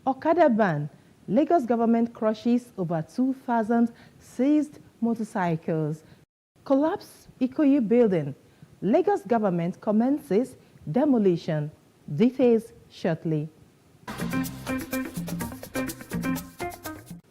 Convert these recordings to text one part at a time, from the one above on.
Okada ban. Lagos government crushes over 2,000 seized motorcycles. Collapse Ikoyi building. Lagos government commences demolition. Details shortly.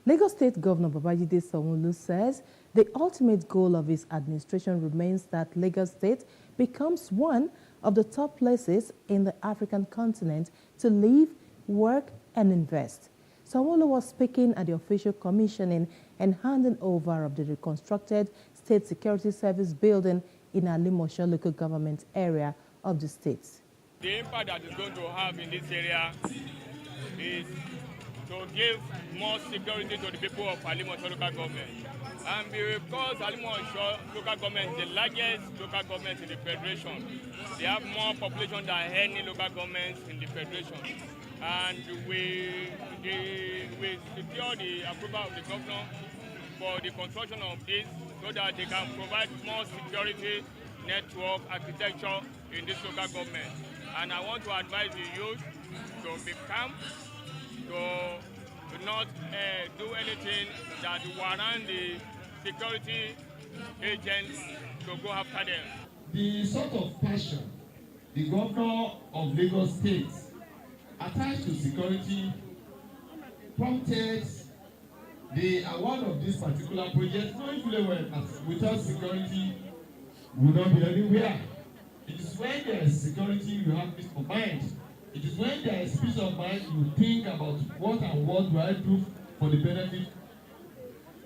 Lagos State Governor Babajide Sanwo-Olu says the ultimate goal of his administration remains that Lagos State becomes one of the top places in the African continent to live, work, and invest. Sanwo-Olu was speaking at the official commissioning and handing over of the reconstructed State Security Service building in Alimosho local government area of the state. The impact that it's going to have in this area is to give more security to the people of Alimosho local government. And because Alimosho local government is the largest local government in the federation, they have more population than any local government in the federation. And we secure the approval of the governor for the construction of this so that they can provide more security, network, architecture in this local government. And I want to advise the youth to be calm, to not do anything that warrant the security agents to go after them. The sort of passion the governor of Lagos State attached to security prompted the award of this particular project, knowing fully well that without security we will not be anywhere. It is when there is security you have peace of mind. It is when there is peace of mind you think about what and what do I do for the benefit.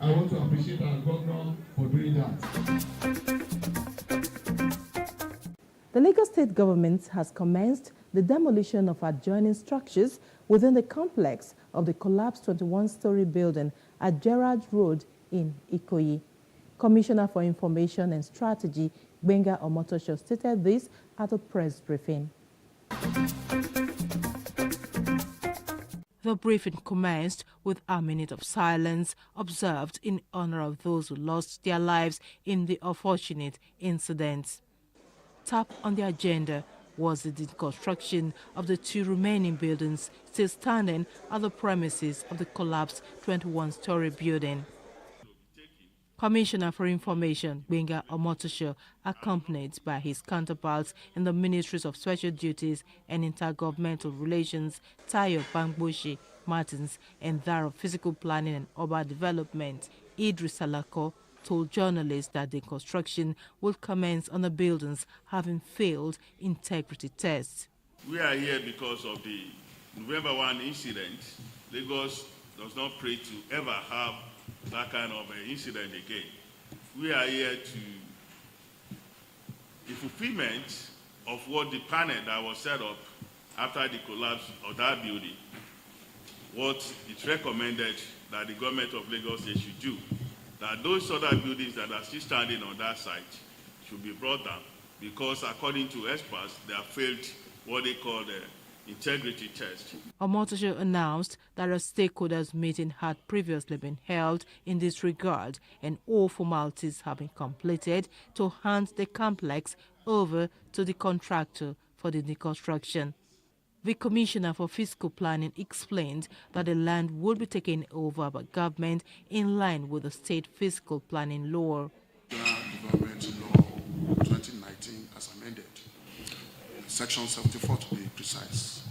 I want to appreciate our governor for doing that. The Lagos State government has commenced the demolition of adjoining structures within the complex of the collapsed 21-story building at Gerrard Road in Ikoyi. Commissioner for Information and Strategy, Gbenga Omotosho, stated this at a press briefing. The briefing commenced with a minute of silence observed in honor of those who lost their lives in the unfortunate incident. Top on the agenda was the deconstruction of the two remaining buildings still standing at the premises of the collapsed 21-story building. Commissioner for Information, Gbenga Omotosho, accompanied by his counterparts in the Ministries of Special Duties and Intergovernmental Relations, Tayo Bangboshi Martins, and that of Physical Planning and Urban Development, Idris Salako, told journalists that the construction will commence on the buildings having failed integrity tests. We are here because of the November 1 incident. Lagos does not pray to ever have that kind of an incident again. We are here to the fulfillment of what the panel that was set up after the collapse of that building, what it recommended that the government of Lagos should do, that those other buildings that are still standing on that site should be brought down because according to experts, they have failed what they call the integrity test. Omotosho announced that a stakeholders meeting had previously been held in this regard and all formalities have been completed to hand the complex over to the contractor for the deconstruction. The Commissioner for Fiscal Planning explained that the land would be taken over by government in line with the state fiscal planning law. Development Law 2019 as amended, Section 74 to be precise.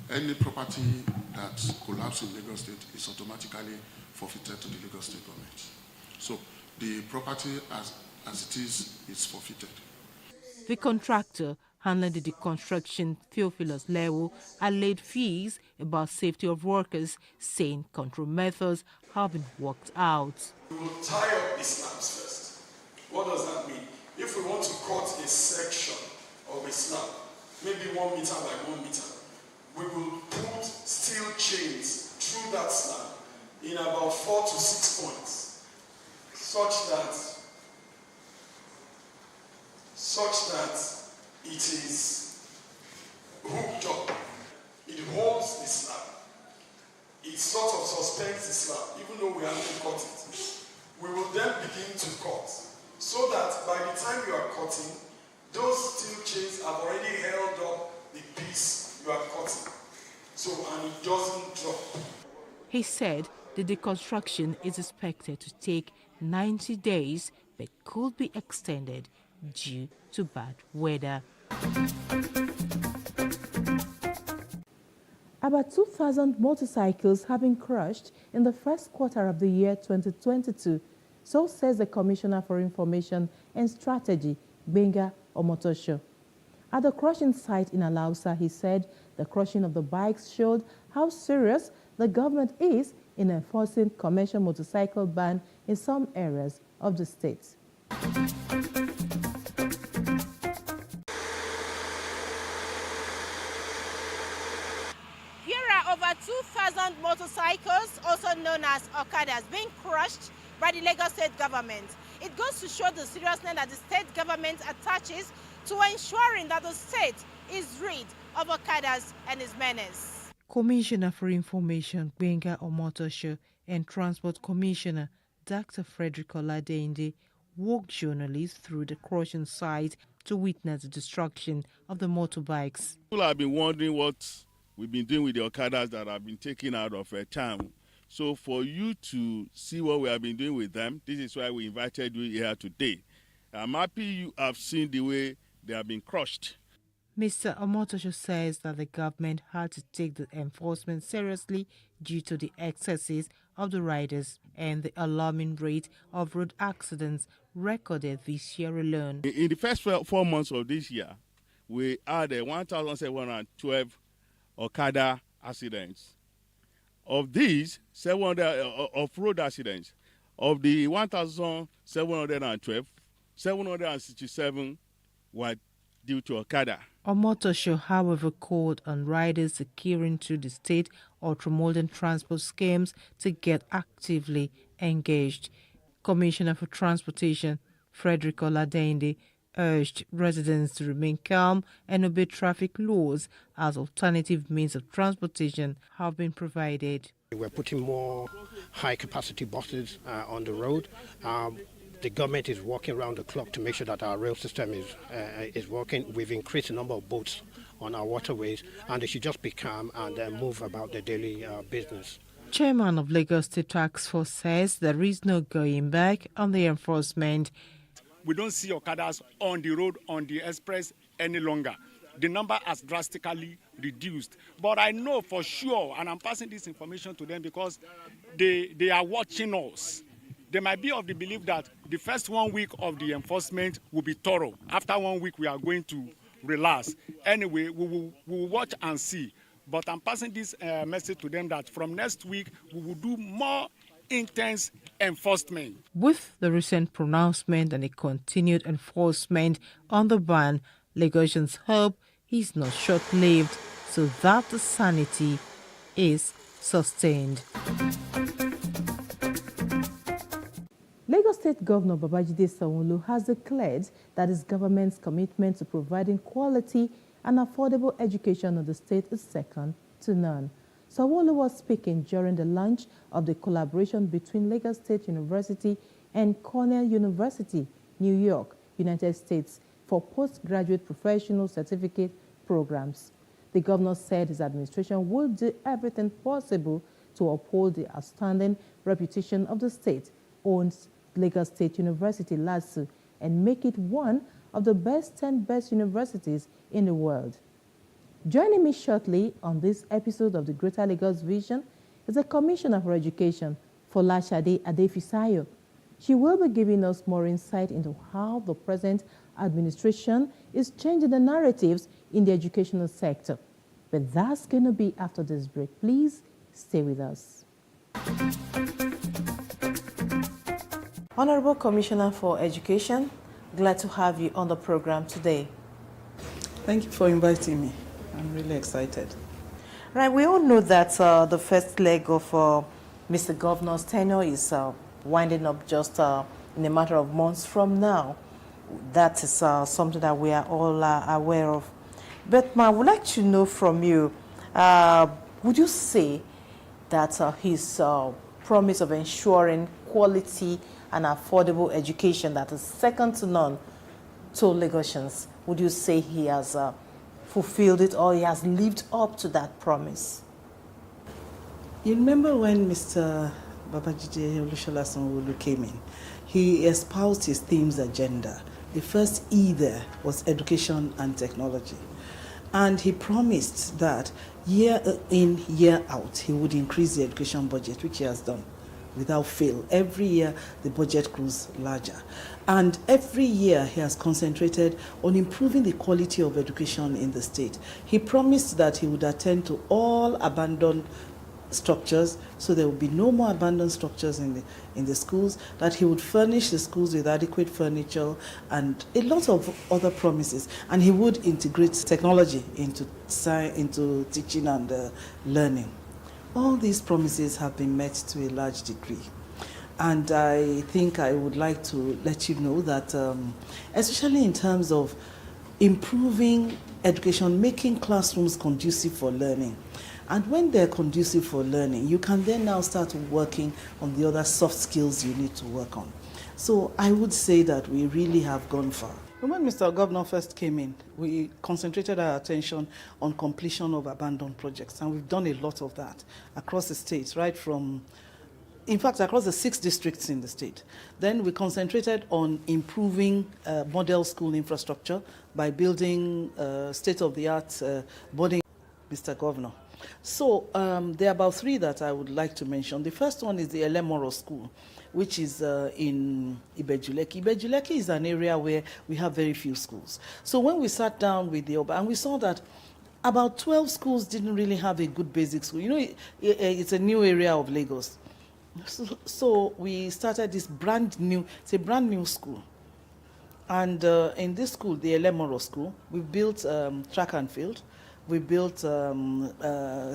Any property that collapses in Lagos State is automatically forfeited to the Lagos State government. So the property as it is forfeited. The contractor handling the deconstruction, Theophilus Lewo, allayed fears about safety of workers, saying control methods have been worked out. We will tie up the slabs first. What does that mean? If we want to cut a section of a slab, maybe 1 meter by 1 meter, we will put steel chains through that slab in about 4 to 6 points, such that it is hooked up. It holds the slab. It sort of suspends the slab, even though we haven't cut it. We will then begin to cut, so that by the time you are cutting, those steel chains have already held up the piece you are cutting. So, and it doesn't drop. He said the deconstruction is expected to take 90 days but could be extended due to bad weather. About 2,000 motorcycles have been crushed in the first quarter of the year 2022, so says the Commissioner for Information and Strategy, Gbenga Omotosho. At the crushing site in Alausa, he said the crushing of the bikes showed how serious the government is in enforcing commercial motorcycle ban in some areas of the state. Here are over 2,000 motorcycles, also known as Okadas, being crushed by the Lagos State government. It goes to show the seriousness that the state government attaches to ensuring that the state is rid of Okadas and its menace. Commissioner for Information, Gbenga Omotosho, and Transport Commissioner, Dr. Frederick Oladende, walked journalists through the crushing site to witness the destruction of the motorbikes. People have been wondering what we've been doing with the Okadas that have been taken out of town. So for you to see what we have been doing with them, this is why we invited you here today. I'm happy you have seen the way they have been crushed. Mr. Omotosho says that the government had to take the enforcement seriously due to the excesses of the riders and the alarming rate of road accidents recorded this year alone. In the first 4 months of this year, we had 1,712 Okada accidents. Of these, 700 of road accidents. Of the 1,712, 767 were due to Okada. Omotosho, however, called on riders securing through the state ultramodern transport schemes to get actively engaged. Commissioner for Transportation, Frederick Oladende, urged residents to remain calm and obey traffic laws as alternative means of transportation have been provided. We're putting more high-capacity buses on the road. The government is working around the clock to make sure that our rail system is working. We've increased the number of boats on our waterways, and they should just be calm and move about their daily business. Chairman of Lagos State Task Force says there is no going back on the enforcement. We don't see Okadas on the road, on the express any longer. The number has drastically reduced. But I know for sure, and I'm passing this information to them because they are watching us. They might be of the belief that the first 1 week of the enforcement will be thorough. After 1 week, we are going to relax. Anyway, we will watch and see. But I'm passing this message to them that from next week, we will do more intense enforcement. With the recent pronouncement and a continued enforcement on the ban, Lagosians hope is not short-lived so that the sanity is sustained. Lagos State Governor Babajide Sanwo-Olu has declared that his government's commitment to providing quality and affordable education in the state is second to none. Sanwo-Olu was speaking during the launch of the collaboration between Lagos State University and Cornell University, New York, United States, for postgraduate professional certificate programs. The governor said his administration will do everything possible to uphold the outstanding reputation of the state-owned Lagos State University, LASU, and make it one of the 10 best universities in the world. Joining me shortly on this episode of the Greater Lagos Vision is the Commissioner for Education, Folashade Adefisayo. She will be giving us more insight into how the present administration is changing the narratives in the educational sector. But that's going to be after this break. Please stay with us. Honorable Commissioner for Education, glad to have you on the program today. Thank you for inviting me. I'm really excited. Right, we all know that the first leg of Mr. Governor's tenure is winding up just in a matter of months from now. That is something that we are all aware of. But I would like to know from you, would you say that his promise of ensuring quality and affordable education that is second to none to Lagosians, would you say he has fulfilled it or he has lived up to that promise? You remember when Mr. Babajide Olushola Sanwo-Olu came in, he espoused his themes agenda. The first E there was education and technology. And he promised that year in, year out, he would increase the education budget, which he has done without fail. Every year, the budget grows larger. And every year, he has concentrated on improving the quality of education in the state. He promised that he would attend to all abandoned structures, so there would be no more abandoned structures in the schools, that he would furnish the schools with adequate furniture and a lot of other promises, and he would integrate technology into teaching and learning. All these promises have been met to a large degree, and I think I would like to let you know that especially in terms of improving education, making classrooms conducive for learning. And when they're conducive for learning, you can then now start working on the other soft skills you need to work on. So I would say that we really have gone far. When Mr. Governor first came in, we concentrated our attention on completion of abandoned projects, and we've done a lot of that across the state, right from, in fact, across the 6 districts in the state. Then we concentrated on improving model school infrastructure by building state-of-the-art boarding. Mr. Governor. So there are about 3 that I would like to mention. The first one is the Elemoro School, which is in Ibejuleki. Ibejuleki is an area where we have very few schools. So when we sat down with the Oba, and we saw that about 12 schools didn't really have a good basic school. You know, it's a new area of Lagos. So we started this brand new school. And in this school, the Elemoro School, we built track and field. We built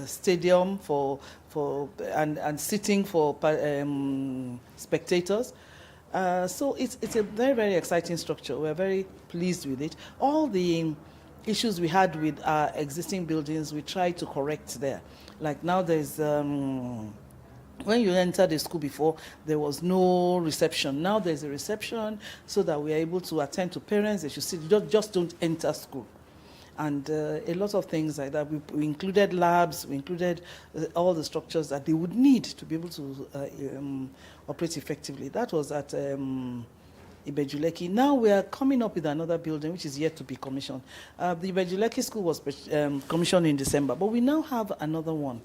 stadium and seating for spectators. So it's a very, very exciting structure. We're very pleased with it. All the issues we had with our existing buildings, we tried to correct there. Like now there's, when you entered the school before, there was no reception. Now there's a reception so that we are able to attend to parents. They should see, just don't enter school. And a lot of things like that. We included labs, we included all the structures that they would need to be able to operate effectively. That was at Ibejuleki. Now we are coming up with another building which is yet to be commissioned. The Ibejuleki school was commissioned in December, but we now have another one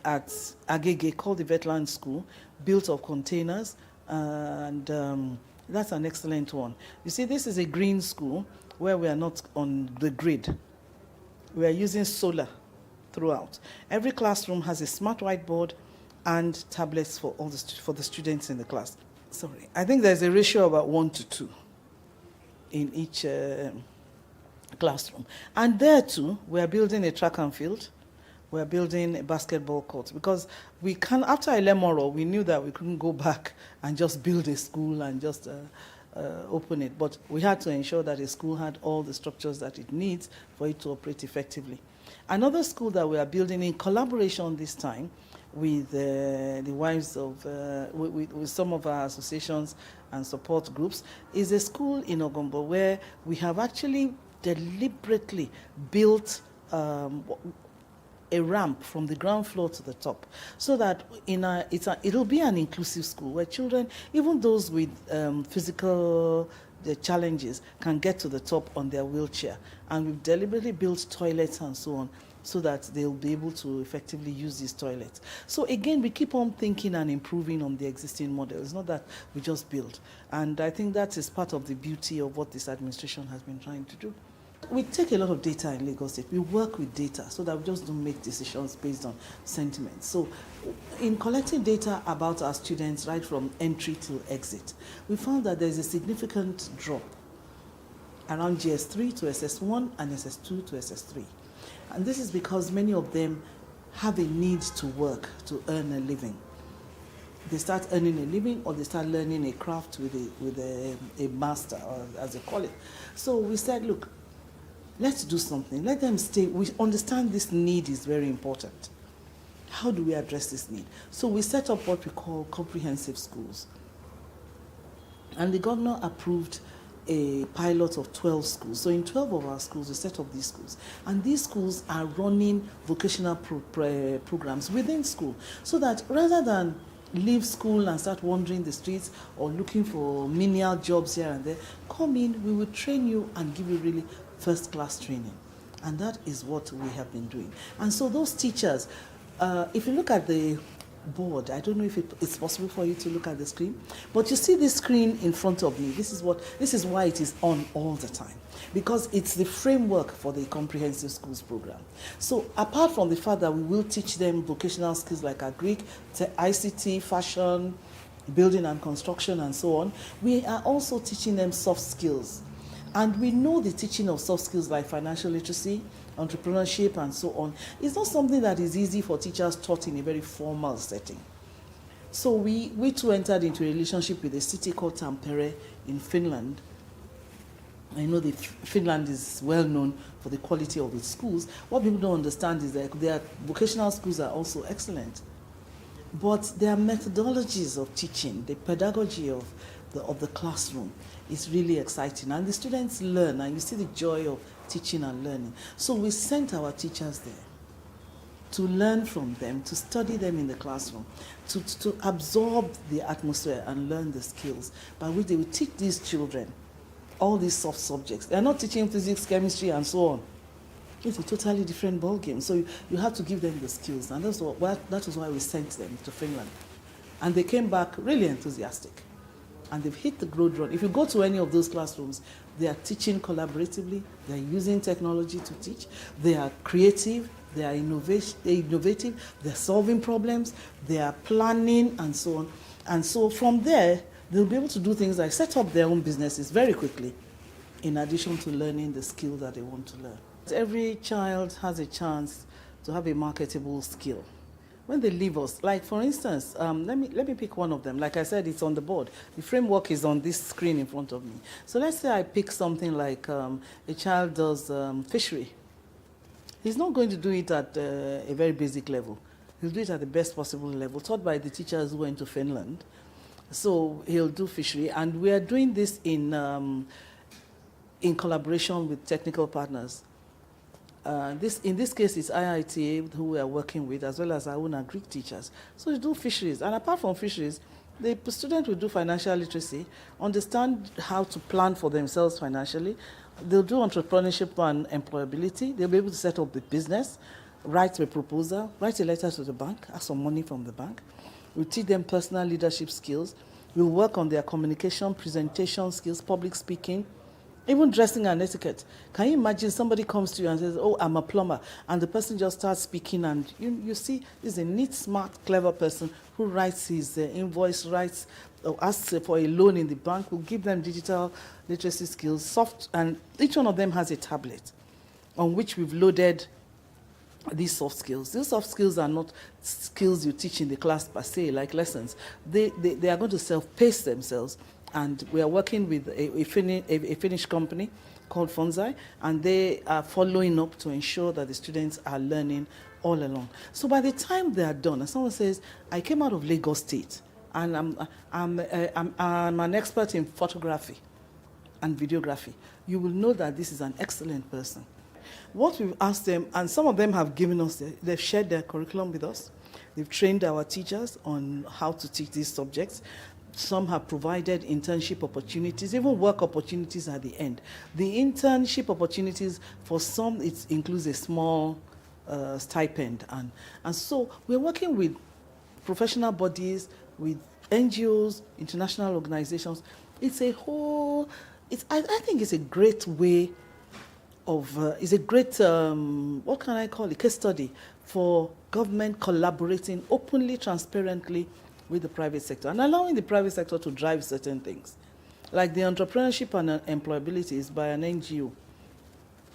at Agege called the Vetland School, built of containers, and that's an excellent one. You see, this is a green school where we are not on the grid. We are using solar throughout. Every classroom has a smart whiteboard and tablets for for the students in the class. Sorry, I think there's a ratio about 1:2 in each classroom. And there too, we are building a track and field. We are building a basketball court because we can. After Elemoro, we knew that we couldn't go back and just build a school and just open it. But we had to ensure that the school had all the structures that it needs for it to operate effectively. Another school that we are building in collaboration this time with the wives of, with some of our associations and support groups is a school in Ogombo where we have actually deliberately built a ramp from the ground floor to the top, so that it'll be an inclusive school where children, even those with physical challenges, can get to the top on their wheelchair. And we've deliberately built toilets and so on, so that they'll be able to effectively use these toilets. So again, we keep on thinking and improving on the existing model. It's not that we just build. And I think that is part of the beauty of what this administration has been trying to do. We take a lot of data in Lagos State. We work with data so that we just don't make decisions based on sentiment. So in collecting data about our students right from entry till exit, we found that there's a significant drop around GS3 to SS1 and SS2 to SS3. And this is because many of them have a need to work to earn a living. They start earning a living or they start learning a craft with a master, or as they call it. So we said, look, let's do something. Let them stay. We understand this need is very important. How do we address this need? So we set up what we call comprehensive schools. And the governor approved a pilot of 12 schools. So in 12 of our schools, we set up these schools. And these schools are running vocational programs within school, so that rather than leave school and start wandering the streets or looking for menial jobs here and there, come in, we will train you and give you really first-class training. And that is what we have been doing. And so those teachers, if you look at the board, I don't know if it's possible for you to look at the screen, but you see this screen in front of me. This is why it is on all the time, because it's the framework for the comprehensive schools program. So apart from the fact that we will teach them vocational skills like Agric, ICT, fashion, building and construction, and so on, we are also teaching them soft skills. And we know the teaching of soft skills like financial literacy, entrepreneurship, and so on is not something that is easy for teachers taught in a very formal setting. So we too entered into a relationship with a city called Tampere in Finland. I know that Finland is well known for the quality of its schools. What people don't understand is that their vocational schools are also excellent. But their methodologies of teaching, the pedagogy of the classroom is really exciting. And the students learn, and you see the joy of teaching and learning. So we sent our teachers there to learn from them, to study them in the classroom, to absorb the atmosphere and learn the skills by which they will teach these children all these soft subjects. They're not teaching physics, chemistry, and so on. It's a totally different ballgame. So you have to give them the skills. And that was why we sent them to Finland. And they came back really enthusiastic. And they've hit the road run. If you go to any of those classrooms, they are teaching collaboratively, they're using technology to teach, they are creative, they are innovative, they're solving problems, they are planning, and so on. And so from there, they'll be able to do things like set up their own businesses very quickly, in addition to learning the skill that they want to learn. Every child has a chance to have a marketable skill. When they leave us, like for instance, let me pick one of them. Like I said, it's on the board. The framework is on this screen in front of me. So let's say I pick something like a child does fishery. He's not going to do it at a very basic level. He'll do it at the best possible level, taught by the teachers who went to Finland. So he'll do fishery, and we are doing this in collaboration with technical partners. In this case, it's IITA who we are working with, as well as our own Greek teachers. So we do fisheries. And apart from fisheries, the student will do financial literacy, understand how to plan for themselves financially. They'll do entrepreneurship and employability. They'll be able to set up the business, write a proposal, write a letter to the bank, ask for money from the bank. We'll teach them personal leadership skills. We'll work on their communication, presentation skills, public speaking, even dressing and etiquette. Can you imagine somebody comes to you and says, oh, I'm a plumber, and the person just starts speaking, and you see this is a neat, smart, clever person who writes his invoice, asks for a loan in the bank. We'll give them digital literacy skills, and each one of them has a tablet on which we've loaded these soft skills. These soft skills are not skills you teach in the class per se, like lessons. They are going to self-pace themselves. And we are working with a Finnish company called Fonzai, and they are following up to ensure that the students are learning all along. So by the time they are done, and someone says, I came out of Lagos State, and I'm an expert in photography and videography, you will know that this is an excellent person. What we've asked them, and some of them have given us, they've shared their curriculum with us. They've trained our teachers on how to teach these subjects. Some have provided internship opportunities, even work opportunities at the end. The internship opportunities, for some, it includes a small stipend. And so we're working with professional bodies, with NGOs, international organizations. It's a whole, I think it's a great way of, it's a great, what can I call it, case study for government collaborating openly, transparently with the private sector and allowing the private sector to drive certain things. Like the entrepreneurship and employability is by an NGO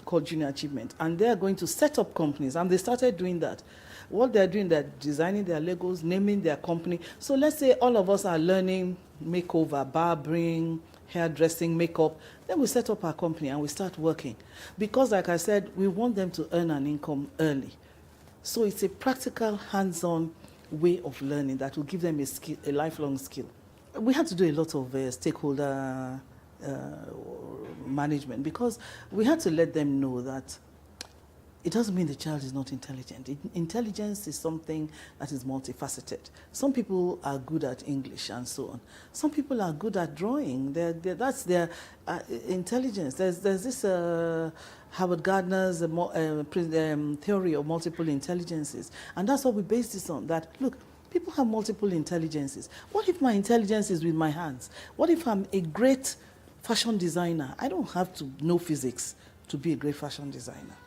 called Junior Achievement, and they are going to set up companies, and they started doing that. What they're doing, they're designing their logos, naming their company. So let's say all of us are learning makeover, barbering, hairdressing, makeup. Then we set up our company and we start working. Because like I said, we want them to earn an income early. So it's a practical, hands-on way of learning that will give them a lifelong skill. We had to do a lot of stakeholder management, because we had to let them know that it doesn't mean the child is not intelligent. Intelligence is something that is multifaceted. Some people are good at English and so on. Some people are good at drawing. That's their intelligence. There's this Howard Gardner's theory of multiple intelligences. And that's what we base this on, that, look, people have multiple intelligences. What if my intelligence is with my hands? What if I'm a great fashion designer? I don't have to know physics to be a great fashion designer.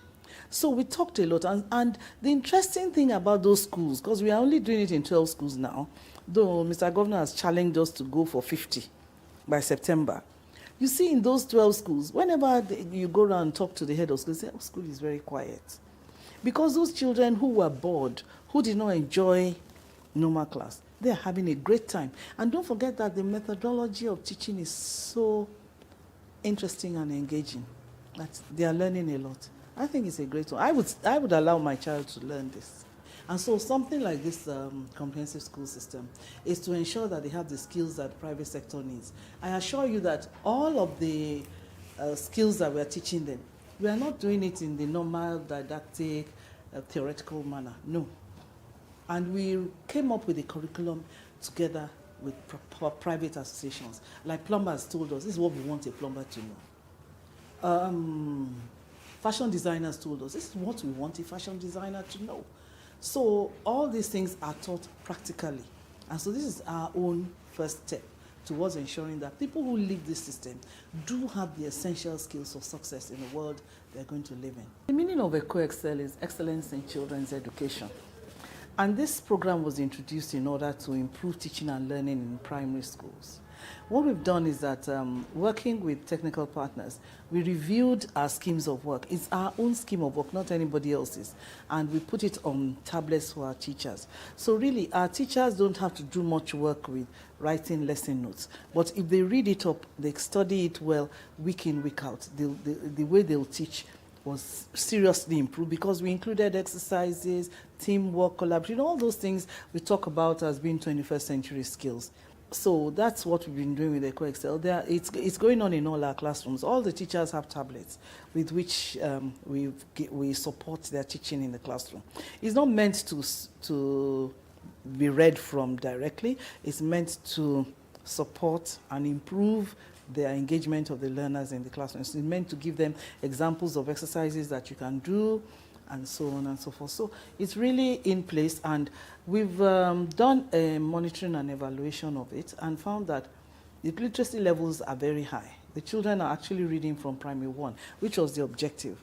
So we talked a lot, and the interesting thing about those schools, because we are only doing it in 12 schools now, though Mr. Governor has challenged us to go for 50 by September. You see, in those 12 schools, whenever you go around and talk to the head of school, they say, oh, school is very quiet. Because those children who were bored, who did not enjoy normal class, they're having a great time. And don't forget that the methodology of teaching is so interesting and engaging that they are learning a lot. I think it's a great one. I would allow my child to learn this. And so something like this comprehensive school system is to ensure that they have the skills that the private sector needs. I assure you that all of the skills that we are teaching them, we are not doing it in the normal didactic, theoretical manner. No. And we came up with a curriculum together with private associations. Like plumbers told us, this is what we want a plumber to know. Fashion designers told us, this is what we want a fashion designer to know. So all these things are taught practically. And so this is our own first step towards ensuring that people who lead this system do have the essential skills of success in the world they're going to live in. The meaning of EcoExcel is excellence in children's education. And this program was introduced in order to improve teaching and learning in primary schools. What we've done is that working with technical partners, we reviewed our schemes of work. It's our own scheme of work, not anybody else's. And we put it on tablets for our teachers. So really, our teachers don't have to do much work with writing lesson notes. But if they read it up, they study it well, week in, week out, the way they'll teach was seriously improved, because we included exercises, teamwork, collaboration, all those things we talk about as being 21st century skills. So that's what we've been doing with EcoExcel. It's going on in all our classrooms. All the teachers have tablets with which we support their teaching in the classroom. It's not meant to be read from directly. It's meant to support and improve their engagement of the learners in the classroom. It's meant to give them examples of exercises that you can do, and so on and so forth. So it's really in place, and we've done a monitoring and evaluation of it and found that the literacy levels are very high. The children are actually reading from primary 1, which was the objective.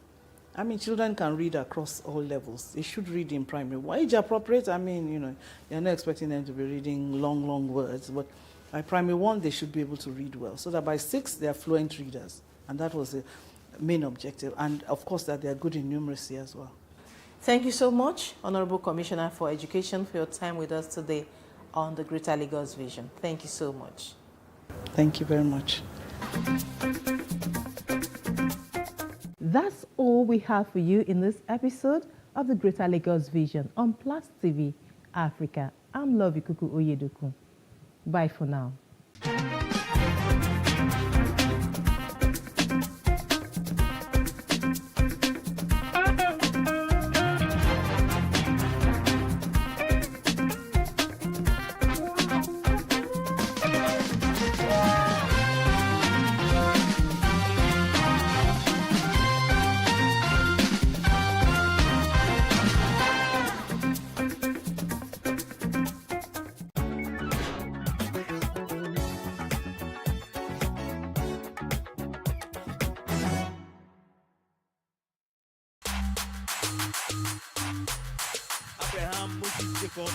I mean, children can read across all levels. They should read in primary 1. Age appropriate, I mean, you know, you're not expecting them to be reading long words, but by primary 1, they should be able to read well, so that by 6, they are fluent readers. And that was the main objective. And of course, that they are good in numeracy as well. Thank you so much, Honorable Commissioner for Education, for your time with us today on the Greater Lagos Vision. Thank you so much. Thank you very much. That's all we have for you in this episode of the Greater Lagos Vision on Plus TV Africa. I'm Love Ikuku Oyedoku. Bye for now.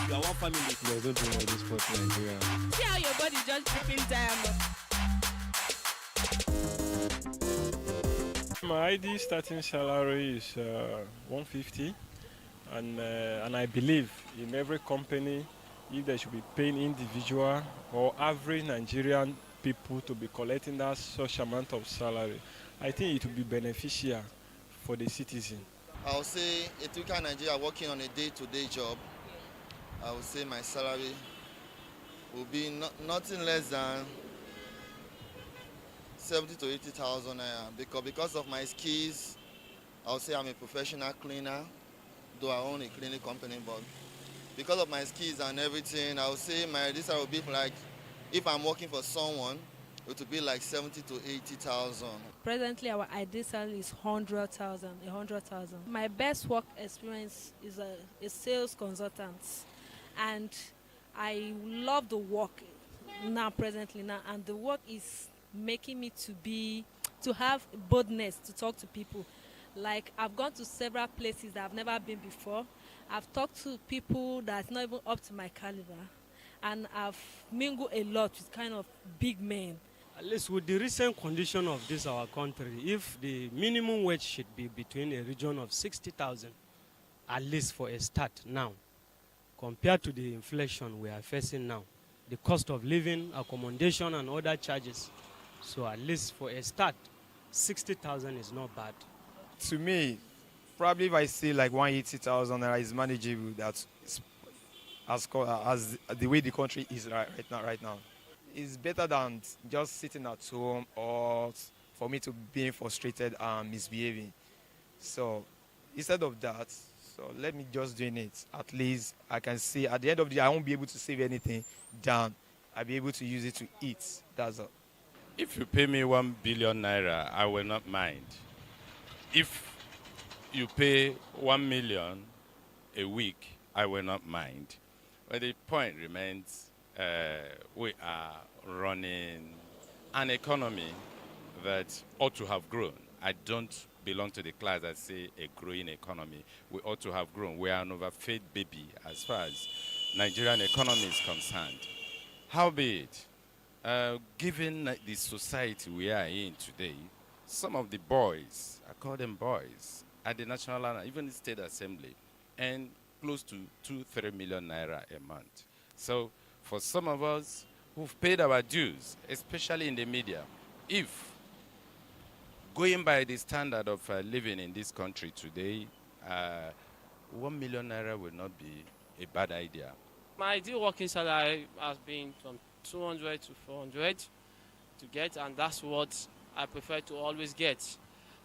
You are one family. There's no doing all this sport in Nigeria. See how your body just dripping diamond. My ID starting salary is 150, and I believe in every company, if they should be paying individual or average Nigerian people to be collecting that such amount of salary, I think it will be beneficial for the citizen. I would say a typical Nigeria working on a day-to-day job, I would say my salary will be nothing less than 70 to 80,000 because of my skills. I'll say I'm a professional cleaner, though I own a cleaning company, but because of my skills and everything, I'll say this will be like, if I'm working for someone, it will be like 70 to 80,000. Presently, our ideal salary is 100,000. My best work experience is a sales consultant, and I love the work presently, and the work is making me to have boldness to talk to people. Like, I've gone to several places that I've never been before. I've talked to people that's not even up to my caliber, and I've mingled a lot with kind of big men. At least with the recent condition of this our country, if the minimum wage should be between a region of 60,000, at least for a start now, compared to the inflation we are facing now, the cost of living, accommodation, and other charges. So at least for a start, 60,000 is not bad. To me, probably if I say like 180,000 naira is manageable, that's as the way the country is right now. It's better than just sitting at home or for me to be frustrated and misbehaving. So instead of that, so let me just doing it. At least I can see at the end of the day, I won't be able to save anything down. I'll be able to use it to eat. That's all. If you pay me 1 billion naira, I will not mind. If you pay 1 million a week, I will not mind. But the point remains, we are running an economy that ought to have grown. I don't belong to the class that say a growing economy. We ought to have grown. We are an overfed baby as far as Nigerian economy is concerned. Howbeit, given the society we are in today, some of the boys, I call them boys, at the National and even the State Assembly, earn close to 2-3 million naira a month. So for some of us who've paid our dues, especially in the media, if going by the standard of living in this country today, 1 million naira will not be a bad idea. My ideal working salary has been from 200 to 400 to get, and that's what I prefer to always get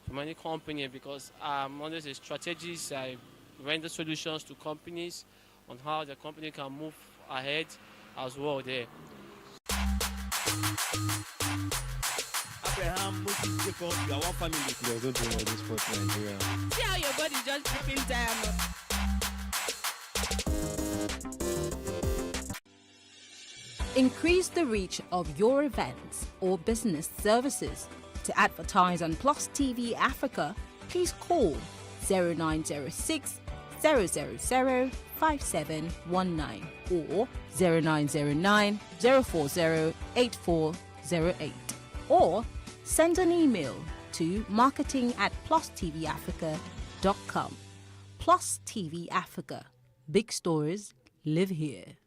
from any company, because I'm always a strategist. I render solutions to companies on how the company can move ahead as well there. Abraham, Moses, Jacob, you are one family. You're going to know this sport in Nigeria. See how your body just dripping diamond. Increase the reach of your events or business services. To advertise on Plus TV Africa, please call 0906 000 5719 or 0909 040 8408, or send an email to marketing@PlusTvAfrica.com. Plus TV Africa. Big stories live here.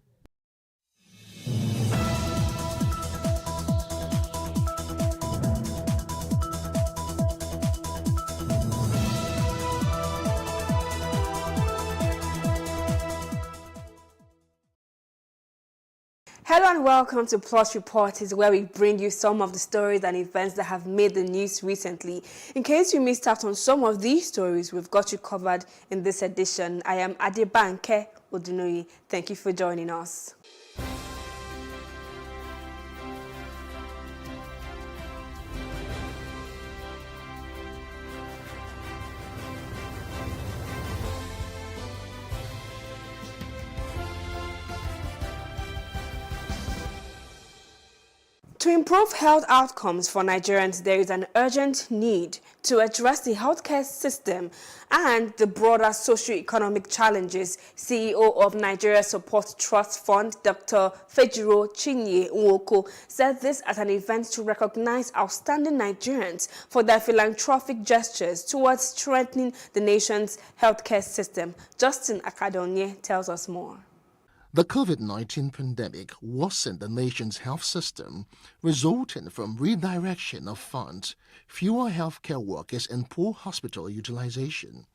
Hello and welcome to Plus Reporters, where we bring you some of the stories and events that have made the news recently. In case you missed out on some of these stories, we've got you covered in this edition. I am Adebanke Odunoyi. Thank you for joining us. To improve health outcomes for Nigerians, there is an urgent need to address the healthcare system and the broader socio-economic challenges. CEO of Nigeria Support Trust Fund, Dr. Fejiro Chinye Nwoko, said this at an event to recognize outstanding Nigerians for their philanthropic gestures towards strengthening the nation's healthcare system. Justin Akadonye tells us more. The COVID-19 pandemic worsened the nation's health system, resulting from redirection of funds, fewer healthcare workers, and poor hospital utilization.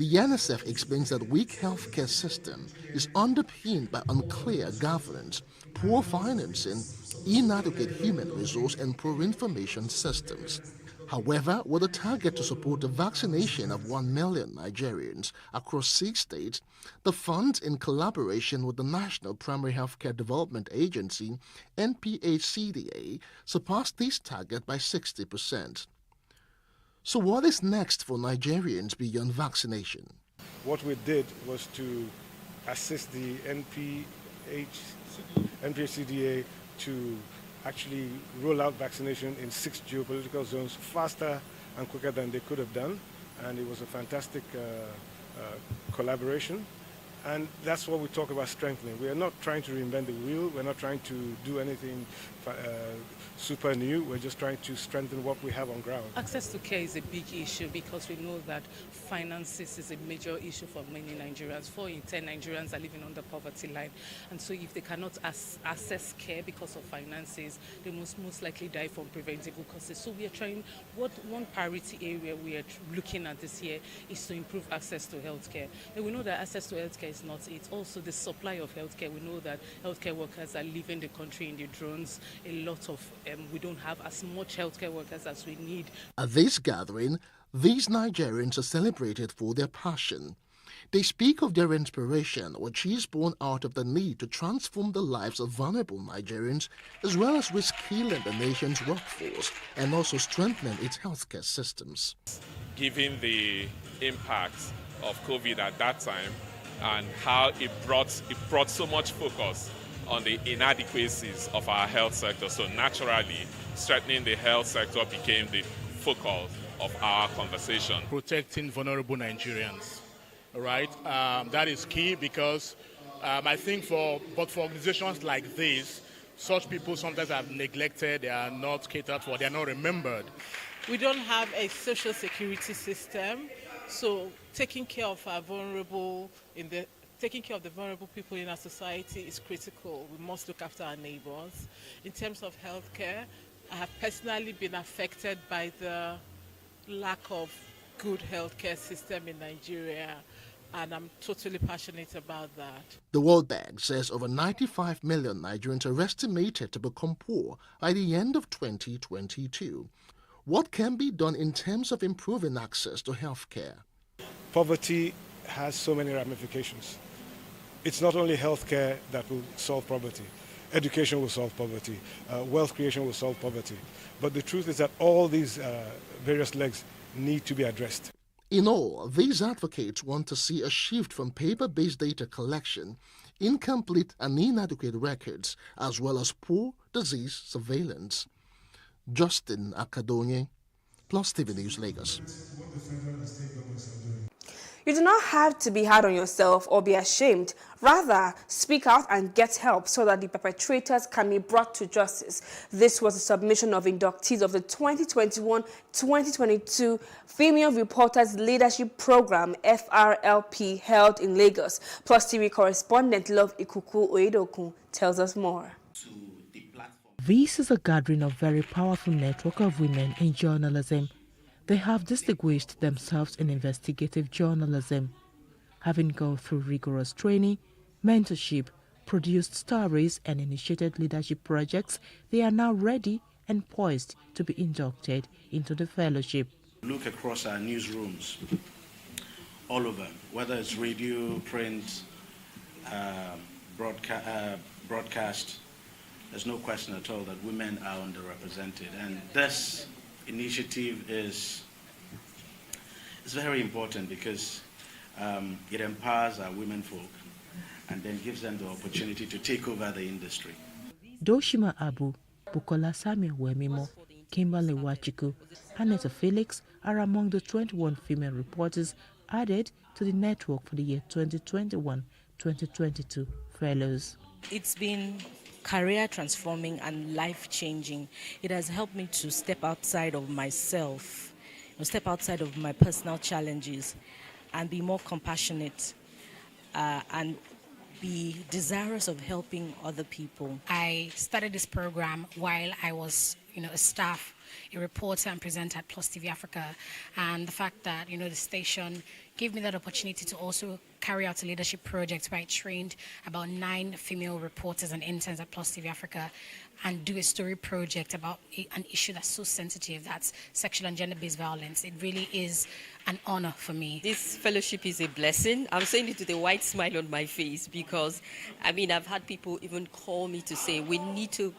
The NSF explains that weak healthcare system is underpinned by unclear governance, poor financing, inadequate human resource and poor information systems. However, with a target to support the vaccination of 1 million Nigerians across 6 states, the fund, in collaboration with the National Primary Healthcare Development Agency, NPHCDA, surpassed this target by 60%. So what is next for Nigerians beyond vaccination? What we did was to assist the NPHCDA to actually roll out vaccination in 6 geopolitical zones faster and quicker than they could have done. And it was a fantastic collaboration. And that's what we talk about strengthening. We are not trying to reinvent the wheel. We're not trying to do anything super new. We're just trying to strengthen what we have on ground. Access to care is a big issue because we know that finances is a major issue for many Nigerians. 4 in 10 Nigerians are living on the poverty line. And so if they cannot access care because of finances, they most likely die from preventable causes. So we are trying, one priority area we are looking at this year is to improve access to healthcare. And we know that access to healthcare is not it. Also the supply of healthcare. We know that healthcare workers are leaving the country in the drones. A lot of we don't have as much healthcare workers as we need. At this gathering, these Nigerians are celebrated for their passion. They speak of their inspiration, which is born out of the need to transform the lives of vulnerable Nigerians, as well as reskilling the nation's workforce and also strengthening its healthcare systems. Given the impact of COVID at that time and how it brought so much focus on the inadequacies of our health sector. So naturally, strengthening the health sector became the focus of our conversation. Protecting vulnerable Nigerians, right? That is key because I think for organizations like this, such people sometimes are neglected, they are not catered for, they are not remembered. We don't have a social security system, so taking care of our taking care of the vulnerable people in our society is critical. We must look after our neighbors. In terms of healthcare, I have personally been affected by the lack of good healthcare system in Nigeria, and I'm totally passionate about that. The World Bank says over 95 million Nigerians are estimated to become poor by the end of 2022. What can be done in terms of improving access to healthcare? Poverty has so many ramifications. It's not only healthcare that will solve poverty. Education will solve poverty. Wealth creation will solve poverty. But the truth is that all these various legs need to be addressed. In all, these advocates want to see a shift from paper-based data collection, incomplete and inadequate records, as well as poor disease surveillance. Justin Akadonye, PlusTV News, Lagos. You do not have to be hard on yourself or be ashamed. Rather, speak out and get help so that the perpetrators can be brought to justice. This was a submission of inductees of the 2021-2022 Female Reporters Leadership Program, FRLP, held in Lagos. PlusTV correspondent Love Ikuku Oedokun tells us more. This is a gathering of very powerful network of women in journalism. They have distinguished themselves in investigative journalism. Having gone through rigorous training, mentorship, produced stories and initiated leadership projects, they are now ready and poised to be inducted into the fellowship. Look across our newsrooms, all over, whether it's radio, print, broadcast, there's no question at all that women are underrepresented. And this initiative is very important because it empowers our women folk and then gives them the opportunity to take over the industry. Doshima Abu, Bukola Samuel Wemimo, Kimberly Wachiku, Annette Felix are among the 21 female reporters added to the network for the year 2021-2022 fellows. It's been career transforming and life changing. It has helped me to step outside of myself, step outside of my personal challenges and be more compassionate and be desirous of helping other people. I started this program while I was, a staff, a reporter and presenter at PlusTvAfrica, and the fact that, the station gave me that opportunity to also carry out a leadership project where I trained about 9 female reporters and interns at PlusTvAfrica and do a story project about an issue that's so sensitive, that's sexual and gender-based violence. It really is an honor for me. This fellowship is a blessing. I'm saying it with a wide smile on my face because, I've had people even call me to say, we need to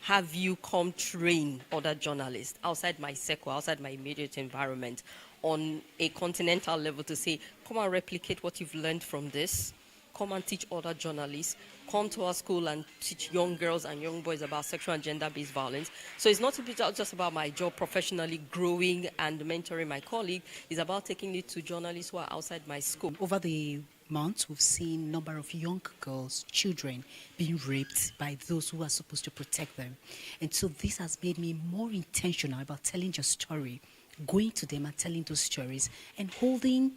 have you come train other journalists outside my circle, outside my immediate environment, on a continental level, to say, come and replicate what you've learned from this, come and teach other journalists, come to our school and teach young girls and young boys about sexual and gender-based violence. So it's not just about my job professionally growing and mentoring my colleague, it's about taking it to journalists who are outside my scope. Over the months, we've seen a number of young girls, children, being raped by those who are supposed to protect them. And so this has made me more intentional about telling your story, going to them and telling those stories, and holding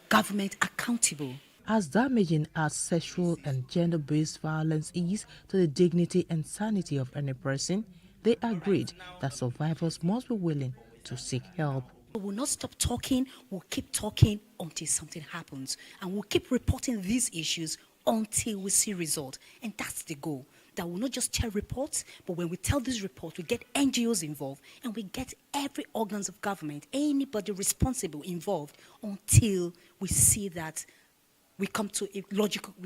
government accountable. As damaging as sexual and gender-based violence is to the dignity and sanity of any person, they agreed that survivors must be willing to seek help. We'll not stop talking, we'll keep talking until something happens. And we'll keep reporting these issues until we see result. And that's the goal. That we'll not just tell reports, but when we tell these reports, we get NGOs involved and we get every organs of government, anybody responsible involved, until we see that we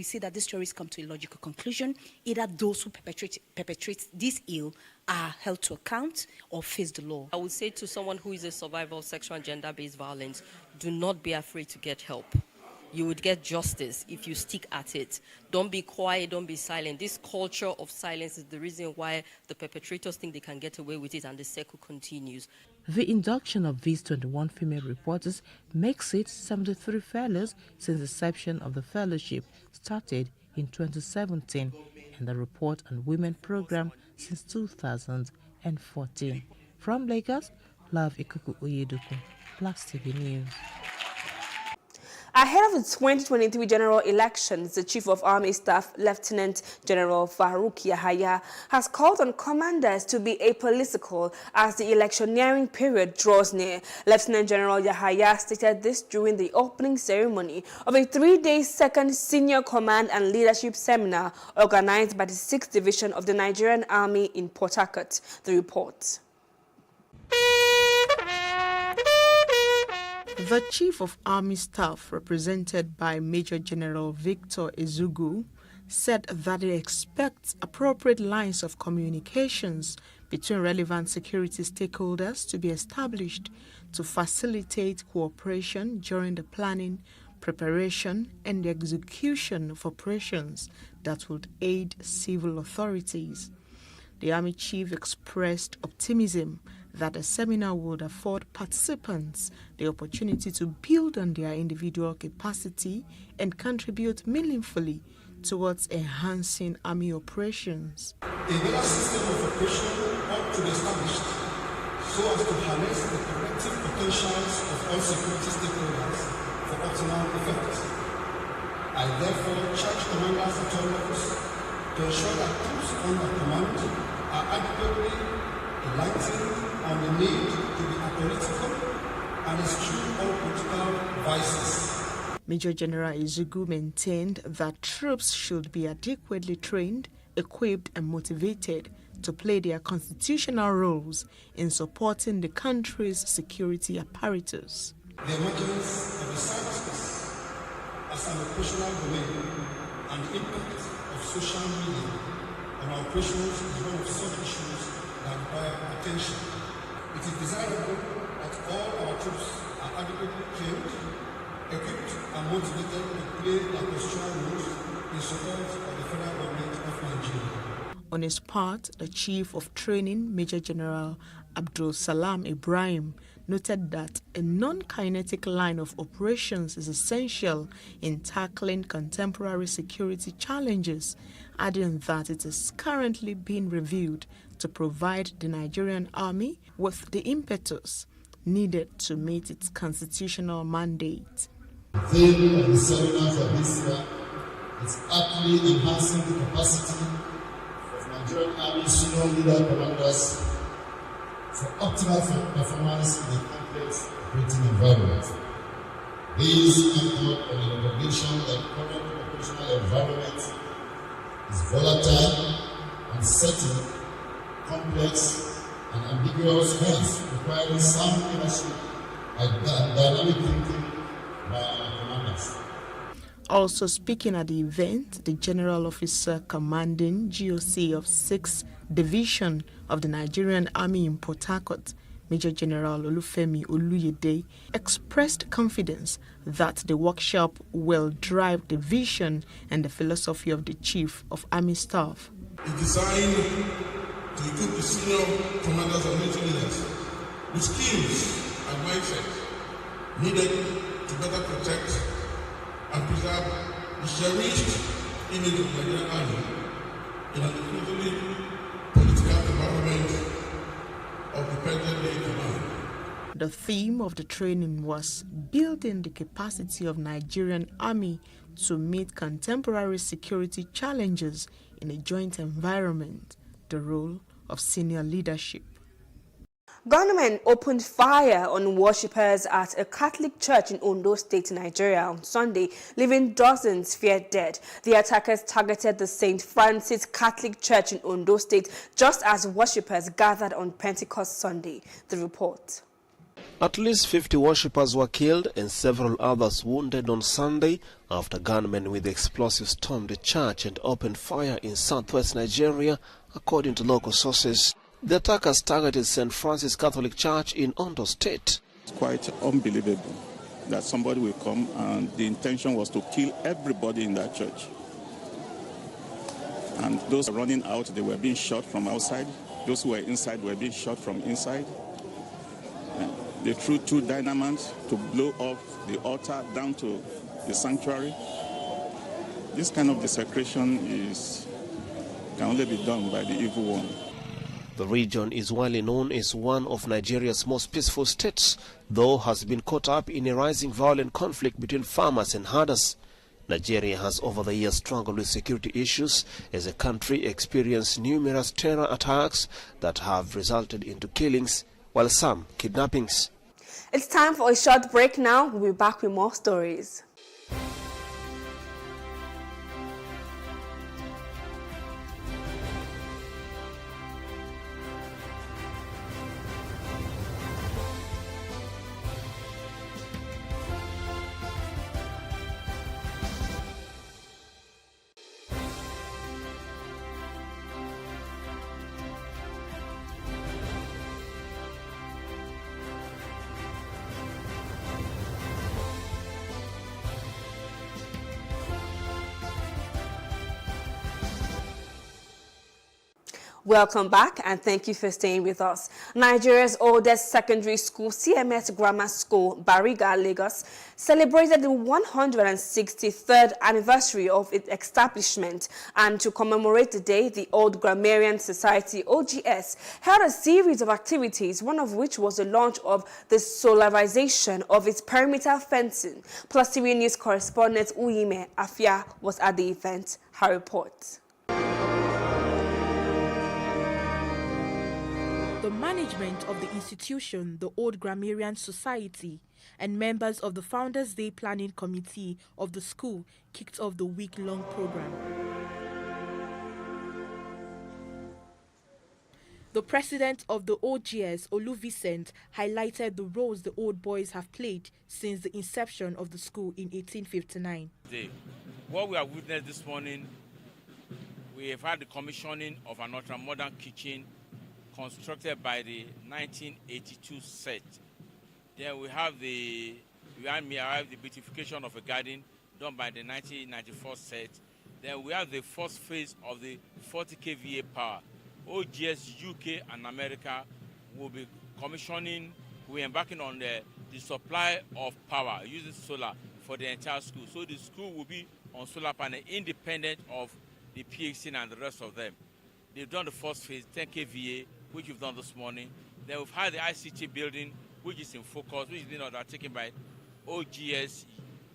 see that these stories come to a logical conclusion. Either those who perpetrate this ill are held to account or face the law. I would say to someone who is a survivor of sexual and gender-based violence, do not be afraid to get help. You would get justice if you stick at it. Don't be quiet, don't be silent. This culture of silence is the reason why the perpetrators think they can get away with it and the circle continues. The induction of these 21 female reporters makes it 73 fellows since the inception of the fellowship started in 2017 and the Report on Women program since 2014. From Lagos, Love Ikuku Oyedoku, Plus TV News. Ahead of the 2023 general elections, the Chief of Army Staff, Lieutenant General Farouk Yahaya, has called on commanders to be apolitical as the electioneering period draws near. Lieutenant General Yahaya stated this during the opening ceremony of a 3-day second Senior Command and Leadership Seminar organized by the 6th Division of the Nigerian Army in Port Harcourt. The report. The Chief of Army Staff, represented by Major General Victor Ezugu, said that he expects appropriate lines of communications between relevant security stakeholders to be established to facilitate cooperation during the planning, preparation, and execution of operations that would aid civil authorities. The Army Chief expressed optimism that the seminar would afford participants the opportunity to build on their individual capacity and contribute meaningfully towards enhancing Army operations. A better system of operation ought to be established so as to harness the collective potentials of all security stakeholders for optimal effect. I therefore charge commanders at all levels to ensure that troops under command are adequately enlightened on the need to be apolitical and eschew all political vices. Major General Ezugu maintained that troops should be adequately trained, equipped and motivated to play their constitutional roles in supporting the country's security apparatus. The emergence of the cyberspace as an operational domain and the impact of social media on our operations is one of such issues that require attention. It is desirable that all our troops are adequately trained, equipped and motivated to play their postural roles in support of the federal government of Nigeria. On his part, the Chief of Training, Major General Abdul Salam Ibrahim, noted that a non-kinetic line of operations is essential in tackling contemporary security challenges, adding that it is currently being reviewed to provide the Nigerian Army with the impetus needed to meet its constitutional mandate. The theme of the seminar for this year is aptly enhancing the capacity of Nigerian Army senior leader commanders for optimal performance in a complex operating environment. These anchored on the recognition that current operational environment is volatile, uncertain, complex, and ambiguous, hence requiring sound leadership and dynamic thinking by our commanders. Also speaking at the event, the General Officer Commanding GOC of 6th Division of the Nigerian Army in Port Harcourt, Major General Olufemi Oluyede, expressed confidence that the workshop will drive the vision and the philosophy of the Chief of Army Staff. It's designed to equip the senior commanders and military leaders with skills and mindset needed to better protect and preserve the cherished image of the Nigerian Army in an increasingly political environment of the present-day command. The theme of the training was building the capacity of Nigerian Army to meet contemporary security challenges in a joint environment, the role of senior leadership. Gunmen opened fire on worshippers at a Catholic church in Ondo State, Nigeria on Sunday, leaving dozens feared dead. The attackers targeted the St. Francis Catholic Church in Ondo State just as worshippers gathered on Pentecost Sunday. The report. At least 50 worshippers were killed and several others wounded on Sunday after gunmen with explosives stormed the church and opened fire in southwest Nigeria, according to local sources. The attackers targeted St. Francis Catholic Church in Ondo State. It's quite unbelievable that somebody will come and the intention was to kill everybody in that church. And those running out, they were being shot from outside. Those who were inside were being shot from inside. They threw 2 dynamites to blow off the altar down to the sanctuary. This kind of desecration can only be done by the evil one. The region is widely known as one of Nigeria's most peaceful states, though has been caught up in a rising violent conflict between farmers and herders. Nigeria has over the years struggled with security issues as the country experienced numerous terror attacks that have resulted into killings, while some kidnappings. It's time for a short break now. We'll be back with more stories. Welcome back and thank you for staying with us. Nigeria's oldest secondary school, CMS Grammar School, Bariga, Lagos, celebrated the 163rd anniversary of its establishment, and to commemorate the day, the Old Grammarian Society, OGS, held a series of activities, one of which was the launch of the solarization of its perimeter fencing. PlusTV News correspondent Uyime Afia was at the event. Her report. The management of the institution, the Old Grammarian Society, and members of the Founders Day Planning Committee of the school kicked off the week-long program. The president of the OGS, Olu Vicent, highlighted the roles the old boys have played since the inception of the school in 1859. What we have witnessed this morning, we have had the commissioning of an ultra-modern kitchen constructed by the 1982 set. Then we have behind me I have the beautification of a garden done by the 1994 set. Then we have the first phase of the 40 kVA power. OGS UK and America will be commissioning, we're embarking on the supply of power using solar for the entire school. So the school will be on solar panel independent of the PXC and the rest of them. They've done the first phase, 10 kVA, which we've done this morning. Then we've had the ICT building, which is in focus, which is being undertaken by OGS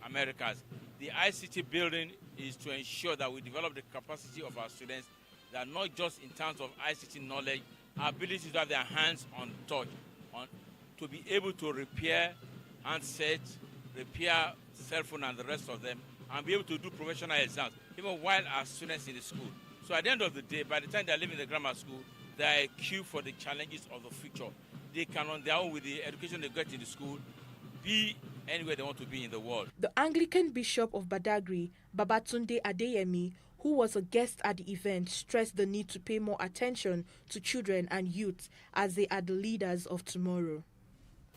Americas. The ICT building is to ensure that we develop the capacity of our students, that not just in terms of ICT knowledge, our ability to have their hands on touch, to be able to repair handsets, repair cell phone and the rest of them, and be able to do professional exams, even while our students in the school. So at the end of the day, by the time they are leaving the grammar school, they are equipped for the challenges of the future. They can, on their own, with the education they get in the school, be anywhere they want to be in the world. The Anglican Bishop of Badagry, Babatunde Adeyemi, who was a guest at the event, stressed the need to pay more attention to children and youth as they are the leaders of tomorrow.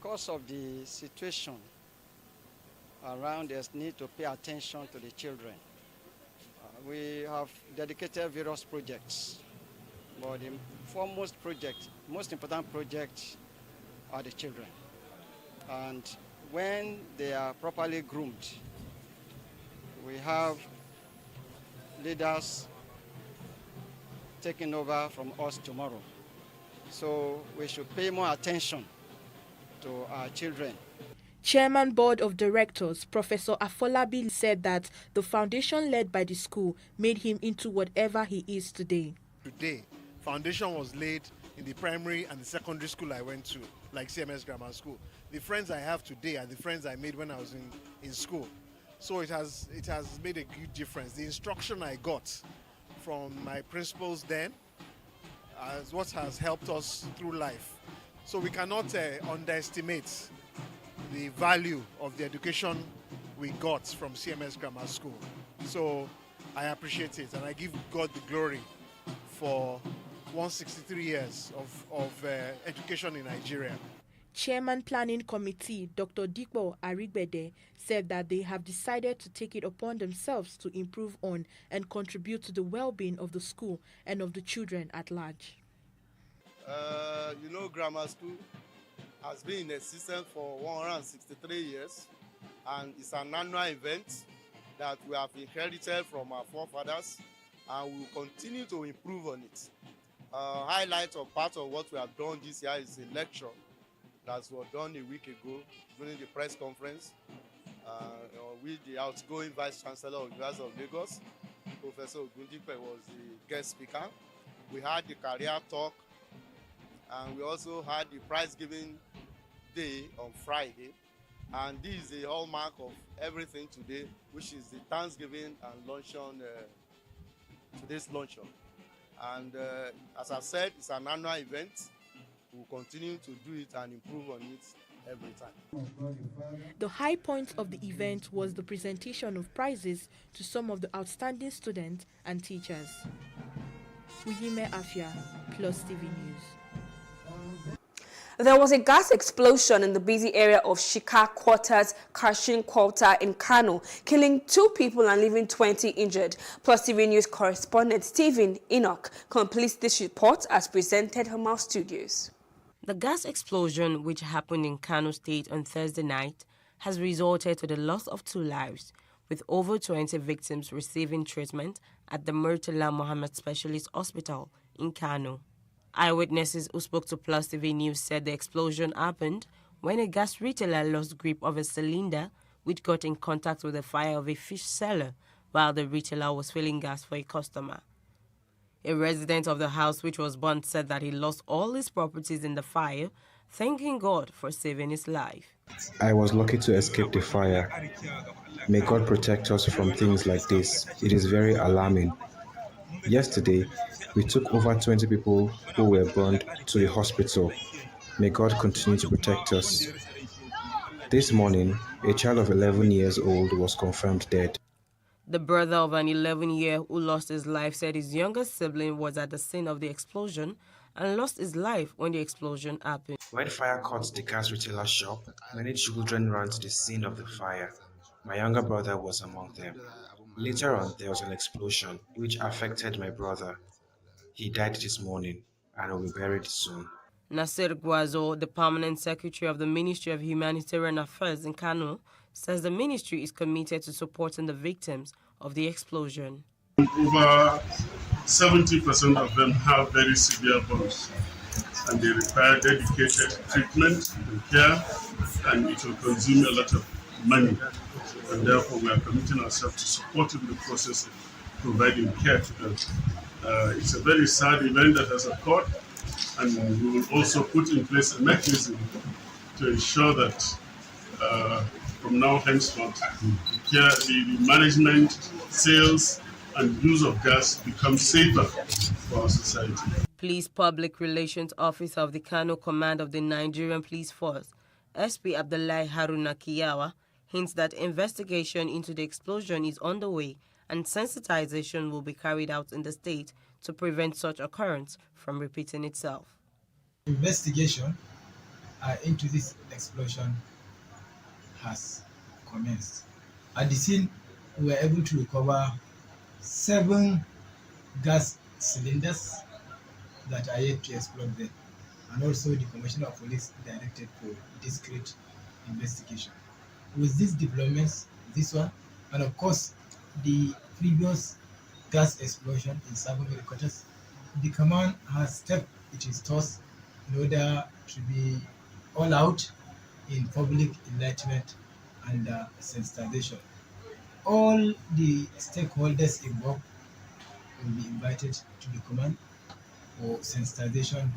Because of the situation around, there's need to pay attention to the children. We have dedicated various projects, but the foremost project, most important project, are the children. And when they are properly groomed, we have leaders taking over from us tomorrow. So we should pay more attention to our children. Chairman Board of Directors, Professor Afolabi, said that the foundation led by the school made him into whatever he is today. Today, foundation was laid in the primary and the secondary school I went to, like CMS Grammar School. The friends I have today are the friends I made when I was in school. So it has made a huge difference. The instruction I got from my principals then is what has helped us through life. So we cannot underestimate the value of the education we got from CMS Grammar School. So I appreciate it, and I give God the glory for 163 years of education in Nigeria. Chairman Planning Committee, Dr. Dikpo Arigbede, said that they have decided to take it upon themselves to improve on and contribute to the well-being of the school and of the children at large. Grammar school has been in existence for 163 years, and it's an annual event that we have inherited from our forefathers, and we will continue to improve on it. Highlight of part of what we have done this year is a lecture that was done a week ago during the press conference with the outgoing Vice Chancellor of the University of Lagos. Professor Ogundipe was the guest speaker. We had the career talk, and we also had the prize-giving day on Friday. And this is a hallmark of everything today, which is the Thanksgiving and luncheon, today's luncheon. And as I said, it's an annual event. We'll continue to do it and improve on it every time. The high point of the event was the presentation of prizes to some of the outstanding students and teachers. Uyime Afia, PlusTV News. There was a gas explosion in the busy area of Shika Quarters, Kashin Quarter in Kano, killing 2 people and leaving 20 injured. PlusTV News correspondent Stephen Enoch completes this report as presented from our studios. The gas explosion, which happened in Kano State on Thursday night, has resulted to the loss of 2 lives, with over 20 victims receiving treatment at the Murtala Mohammed Specialist Hospital in Kano. Eyewitnesses who spoke to PlusTV News said the explosion happened when a gas retailer lost grip of a cylinder which got in contact with the fire of a fish cellar while the retailer was filling gas for a customer. A resident of the house which was burnt said that he lost all his properties in the fire, thanking God for saving his life. I was lucky to escape the fire. May God protect us from things like this. It is very alarming. Yesterday, we took over 20 people who were burned to the hospital. May God continue to protect us. This morning, a child of 11 years old was confirmed dead. The brother of an 11-year-old who lost his life said his younger sibling was at the scene of the explosion and lost his life when the explosion happened. When fire caught the gas retailer shop, many children ran to the scene of the fire. My younger brother was among them. Later on, there was an explosion which affected my brother. He died this morning and will be buried soon. Nasir Gwazo, the permanent secretary of the Ministry of Humanitarian Affairs in Kano, says the ministry is committed to supporting the victims of the explosion. Over 70% of them have very severe burns, and they require dedicated treatment and care, and it will consume a lot of money. And therefore, we are committing ourselves to supporting the process of providing care to them. It's a very sad event that has occurred, and we will also put in place a mechanism to ensure that from now henceforth, the management, sales, and use of gas become safer for our society. Police Public Relations Officer of the Kano Command of the Nigerian Police Force, SP Abdullahi Haruna Kiyawa, hints that investigation into the explosion is underway and sensitization will be carried out in the state to prevent such occurrence from repeating itself. Investigation into this explosion has commenced. At the scene, we were able to recover 7 gas cylinders that are yet to explode there, and also the Commissioner of Police directed for discreet investigation. With these developments, this one, and of course the previous gas explosion in Sabon Headquarters, the command has stepped its toes in order to be all out in public enlightenment and sensitization. All the stakeholders involved will be invited to the command for sensitization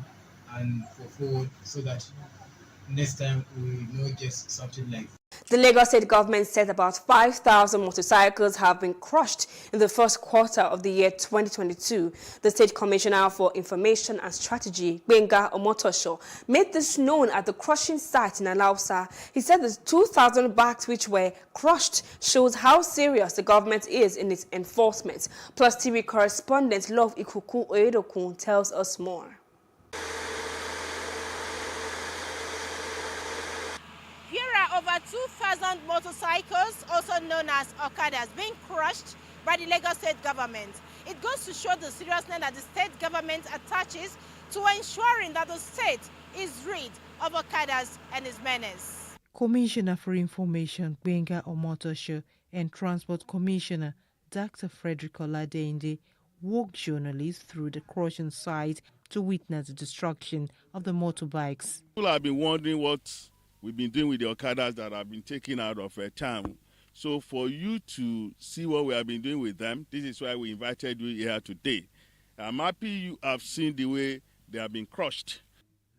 and for forward, so that next time we know just something like. The Lagos State government said about 5,000 motorcycles have been crushed in the first quarter of the year 2022. The State Commissioner for Information and Strategy, Gbenga Omotosho, made this known at the crushing site in Alausa. He said the 2,000 bags which were crushed shows how serious the government is in its enforcement. Plus TV correspondent Love Ikuku Oedokun tells us more. Here are over 2,000 motorcycles, also known as Okadas, being crushed by the Lagos State government. It goes to show the seriousness that the state government attaches to ensuring that the state is rid of Okadas and its menace. Commissioner for Information Gbenga Omotosho and Transport Commissioner Dr. Frederick Oladende walked journalists through the crushing site to witness the destruction of the motorbikes. People have been wondering what we've been doing with the Okadas that have been taken out of town. So for you to see what we have been doing with them, this is why we invited you here today. I'm happy you have seen the way they have been crushed.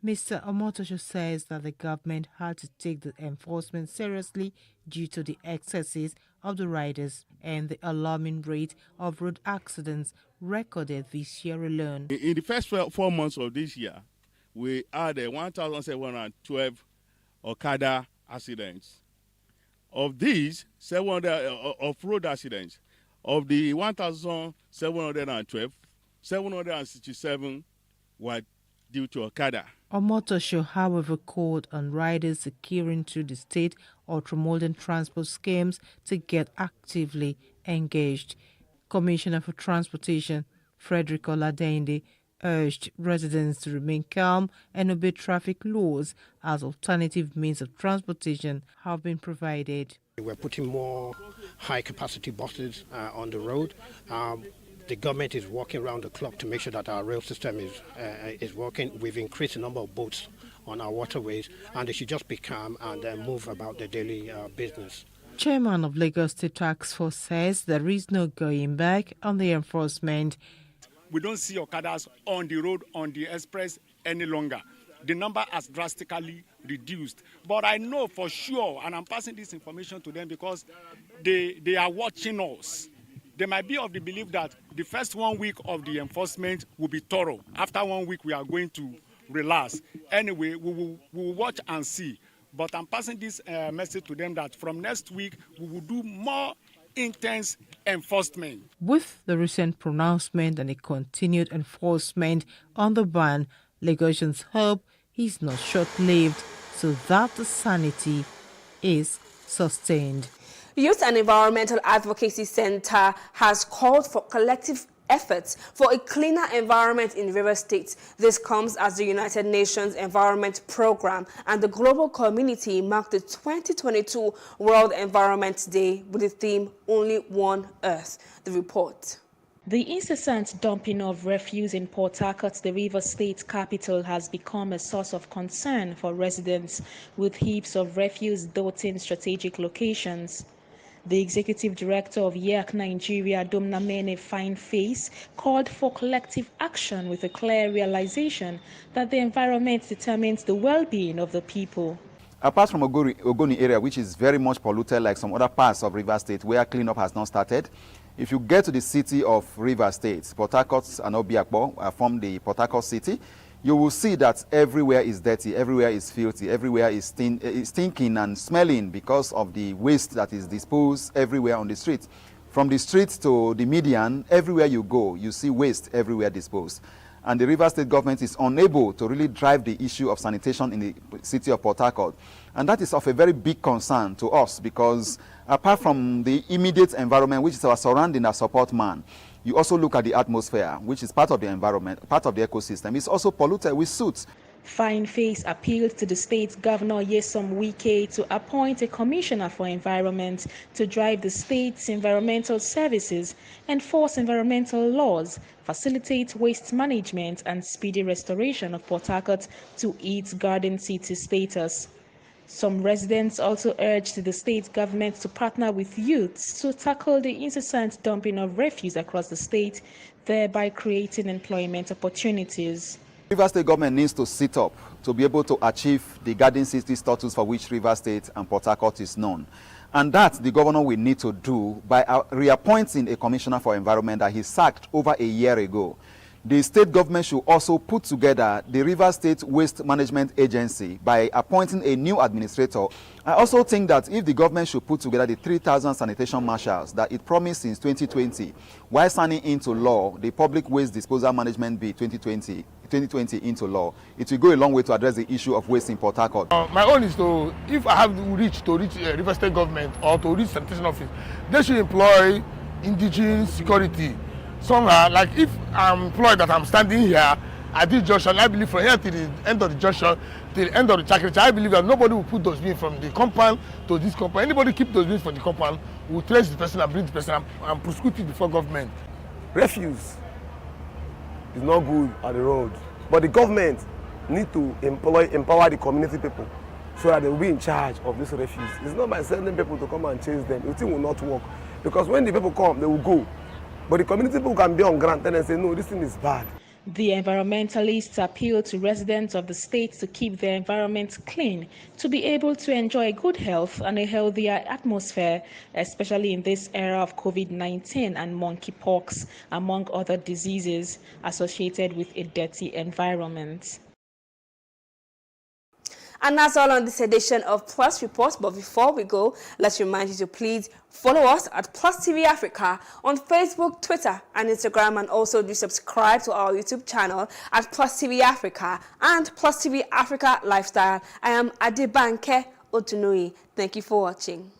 Mr. Omotosho says that the government had to take the enforcement seriously due to the excesses of the riders and the alarming rate of road accidents recorded this year alone. In the first 4 months of this year, we had 1,712 Okada accidents. Of these, 700 of road accidents. Of the 1,712, 767 were due to Okada. Omotosho, however, called on riders securing through the state ultramodern transport schemes to get actively engaged. Commissioner for Transportation Frederick Oladende urged residents to remain calm and obey traffic laws as alternative means of transportation have been provided. We're putting more high-capacity buses on the road. The government is working around the clock to make sure that our rail system is working. We've increased the number of boats on our waterways, and they should just be calm and move about their daily business. Chairman of Lagos State Task Force says there is no going back on the enforcement. We don't see Okadas on the road, on the express any longer. The number has drastically reduced. But I know for sure, and I'm passing this information to them because they are watching us. They might be of the belief that the first 1 week of the enforcement will be thorough. After 1 week, we are going to relax. Anyway, we will watch and see. But I'm passing this message to them that from next week, we will do more intense enforcement. With the recent pronouncement and a continued enforcement on the ban, Lagosians hope is not short-lived so that the sanity is sustained. Youth and Environmental Advocacy Center has called for collective efforts for a cleaner environment in Rivers State. This comes as the United Nations Environment Programme and the global community mark the 2022 World Environment Day with the theme Only One Earth. The report. The incessant dumping of refuse in Port Harcourt, the Rivers State capital, has become a source of concern for residents, with heaps of refuse dotting strategic locations. The executive director of YEAC Nigeria, Domnamene Fineface, called for collective action with a clear realization that the environment determines the well-being of the people. Apart from Ogoni area, which is very much polluted like some other parts of Rivers State where cleanup has not started, if you get to the city of Rivers State, Port Harcourt and Obiakpo form the Port Harcourt city, you will see that everywhere is dirty, everywhere is filthy, everywhere is stinking and smelling because of the waste that is disposed everywhere on the street. From the street to the median, everywhere you go, you see waste everywhere disposed. And the Rivers State government is unable to really drive the issue of sanitation in the city of Port Harcourt. And that is of a very big concern to us because apart from the immediate environment, which is our surrounding, our support man, you also look at the atmosphere, which is part of the environment, part of the ecosystem. It's also polluted with soot. Fine Face appealed to the state governor Nyesom Wike to appoint a commissioner for environment to drive the state's environmental services, enforce environmental laws, facilitate waste management and speedy restoration of Port Harcourt to its garden city status. Some residents also urged the state government to partner with youths to tackle the incessant dumping of refuse across the state, thereby creating employment opportunities. Rivers State government needs to sit up to be able to achieve the garden city status for which Rivers State and Port Harcourt is known. And that the governor will need to do by reappointing a commissioner for environment that he sacked over a year ago. The state government should also put together the Rivers State Waste Management Agency by appointing a new administrator. I also think that if the government should put together the 3,000 sanitation marshals that it promised since 2020, while signing into law the Public Waste Disposal Management Bill 2020 into law, it will go a long way to address the issue of waste in Port Harcourt. My own is to, if I have to reach Rivers State government or to reach sanitation office, they should employ indigenous security. Somehow, like if I'm employed that I'm standing here at this junction, I believe from here to the end of the junction, till the end of the chakra, I believe that nobody will put those beans from the compound to this compound. Anybody keep those beans from the compound will trace the person and bring the person and prosecute it before government. Refuse is not good at the road, but the government need to empower the community people so that they will be in charge of this refuse. It's not by sending people to come and chase them. The thing will not work because when the people come, they will go. But the community people can be on ground and say, no, this thing is bad. The environmentalists appeal to residents of the state to keep their environment clean, to be able to enjoy good health and a healthier atmosphere, especially in this era of COVID-19 and monkeypox, among other diseases associated with a dirty environment. And that's all on this edition of Plus Report. But before we go, let's remind you to please follow us at PlusTvAfrica on Facebook, Twitter, and Instagram. And also do subscribe to our YouTube channel at PlusTvAfrica and PlusTvAfrica Lifestyle. I am Adebanke Otunui. Thank you for watching.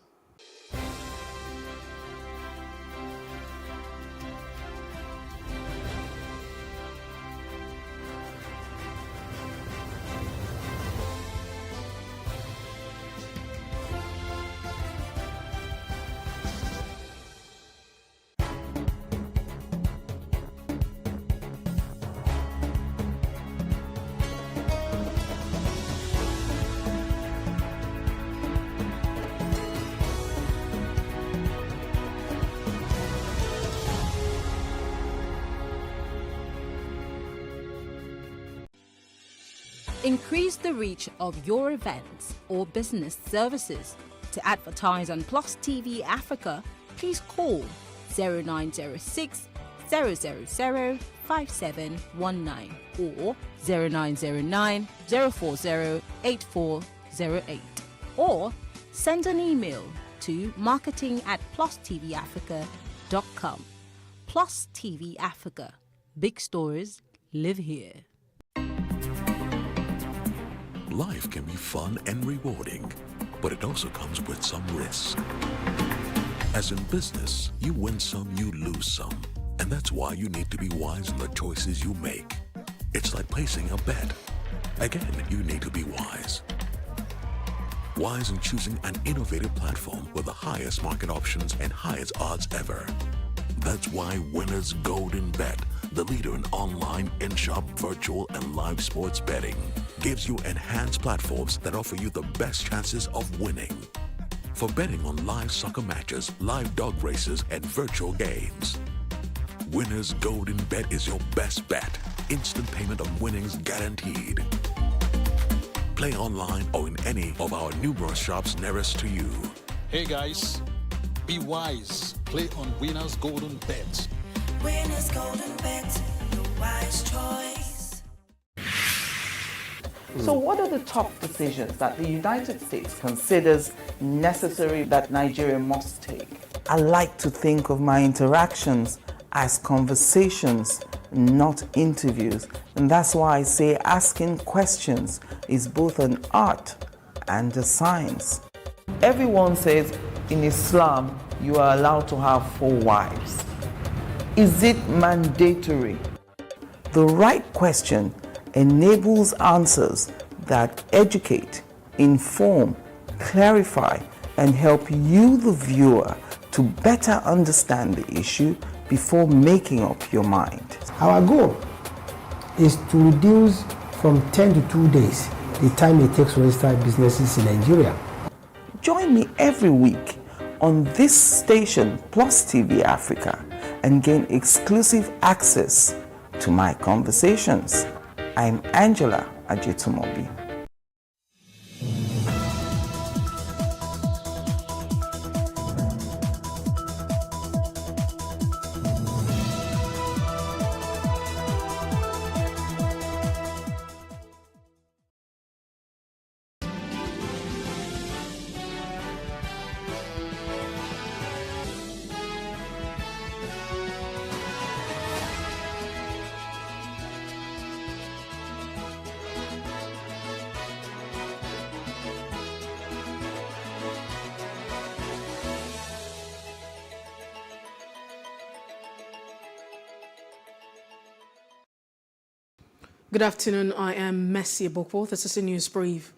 Increase the reach of your events or business services. To advertise on Plus TV Africa, please call 0906 000 5719 or 0909 040 8408 or send an email to marketing@plustvafrica.com. Plus TV Africa. Big stories live here. Life can be fun and rewarding, but it also comes with some risk. As in business, you win some, you lose some. And that's why you need to be wise in the choices you make. It's like placing a bet. Again, you need to be wise. Wise in choosing an innovative platform with the highest market options and highest odds ever. That's why Winners Golden Bet, the leader in online, in-shop, virtual, and live sports betting, gives you enhanced platforms that offer you the best chances of winning. For betting on live soccer matches, live dog races, and virtual games, Winners Golden Bet is your best bet. Instant payment of winnings guaranteed. Play online or in any of our numerous shops nearest to you. Hey guys, be wise. Play on Winners Golden Bet. Winners Golden Bet, the wise choice. So what are the top decisions that the United States considers necessary that Nigeria must take? I like to think of my interactions as conversations, not interviews. And that's why I say asking questions is both an art and a science. Everyone says in Islam you are allowed to have 4 wives. Is it mandatory? The right question enables answers that educate, inform, clarify, and help you, the viewer, to better understand the issue before making up your mind. Our goal is to reduce from 10 to 2 days the time it takes to register businesses in Nigeria. Join me every week on this station, PlusTvAfrica, and gain exclusive access to my conversations. I'm Angela Ajetumobi. Good afternoon, I am Messi Abokwo. This is a news brief.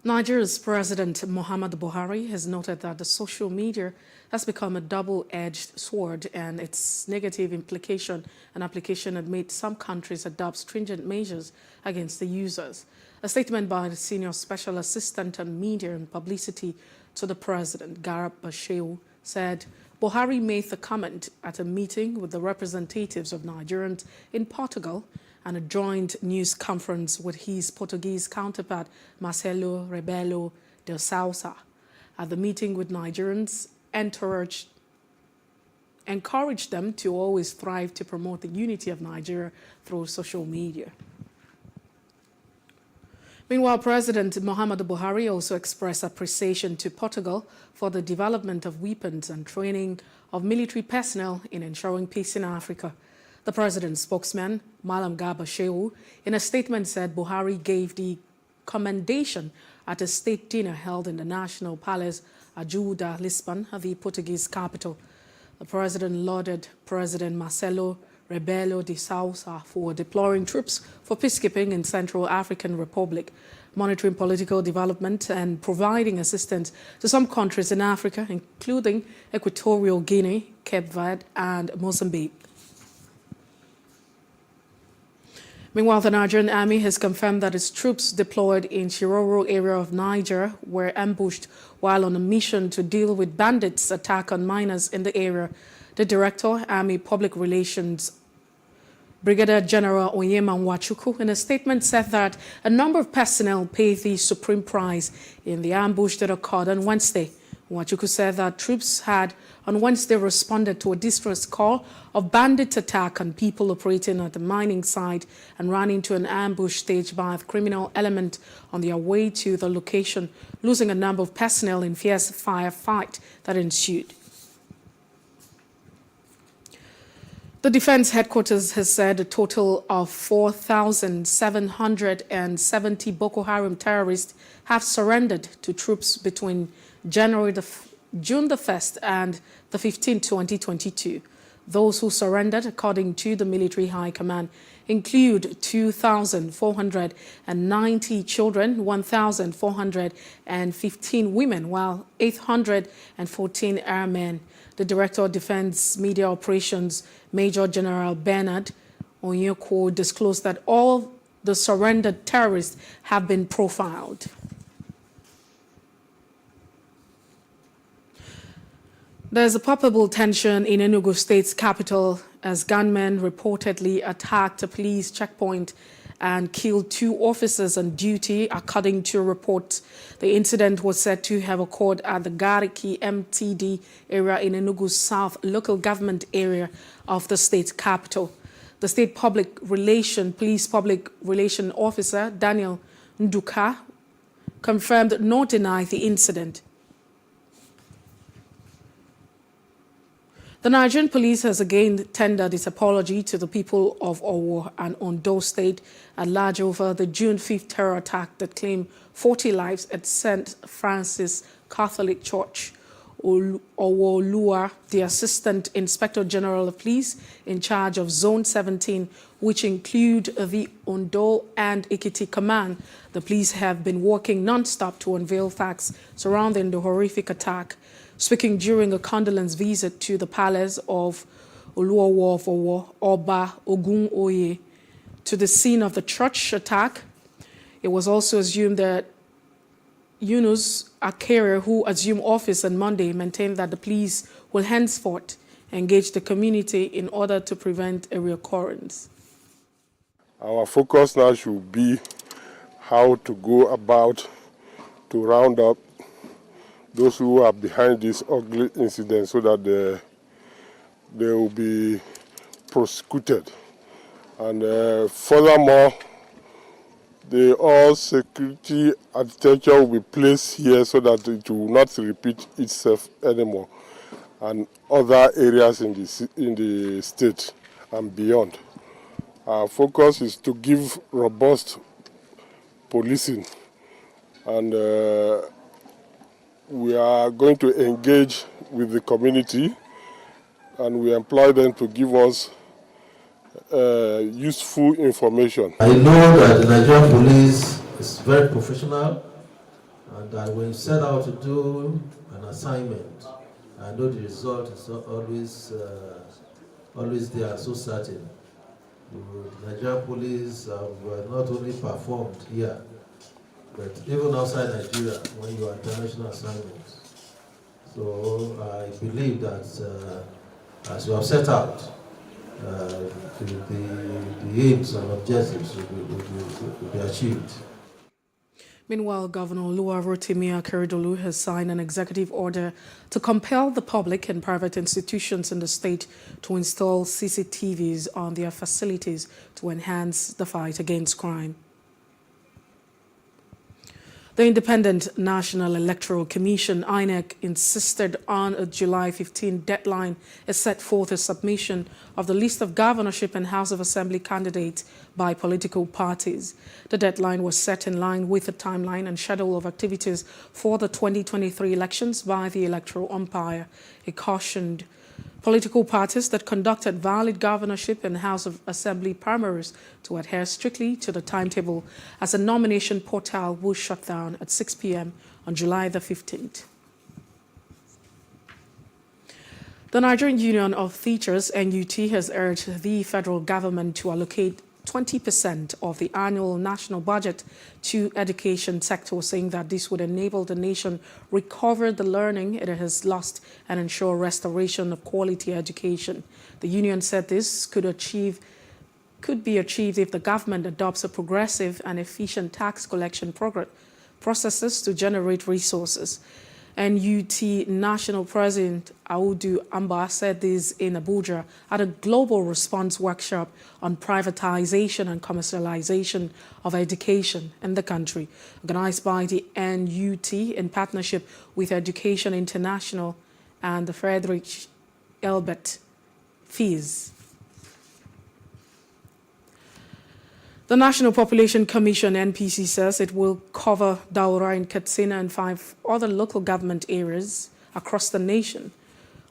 Nigeria's President Muhammadu Buhari has noted that the social media has become a double-edged sword and its negative implication and application had made some countries adopt stringent measures against the users. A statement by the Senior Special Assistant on Media and Publicity to the President, Garab Bashew, said Buhari made the comment at a meeting with the representatives of Nigerians in Portugal and a joint news conference with his Portuguese counterpart, Marcelo Rebelo de Sousa. At the meeting with Nigerians, encouraged them to always strive to promote the unity of Nigeria through social media. Meanwhile, President Muhammadu Buhari also expressed appreciation to Portugal for the development of weapons and training of military personnel in ensuring peace in Africa. The president's spokesman, Malam Garba Shehu, in a statement said Buhari gave the commendation at a state dinner held in the National Palace, Ajuda, Lisbon, the Portuguese capital. The president lauded President Marcelo Rebelo de Sousa for deploying troops for peacekeeping in Central African Republic, monitoring political development and providing assistance to some countries in Africa, including Equatorial Guinea, Cape Verde, and Mozambique. Meanwhile, the Nigerian army has confirmed that its troops deployed in Shiroro area of Niger were ambushed while on a mission to deal with bandits' attack on miners in the area. The Director, Army Public Relations, Brigadier General Onyema Nwachukwu, in a statement said that a number of personnel paid the supreme price in the ambush that occurred on Wednesday. Nwachukwu said that troops had on Wednesday responded to a distress call of bandit attack on people operating at the mining site and ran into an ambush staged by a criminal element on their way to the location, losing a number of personnel in fierce firefight that ensued. The Defense Headquarters has said a total of 4,770 Boko Haram terrorists have surrendered to troops between June the 1st and the 15th, 2022. Those who surrendered, according to the Military High Command, include 2,490 children, 1,415 women, while 814 airmen. The Director of Defense Media Operations, Major General Bernard Onyeko, disclosed that all the surrendered terrorists have been profiled. There's a palpable tension in Enugu State's capital as gunmen reportedly attacked a police checkpoint and killed 2 officers on duty, according to a report. The incident was said to have occurred at the Gariki MTD area in Enugu South local government area of the state capital. The state police public relation officer, Daniel Nduka, confirmed nor denied the incident. The Nigerian police has again tendered its apology to the people of Owo and Ondo State at large over the June 5th terror attack that claimed 40 lives at St. Francis Catholic Church. Owolua, the Assistant Inspector General of Police in charge of Zone 17, which include the Ondo and Ekiti Command. The police have been working non-stop to unveil facts surrounding the horrific attack. Speaking during a condolence visit to the palace of Oluowo of Owo, Oba Ogun Oye, to the scene of the church attack, it was also assumed that Yunus Akere, who assumed office on Monday, maintained that the police will henceforth engage the community in order to prevent a reoccurrence. Our focus now should be how to go about to round up those who are behind this ugly incident so that they will be prosecuted. And furthermore, the all security architecture will be placed here so that it will not repeat itself anymore, and other areas in the state and beyond. Our focus is to give robust policing, and we are going to engage with the community, and we employ them to give us useful information. I know that the Nigerian police is very professional, and that when you set out to do an assignment, I know the result is always there, so certain. The Nigerian police have not only performed here, but even outside Nigeria when you are international assignments. So I believe that as you have set out, the aims and objectives will be achieved. Meanwhile, Governor Oluwarotimi Akeredolu has signed an executive order to compel the public and private institutions in the state to install CCTVs on their facilities to enhance the fight against crime. The Independent National Electoral Commission, INEC, insisted on a July 15 deadline as set forth as submission of the list of governorship and House of Assembly candidates by political parties. The deadline was set in line with the timeline and schedule of activities for the 2023 elections by the electoral umpire. It cautioned political parties that conducted valid governorship and House of Assembly primaries to adhere strictly to the timetable, as a nomination portal will shut down at 6 p.m. on July the 15th. The Nigerian Union of Teachers, NUT, has urged the federal government to allocate 20% of the annual national budget to education sector, saying that this would enable the nation recover the learning it has lost and ensure restoration of quality education. The union said this could be achieved if the government adopts a progressive and efficient tax collection processes to generate resources. NUT National President Audu Amba said this in Abuja at a global response workshop on privatization and commercialization of education in the country, organized by the NUT in partnership with Education International and the Friedrich Ebert Fees. The National Population Commission, NPC, says it will cover Daura in Katsina and 5 other local government areas across the nation,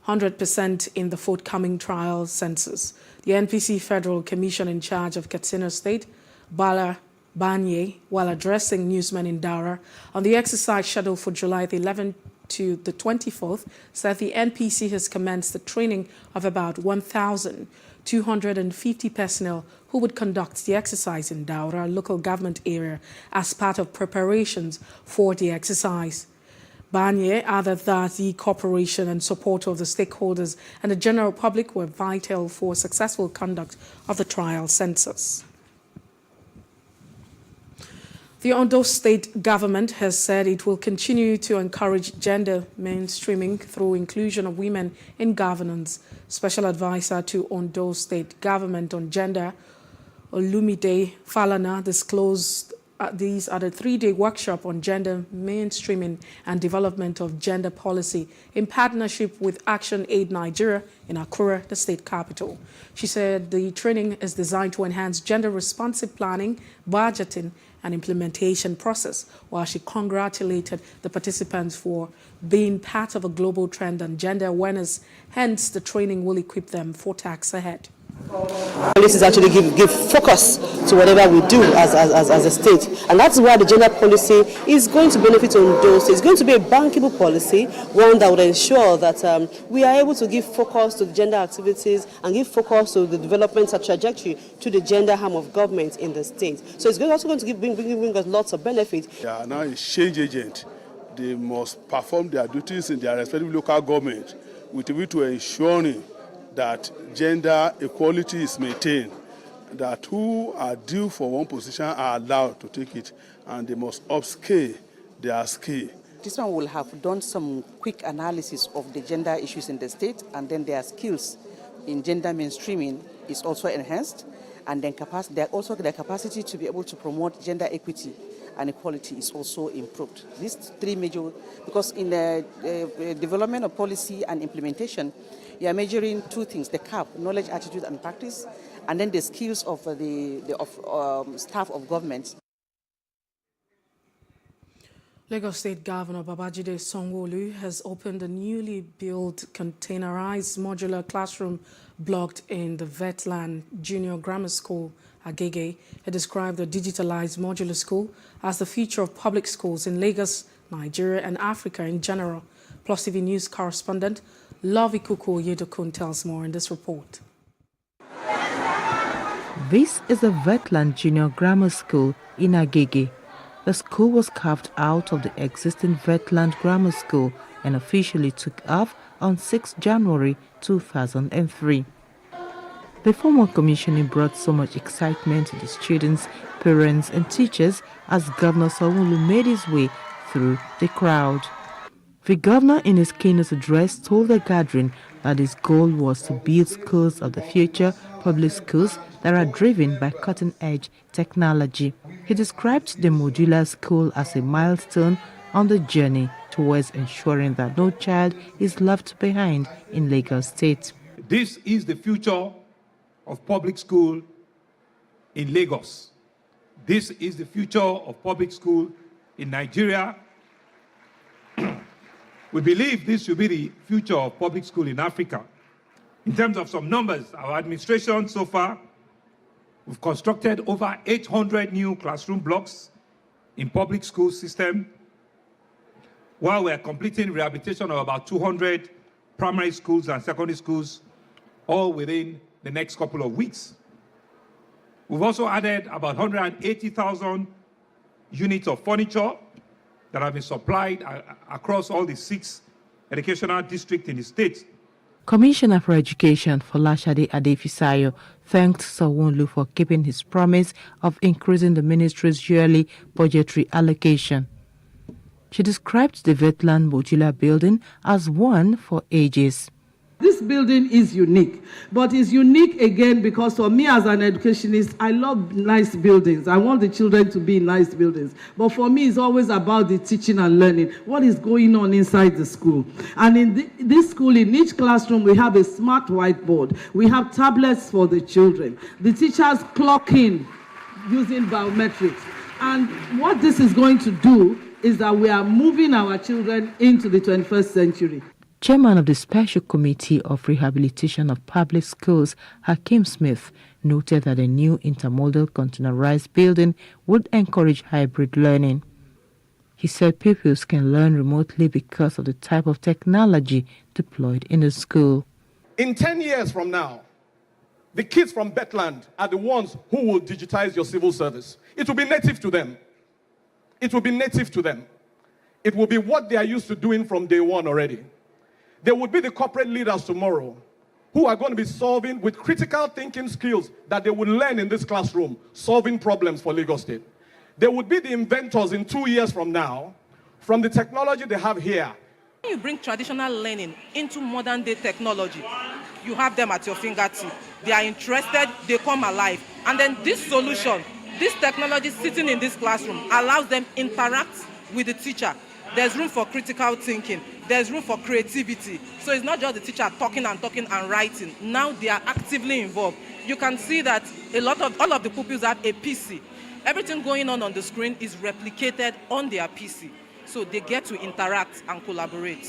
100% in the forthcoming trial census. The NPC Federal Commission in charge of Katsina State, Bala Banye, while addressing newsmen in Daura on the exercise scheduled for July the 11th to the 24th, said the NPC has commenced the training of about 1,250 personnel who would conduct the exercise in Daura local government area as part of preparations for the exercise. Banye added that the cooperation and support of the stakeholders and the general public were vital for successful conduct of the trial census. The Ondo State government has said it will continue to encourage gender mainstreaming through inclusion of women in governance. Special advisor to Ondo State government on gender, Olumide Falana, disclosed these at a 3-day workshop on gender mainstreaming and development of gender policy in partnership with Action Aid Nigeria in Akure, the state capital. She said the training is designed to enhance gender-responsive planning, budgeting, and implementation process, while she congratulated the participants for being part of a global trend on gender awareness. Hence, the training will equip them for tasks ahead. Policies actually give focus to whatever we do as a state, and that's why the gender policy is going to benefit Ondo State. It's going to be a bankable policy, one that would ensure that we are able to give focus to the gender activities and give focus to the development and trajectory to the gender arm of government in the state. So it's also going to bring us lots of benefits. They are now a change agent. They must perform their duties in their respective local government with a view to ensuring that gender equality is maintained, that who are due for one position are allowed to take it, and they must upscale their skill. This one will have done some quick analysis of the gender issues in the state, and then their skills in gender mainstreaming is also enhanced, and then their capacity to be able to promote gender equity and equality is also improved. These three major, because in the development of policy and implementation, you are measuring two things: the CAP, knowledge, attitude, and practice, and then the skills of the staff of government. Lagos State Governor Babajide Sanwo-Olu has opened a newly built containerized modular classroom block in the Vetland Junior Grammar School, Agege. He described the digitalized modular school as the future of public schools in Lagos, Nigeria, and Africa in general. Plus TV News correspondent Love Ikuku Yedokun tells more in this report. This is the Vetland Junior Grammar School in Agege. The school was carved out of the existing Vetland Grammar School and officially took off on 6 January 2003. The formal commissioning brought so much excitement to the students, parents and teachers as Governor Sanwo-Olu made his way through the crowd. The governor in his keynote address told the gathering that his goal was to build schools of the future, public schools that are driven by cutting-edge technology. He described the modular school as a milestone on the journey towards ensuring that no child is left behind in Lagos State. This is the future of public school in Lagos. This is the future of public school in Nigeria. We believe this should be the future of public school in Africa. In terms of some numbers, our administration so far, we've constructed over 800 new classroom blocks in public school system, while we're completing rehabilitation of about 200 primary schools and secondary schools, all within the next couple of weeks. We've also added about 180,000 units of furniture that have been supplied across all the 6 educational districts in the state. Commissioner for Education Folashade Adefisayo thanked Sanwo-Olu for keeping his promise of increasing the ministry's yearly budgetary allocation. She described the Vetland modular building as one for ages. This building is unique, but it's unique again because for me as an educationist, I love nice buildings. I want the children to be in nice buildings. But for me, it's always about the teaching and learning. What is going on inside the school? And in this school, in each classroom, we have a smart whiteboard. We have tablets for the children. The teachers clock in using biometrics. And what this is going to do is that we are moving our children into the 21st century. Chairman of the Special Committee of Rehabilitation of Public Schools, Hakeem Smith, noted that a new intermodal containerized building would encourage hybrid learning. He said pupils can learn remotely because of the type of technology deployed in the school. In 10 years from now, the kids from Vetland are the ones who will digitize your civil service. It will be native to them. It will be native to them. It will be what they are used to doing from day one already. They would be the corporate leaders tomorrow who are going to be solving with critical thinking skills that they would learn in this classroom, solving problems for Lagos State. They would be the inventors in 2 years from now, from the technology they have here. When you bring traditional learning into modern day technology, you have them at your fingertips. They are interested, they come alive. And then this solution, this technology sitting in this classroom allows them to interact with the teacher. There's room for critical thinking. There's room for creativity. So it's not just the teacher talking and writing. Now they are actively involved. You can see that all of the pupils have a PC. Everything going on the screen is replicated on their PC. So they get to interact and collaborate.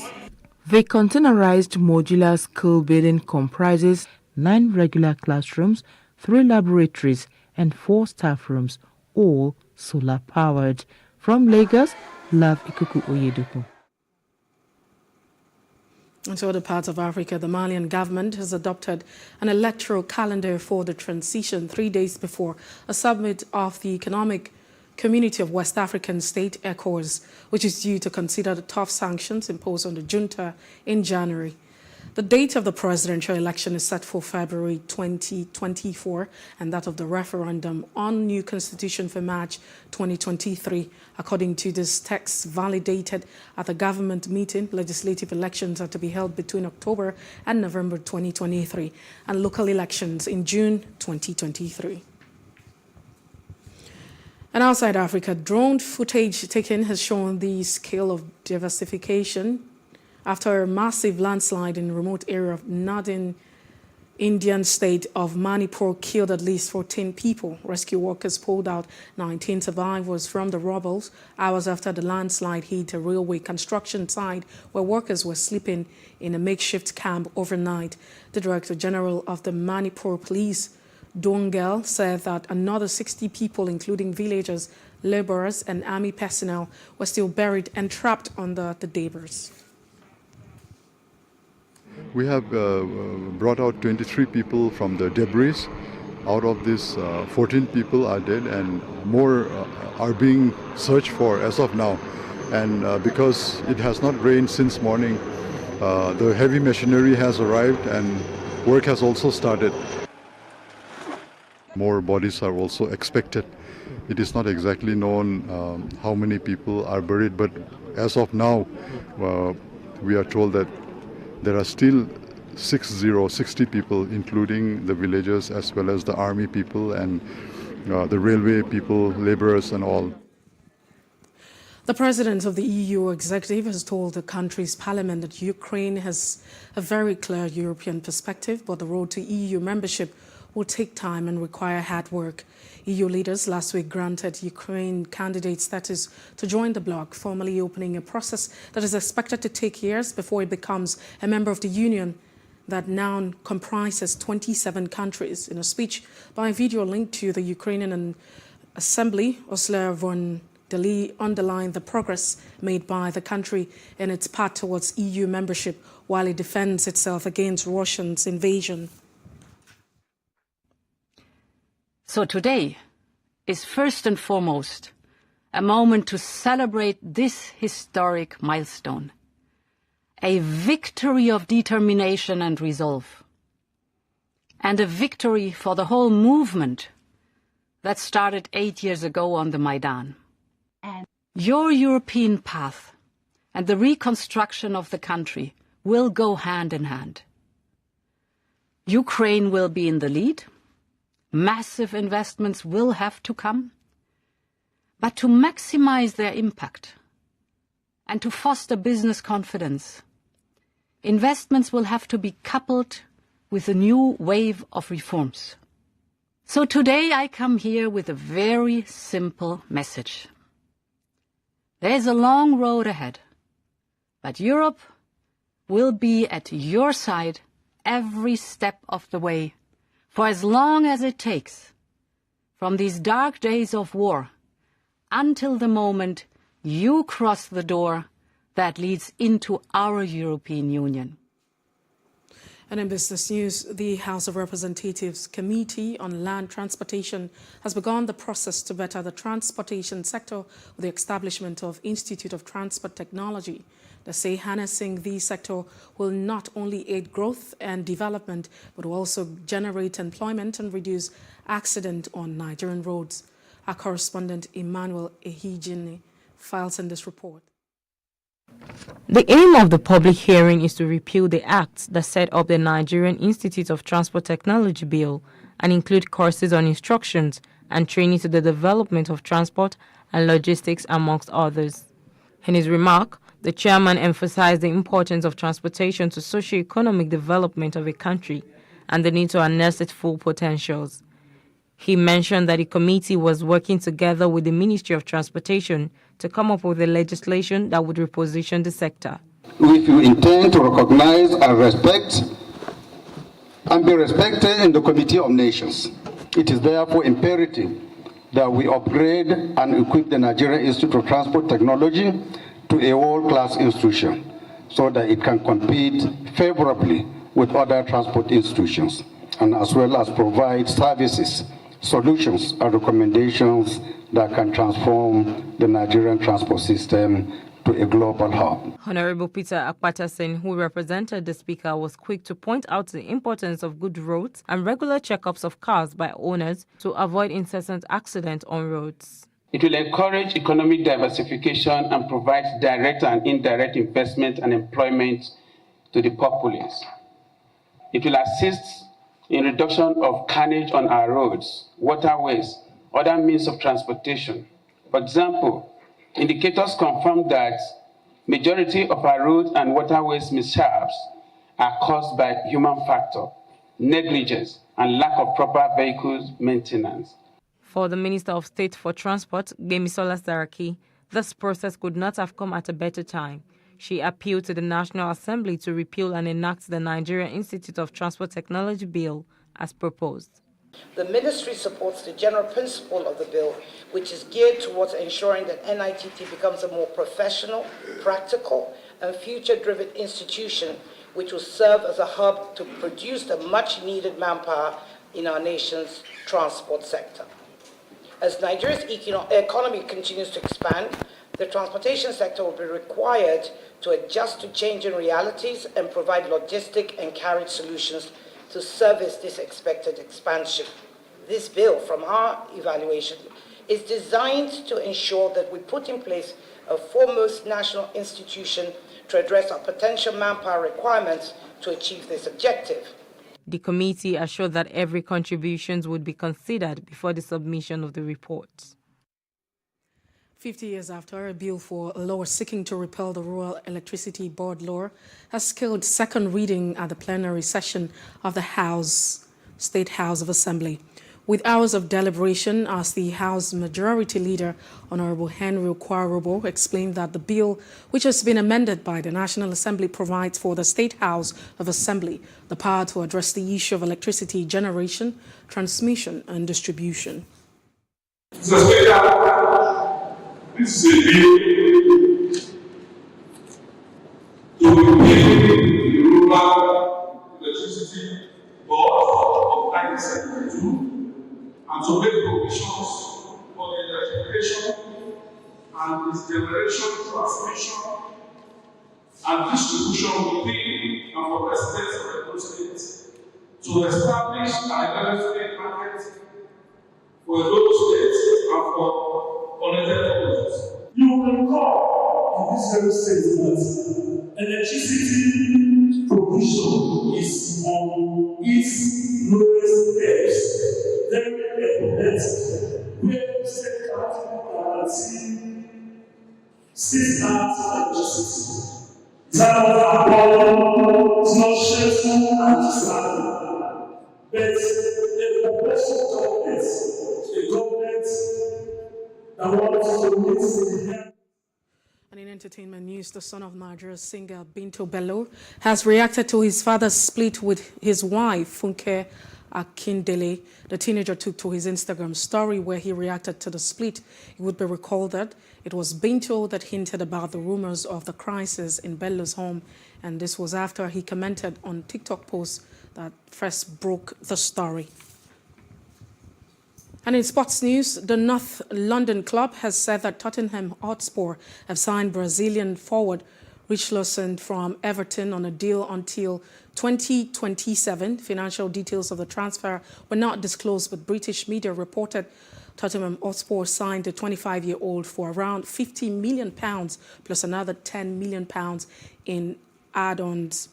The containerized modular school building comprises 9 regular classrooms, 3 laboratories, and 4 staff rooms, all solar-powered. From Lagos, Love Ikuku Oyeduku. In other parts of Africa, the Malian government has adopted an electoral calendar for the transition 3 days before a summit of the Economic Community of West African State, ECOWAS, which is due to consider the tough sanctions imposed on the junta in January. The date of the presidential election is set for February 2024 and that of the referendum on new constitution for March 2023. According to this text validated at the government meeting, legislative elections are to be held between October and November 2023 and local elections in June 2023. And outside Africa, drone footage taken has shown the scale of devastation after a massive landslide in a remote area of northern Indian state of Manipur killed at least 14 people. Rescue workers pulled out 19 survivors from the rubble hours after the landslide hit a railway construction site where workers were sleeping in a makeshift camp overnight. The Director General of the Manipur Police, Dongel, said that another 60 people, including villagers, laborers, and army personnel, were still buried and trapped under the debris. We have brought out 23 people from the debris. Out of this, 14 people are dead and more are being searched for as of now. And because it has not rained since morning, the heavy machinery has arrived and work has also started. More bodies are also expected. It is not exactly known how many people are buried, but as of now, we are told that there are still 60 people, including the villagers as well as the army people and the railway people, laborers and all. The president of the EU executive has told the country's parliament that Ukraine has a very clear European perspective, but the road to EU membership will take time and require hard work. EU leaders last week granted Ukraine candidate status to join the bloc, formally opening a process that is expected to take years before it becomes a member of the Union that now comprises 27 countries. In a speech by video linked to the Ukrainian Assembly, Ursula von der Leyen underlined the progress made by the country in its path towards EU membership while it defends itself against Russia's invasion. So today is first and foremost a moment to celebrate this historic milestone, a victory of determination and resolve, and a victory for the whole movement that started 8 years ago on the Maidan. Your European path and the reconstruction of the country will go hand in hand. Ukraine will be in the lead. Massive investments will have to come, but to maximize their impact and to foster business confidence, investments will have to be coupled with a new wave of reforms. So today I come here with a very simple message. There is a long road ahead, but Europe will be at your side every step of the way, for as long as it takes, from these dark days of war until the moment you cross the door that leads into our European Union. And in business news, the House of Representatives Committee on Land Transportation has begun the process to better the transportation sector with the establishment of Institute of Transport Technology. They say harnessing the sector will not only aid growth and development, but will also generate employment and reduce accidents on Nigerian roads. Our correspondent Emmanuel Ehijini files in this report. The aim of the public hearing is to repeal the acts that set up the Nigerian Institute of Transport Technology Bill and include courses on instructions and training to the development of transport and logistics, amongst others. In his remark, the chairman emphasized the importance of transportation to socio-economic development of a country and the need to harness its full potentials. He mentioned that the committee was working together with the Ministry of Transportation to come up with a legislation that would reposition the sector. If you intend to recognize and respect and be respected in the Committee of Nations, it is therefore imperative that we upgrade and equip the Nigerian Institute of Transport Technology to a world-class institution so that it can compete favorably with other transport institutions, and as well as provide services, solutions, and recommendations that can transform the Nigerian transport system to a global hub. Honorable Peter Akpatasin, who represented the Speaker, was quick to point out the importance of good roads and regular checkups of cars by owners to avoid incessant accidents on roads. It will encourage economic diversification and provide direct and indirect investment and employment to the populace. It will assist in reduction of carnage on our roads, waterways, other means of transportation. For example, indicators confirm that majority of our roads and waterways mishaps are caused by human factor, negligence, and lack of proper vehicle maintenance. For the Minister of State for Transport, Gbemisola Saraki, this process could not have come at a better time. She appealed to the National Assembly to repeal and enact the Nigerian Institute of Transport Technology Bill as proposed. The ministry supports the general principle of the bill, which is geared towards ensuring that NITT becomes a more professional, practical, and future-driven institution which will serve as a hub to produce the much-needed manpower in our nation's transport sector. As Nigeria's economy continues to expand, the transportation sector will be required to adjust to changing realities and provide logistic and carriage solutions to service this expected expansion. This bill, from our evaluation, is designed to ensure that we put in place a foremost national institution to address our potential manpower requirements to achieve this objective. The committee assured that every contribution would be considered before the submission of the report. 50 years after, a bill for a law seeking to repeal the Rural Electricity Board law has secured second reading at the plenary session of the State House of Assembly. With hours of deliberation, as the House Majority Leader, Honorable Henry Kwarobo, explained that the bill, which has been amended by the National Assembly, provides for the State House of Assembly the power to address the issue of electricity generation, transmission, and distribution. Mr. Speaker, this is a bill to repeal the Rural Electricity Board of 1972 and to make provisions for the electrification and its generation, transmission, and distribution within and for residents of the states to establish an electricity market for those states and for connected products. You will recall in this very statement that electricity provision is on its lowest depths, very important, where state guarantee 6 hours of electricity. It's not about, it's not shameful and dishonorable, but a proposal government, a government that wants to meet the help. And in entertainment news, the son of Nigeria's singer Binto Bello has reacted to his father's split with his wife, Funke Akindele. The teenager took to his Instagram story where he reacted to the split. It would be recalled that it was Binto that hinted about the rumors of the crisis in Bello's home, and this was after he commented on TikTok posts that first broke the story. And in sports news, the North London club has said that Tottenham Hotspur have signed Brazilian forward Richarlison from Everton on a deal until 2027. Financial details of the transfer were not disclosed, but British media reported Tottenham Hotspur signed the 25-year-old for around £50 million plus another £10 million in add-ons.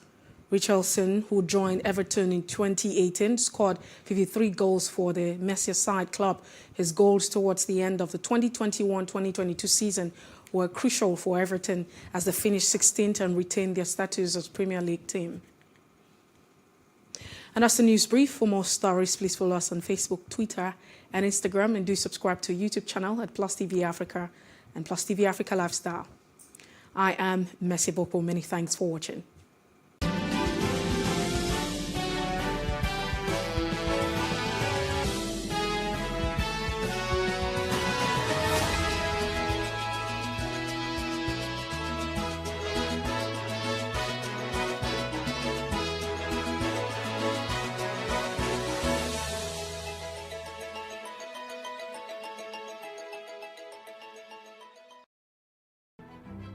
Richarlison, who joined Everton in 2018, scored 53 goals for the Merseyside club. His goals towards the end of the 2021-2022 season were crucial for Everton as they finished 16th and retained their status as Premier League team. And that's the news brief. For more stories, please follow us on Facebook, Twitter, and Instagram, and do subscribe to our YouTube channel at PlusTvAfrica and PlusTvAfrica Lifestyle. I am Messi Bopo. Many thanks for watching.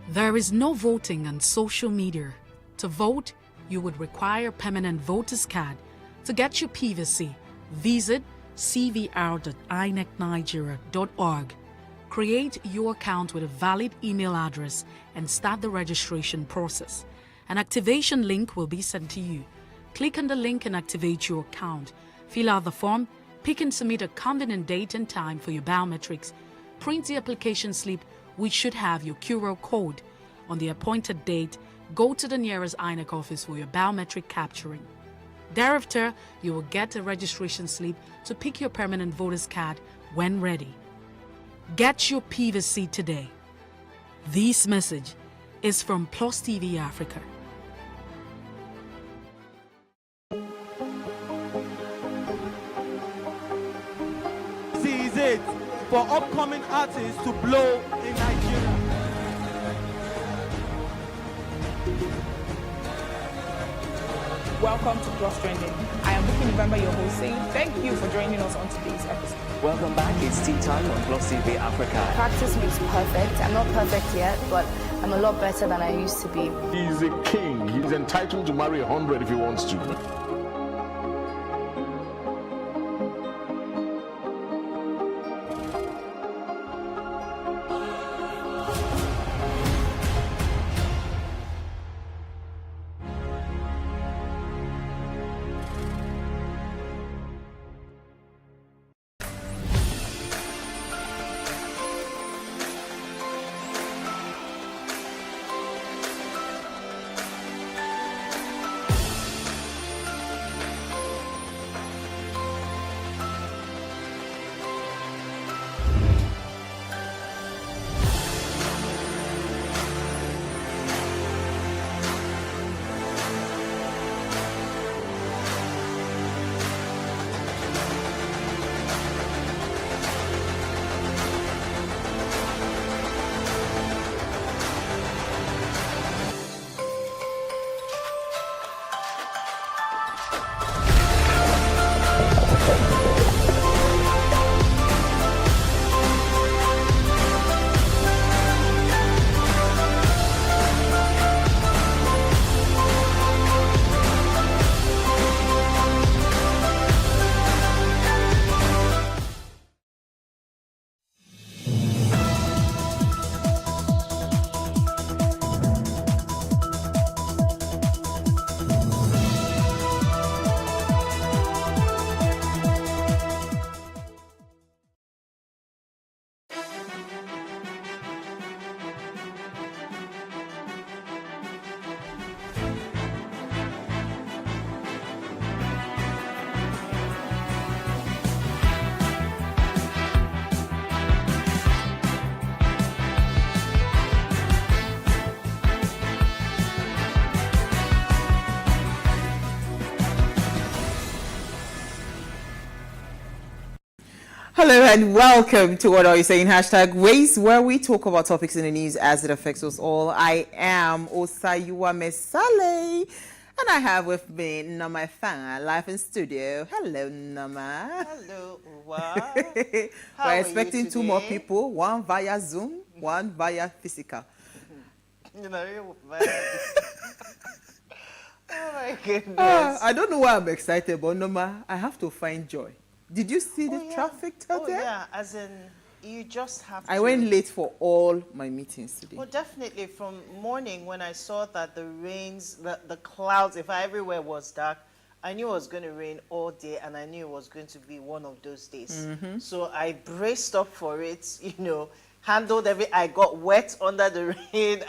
There is no voting on social media. To vote, you would require a permanent voter's card. To get your PVC, visit cvr.inecnigeria.org. Create your account with a valid email address and start the registration process. An activation link will be sent to you. Click on the link and activate your account. Fill out the form, pick and submit a convenient date and time for your biometrics. Print the application slip, which should have your QR code. On the appointed date, go to the nearest INEC office for your biometric capturing. Thereafter, you will get a registration slip to pick your permanent voter's card when ready. Get your PVC today. This message is from PlusTvAfrica. This is it for upcoming artists to blow in Nigeria. Welcome to Plus Trending. I am Buki November, your host, saying thank you for joining us on today's episode. Welcome back. It's tea time on PlusTvAfrica. Practice makes perfect. I'm not perfect yet, but I'm a lot better than I used to be. He's a king. He's entitled to marry 100 if he wants to. Hello and welcome to What Are You Saying? #Ways, where we talk about topics in the news as it affects us all. I am Osayuwa Mesale, and I have with me Nama Fanga, live in studio. Hello, Nama. Hello, Uwa. We're expecting 2 more people, one via Zoom, one via physical. You know, oh my goodness. I don't know why I'm excited, but Nama, I have to find joy. Did you see the traffic today? Oh, yeah, as in, you just have to... I went late for all my meetings today. Well, definitely from morning when I saw that the rains, the clouds, if everywhere was dark, I knew it was going to rain all day, and I knew it was going to be one of those days. So I braced up for it, you know, handled I got wet under the rain.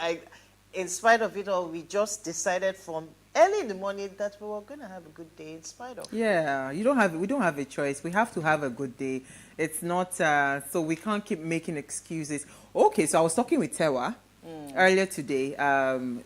In spite of it all, we just decided from early in the morning that we were going to have a good day in spite of. Yeah, we don't have a choice. We have to have a good day. It's not, so we can't keep making excuses. Okay, so I was talking with Tewa earlier today.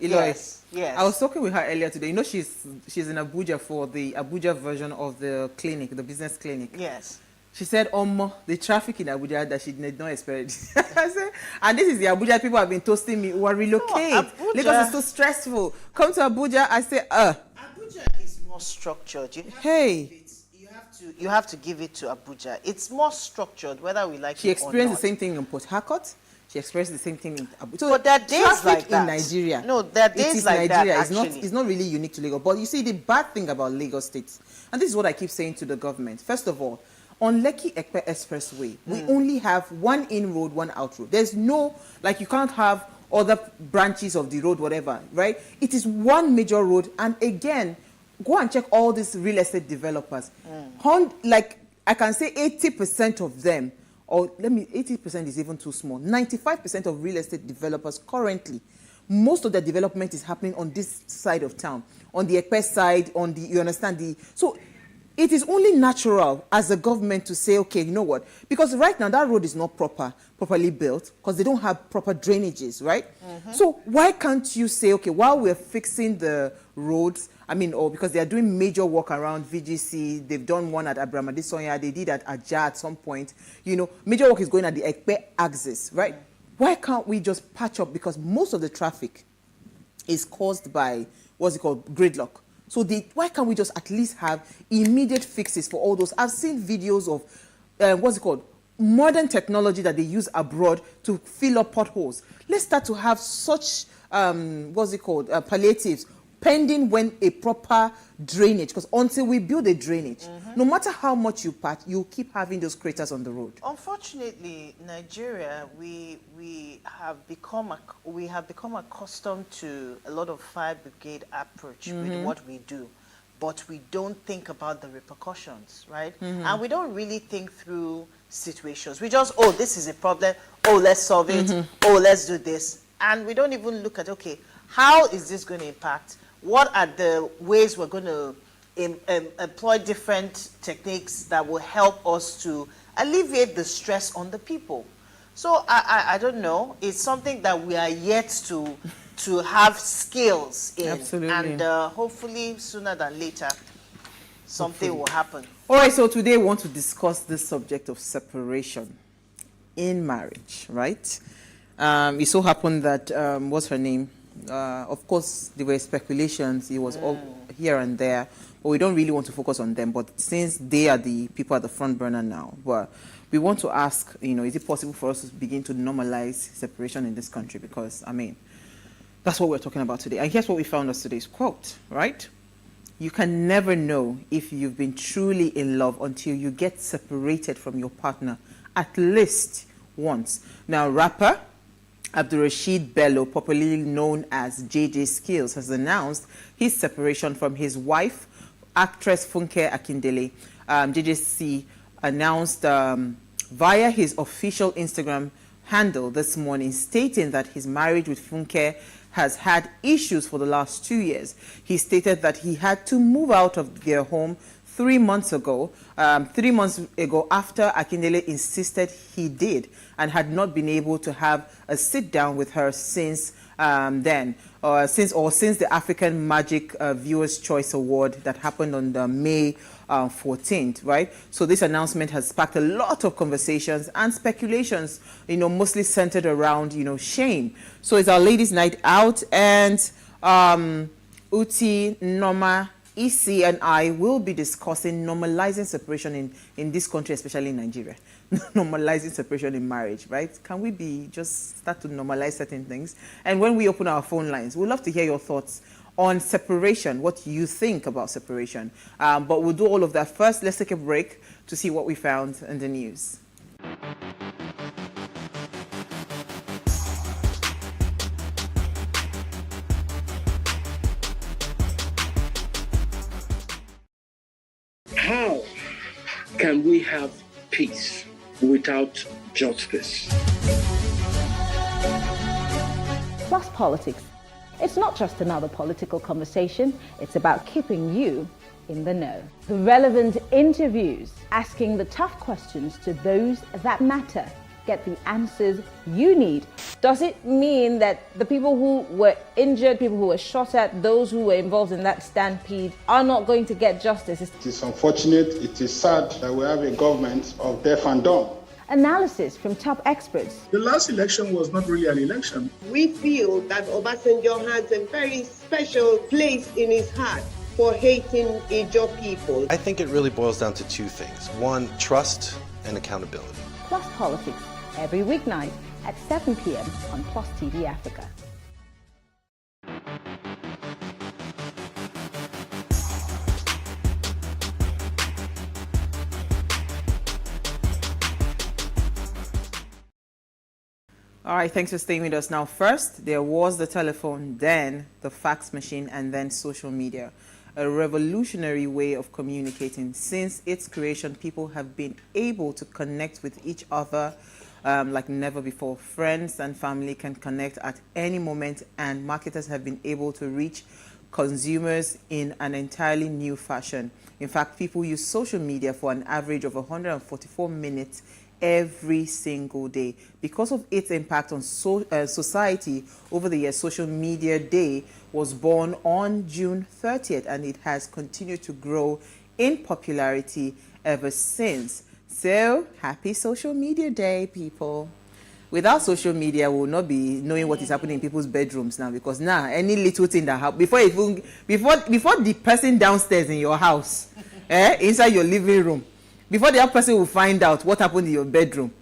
Yes. I was talking with her earlier today. You know, she's in Abuja for the Abuja version of the clinic, the business clinic. Yes. She said, the traffic in Abuja that she did not expect. I said, and this is the Abuja people have been toasting me who are relocate. No, Lagos is so stressful. Come to Abuja. I say, Abuja is more structured. You have to give it to Abuja. It's more structured, whether we like it or not. She experienced the same thing in Port Harcourt. She experienced the same thing in Abuja. So but there are days like that. In Nigeria. No, there are days like Nigeria. that, actually. It's not really unique to Lagos. But you see, the bad thing about Lagos State, and this is what I keep saying to the government. First of all, on Lekki Ekpe Expressway, we only have one in road, one out road. There's no, like, you can't have other branches of the road, whatever, right? It is one major road. And again, go and check all these real estate developers. Like, I can say 80% of them, or 80% is even too small. 95% of real estate developers currently, most of the development is happening on this side of town, on the Ekpe side, you understand? So it is only natural as a government to say, okay, you know what? Because right now that road is not properly built because they don't have proper drainages, right? So why can't you say, okay, while we're fixing the roads, or because they are doing major work around VGC, they've done one at Abramadesoya, they did at Aja at some point, major work is going at the Ekpe axis, right? Why can't we just patch up? Because most of the traffic is caused by, gridlock. So why can't we just at least have immediate fixes for all those? I've seen videos of, modern technology that they use abroad to fill up potholes. Let's start to have such, palliatives pending when a proper drainage, because until we build a drainage, no matter how much you patch, you keep having those craters on the road. Unfortunately, Nigeria, we have become accustomed to a lot of fire brigade approach with what we do, but we don't think about the repercussions, right? And we don't really think through situations. We just, this is a problem, let's solve it, let's do this. And we don't even look at, okay, how is this going to impact? What are the ways we're going to employ different techniques that will help us to alleviate the stress on the people? So I don't know. It's something that we are yet to have skills in. Absolutely. And hopefully sooner than later, something will happen. All right, so today we want to discuss this subject of separation in marriage, right? It so happened that, what's her name? Of course, there were speculations. It was all here and there, but we don't really want to focus on them. But since they are the people at the front burner now, but we want to ask, is it possible for us to begin to normalize separation in this country? Because, that's what we're talking about today. And here's what we found as today's quote, right? You can never know if you've been truly in love until you get separated from your partner at least once. Now, rapper Abdulrasheed Bello, popularly known as JJ Skills, has announced his separation from his wife, actress Funke Akindele. JJC announced via his official Instagram handle this morning, stating that his marriage with Funke has had issues for the last 2 years. He stated that he had to move out of their home 3 months ago, 3 months ago after Akindele insisted he did and had not been able to have a sit down with her since then, since the African Magic Viewers' Choice Award that happened on May 14th, right? So this announcement has sparked a lot of conversations and speculations, mostly centered around, shame. So it's our ladies' night out, and Uti, Norma, EC and I will be discussing normalizing separation in this country, especially in Nigeria. Normalizing separation in marriage, right? Can we just start to normalize certain things? And when we open our phone lines, we'd love to hear your thoughts on separation, what you think about separation. But we'll do all of that first. Let's take a break to see what we found in the news. How can we have peace without justice? Plus Politics. It's not just another political conversation, it's about keeping you in the know. The relevant interviews, asking the tough questions to those that matter. Get the answers you need. Does it mean that the people who were injured, people who were shot at, those who were involved in that stampede are not going to get justice? It is unfortunate, it is sad that we have a government of deaf and dumb. Analysis from top experts. The last election was not really an election. We feel that Obasanjo has a very special place in his heart for hating Ijaw people. I think it really boils down to two things. One, trust and accountability. Plus Politics, every weeknight at 7 p.m. on Plus TV Africa. All right, thanks for staying with us. Now, first, there was the telephone, then the fax machine, and then social media. A revolutionary way of communicating. Since its creation, people have been able to connect with each other like never before. Friends and family can connect at any moment, and marketers have been able to reach consumers in an entirely new fashion. In fact, people use social media for an average of 144 minutes every single day. Because of its impact on society over the years, Social Media Day was born on June 30th, and it has continued to grow in popularity ever since. So, happy Social Media Day, people. Without social media, we will not be knowing what is happening in people's bedrooms now, because now any little thing that happens before the person downstairs in your house, inside your living room, before the other person will find out what happened in your bedroom,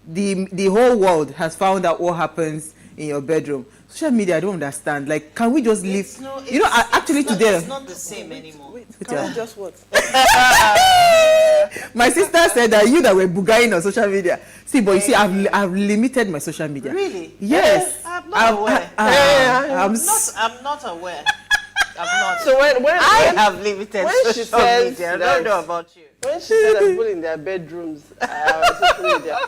the whole world has found out what happens in your bedroom. Social media, I don't understand. Like, can we just live? It's not the same anymore. Can we just what? My sister said that you that were bugaing on social media. See, but you see, I've limited my social media. Really? Yes. I'm not aware. I'm not aware. I'm not. So when I have limited social media. I don't know about you. When she said that people in their bedrooms are social media,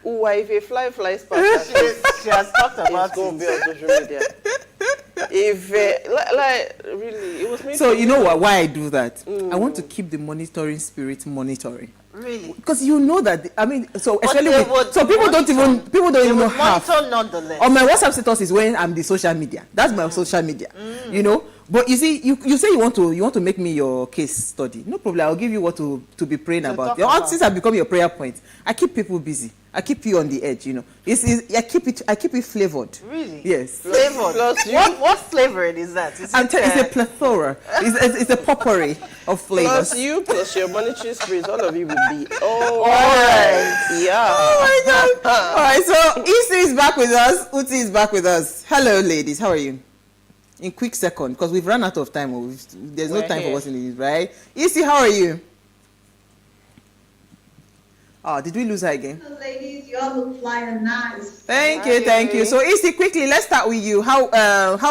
if a fly flies past, she has talked about it's going to be on social media. If really, it was me. So you know what? Why I do that? I want to keep the monitoring spirit monitoring. Really? Because you know that people don't even know half. Nonetheless. On my WhatsApp status is when I'm the social media. That's my social media. You know. But you see, you say you want to make me your case study. No problem. I'll give you what to be praying about. Your artists have become your prayer point. I keep people busy. I keep you on the edge. You know. I keep it flavored. Really? Yes. Flavored. What flavoring is that? It's a plethora. It's a potpourri of flavors. Plus you, plus your monetary spirit, all of you will be. All right. Yeah. Oh my God. All right. So Isi is back with us. Uti is back with us. Hello, ladies. How are you? In quick second, because we've run out of time. There's no time for what's in the news, right? Isi, how are you? Oh, did we lose her again? Ladies, you all look fly and nice. Thank you. So, Isi, quickly, let's start with you. How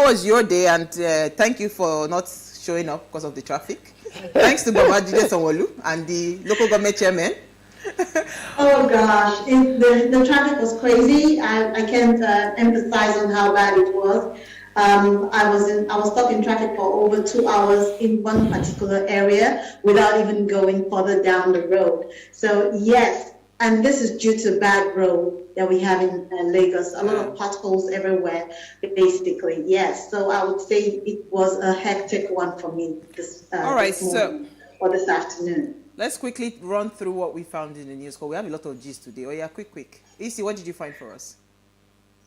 was your day? And thank you for not showing up because of the traffic. Thanks to Babajide Sanwo-Olu and the local government chairman. Oh gosh, the traffic was crazy. I can't emphasize on how bad it was. I was stuck in traffic for over 2 hours in one particular area without even going further down the road. So yes, and this is due to bad road that we have in Lagos. A lot of potholes everywhere, basically. Yes, so I would say it was a hectic one for me this morning or this afternoon. Let's quickly run through what we found in the news, because we have a lot of gist today. Oh yeah, quick. Isi, what did you find for us?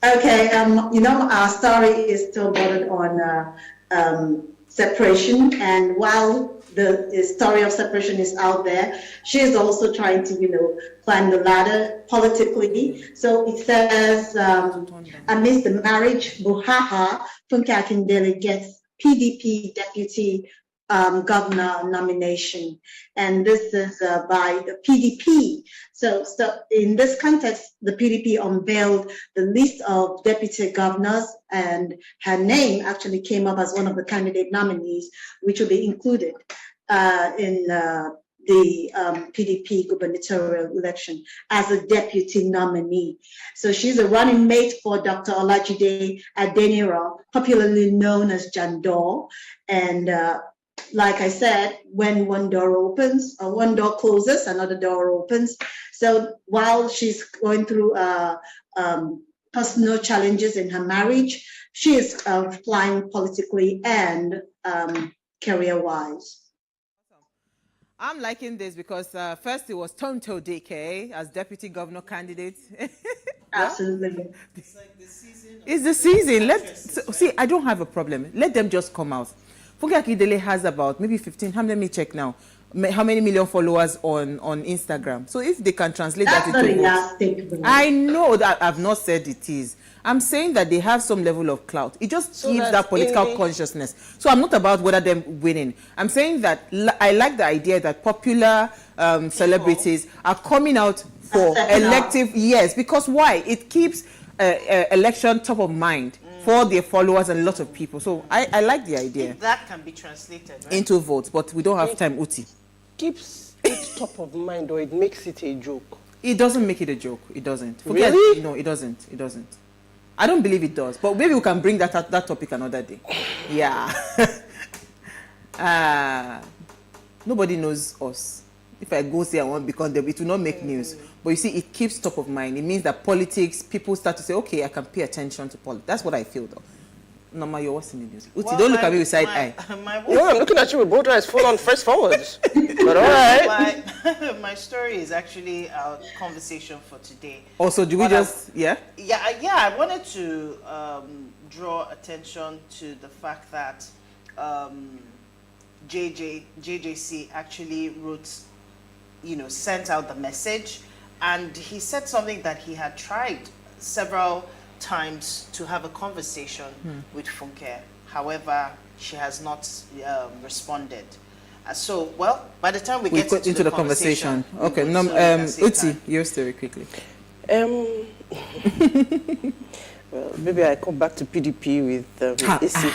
Okay, our story is still bordered on separation, and while the story of separation is out there, she is also trying to, climb the ladder politically. So it says, amidst the marriage brouhaha, Funke Akindele gets PDP deputy governor nomination, and this is by the PDP. So in this context, the PDP unveiled the list of deputy governors, and her name actually came up as one of the candidate nominees, which will be included in the PDP gubernatorial election as a deputy nominee. So she's a running mate for Dr. Olajide Adeniro, popularly known as Jandor, and like I said, when one door opens or one door closes, another door opens. So while she's going through personal challenges in her marriage, she is flying politically and career-wise. I'm liking this because first it was Tonto DK as deputy governor candidate. Absolutely. It's like the season. It's the season. See, I don't have a problem. Let them just come out. Funke Akindele has about maybe 15. Let me check now. How many million followers on Instagram? So if they can translate that into votes, I know that I've not said it is. I'm saying that they have some level of clout. It just gives that political consciousness. So I'm not about whether them winning. I'm saying that I like the idea that popular celebrities are coming out for elective. Yes, because why? It keeps election top of mind for their followers and a lot of people. So I like the idea. If that can be translated, right? Into votes, but we don't have time, Uti. Keeps it top of mind, or it makes it a joke? It doesn't make it a joke. It doesn't. Really? No, it doesn't. It doesn't. I don't believe it does. But maybe we can bring that topic another day. Yeah. Nobody knows us. If I go say I want to become them, it will not make news. But you see, it keeps top of mind. It means that politics, people start to say, okay, I can pay attention to politics. That's what I feel, though. Norma, you're watching the news. Uti, don't look at me with side eye. No, I'm looking at you with both eyes full on first forwards. But all right. My story is actually our conversation for today. Also, do we just, Yeah, I wanted to draw attention to the fact that JJC actually wrote, sent out the message, and he said something that he had tried several times to have a conversation with Funke. However, she has not responded. So, well, by the time we get into the conversation. Okay, Uti, your story quickly. Well, maybe I come back to PDP with Issy.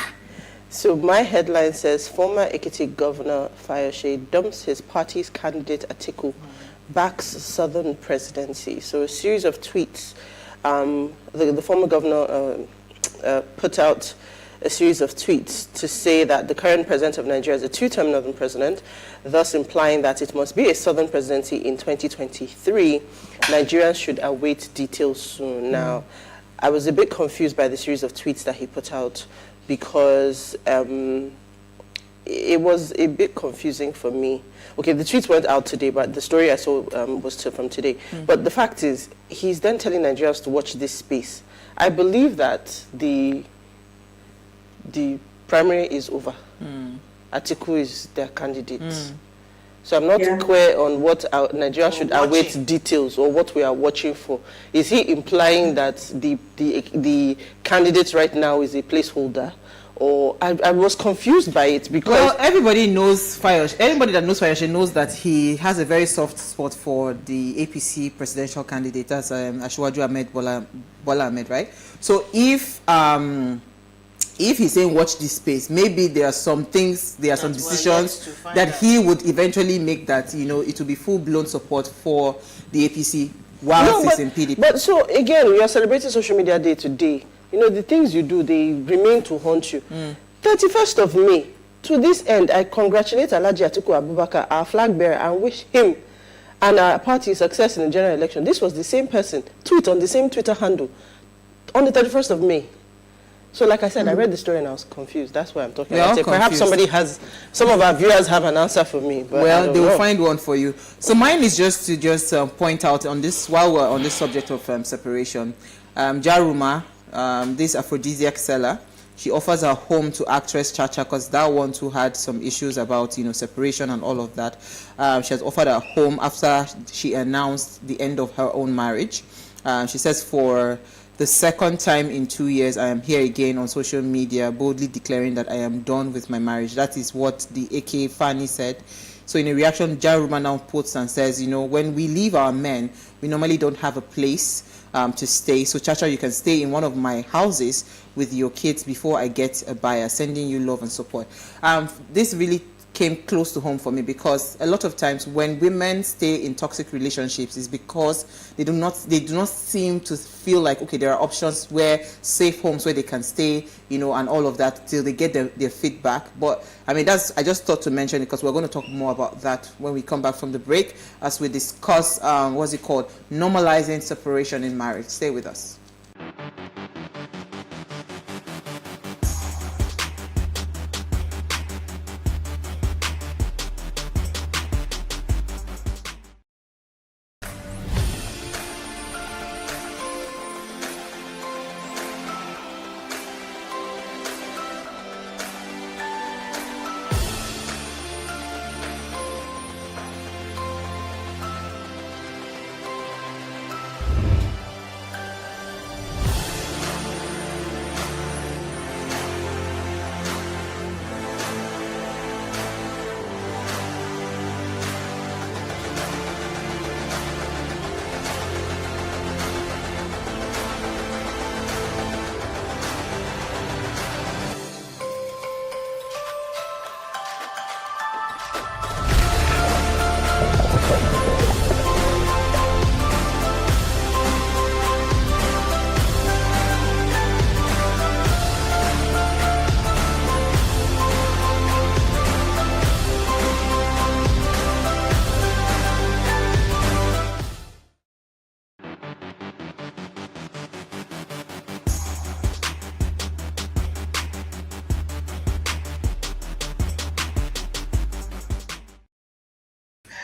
So my headline says, former Ekiti Governor Fayose dumps his party's candidate Atiku, backs Southern presidency. So a series of tweets. The former governor put out a series of tweets to say that the current president of Nigeria is a two-term northern president, thus implying that it must be a southern presidency in 2023. Nigerians should await details soon. Now, I was a bit confused by the series of tweets that he put out because it was a bit confusing for me. Okay, the tweets went out today, but the story I saw was from today. But the fact is, he's then telling Nigerians to watch this space. I believe that the primary is over. Atiku is their candidate. So I'm not clear on what Nigeria should await details or what we are watching for. Is he implying that the candidate right now is a placeholder? Or I was confused by it because... Well, everybody knows Fayose. Anybody that knows Fayose knows that he has a very soft spot for the APC presidential candidate. That's Asiwaju Ahmed Bola Ahmed, right? So if he's saying watch this space, maybe there are some things, there are some decisions that he would eventually make that, it will be full-blown support for the APC while he's in PDP. But so, again, we are celebrating Social Media Day today. The things you do, they remain to haunt you. 31st of May, to this end, I congratulate Alhaji Atiku Abubakar, our flag bearer, and wish him and our party success in the general election. This was the same person, tweet on the same Twitter handle, on the 31st of May. So, like I said, I read the story and I was confused. That's why I'm talking about it. Perhaps some of our viewers have an answer for me. But well, they will find one for you. So mine is just to point out on this, while we're on this subject of separation, Jaruma, this aphrodisiac seller, she offers her home to actress Chacha because that one too had some issues about separation and all of that. She has offered her home after she announced the end of her own marriage. She says for the second time in 2 years I am here again on social media boldly declaring that I am done with my marriage. That is what the AK Fanny said. So in a reaction, Jaruma now puts and says, when we leave our men, we normally don't have a place to stay. So Chacha, you can stay in one of my houses with your kids before I get a buyer. Sending you love and support. This really came close to home for me, because a lot of times when women stay in toxic relationships is because they do not seem to feel like, okay, there are options where safe homes where they can stay, and all of that till they get their feedback. But I mean, I just thought to mention it because we're going to talk more about that when we come back from the break as we discuss normalizing separation in marriage. Stay with us.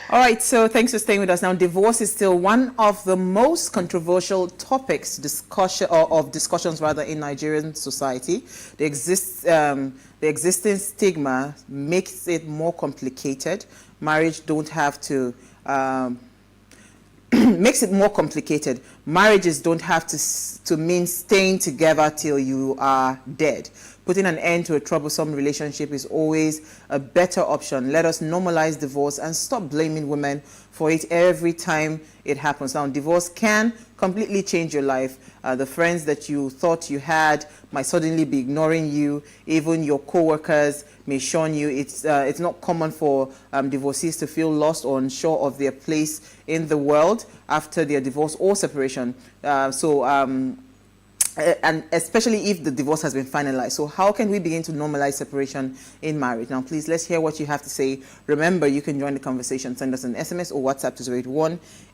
All right, so thanks for staying with us. Now, divorce is still one of the most controversial topics of discussions in Nigerian society. The existing stigma makes it more complicated. Marriage don't have to makes it more complicated. Marriages don't have to mean staying together till you are dead. Putting an end to a troublesome relationship is always a better option. Let us normalize divorce and stop blaming women for it every time it happens. Now, divorce can completely change your life. The friends that you thought you had might suddenly be ignoring you. Even your co-workers may shun you. It's not common for divorcees to feel lost or unsure of their place in the world after their divorce or separation. And especially if the divorce has been finalized. So how can we begin to normalize separation in marriage? Now, please, let's hear what you have to say. Remember, you can join the conversation. Send us an SMS or WhatsApp to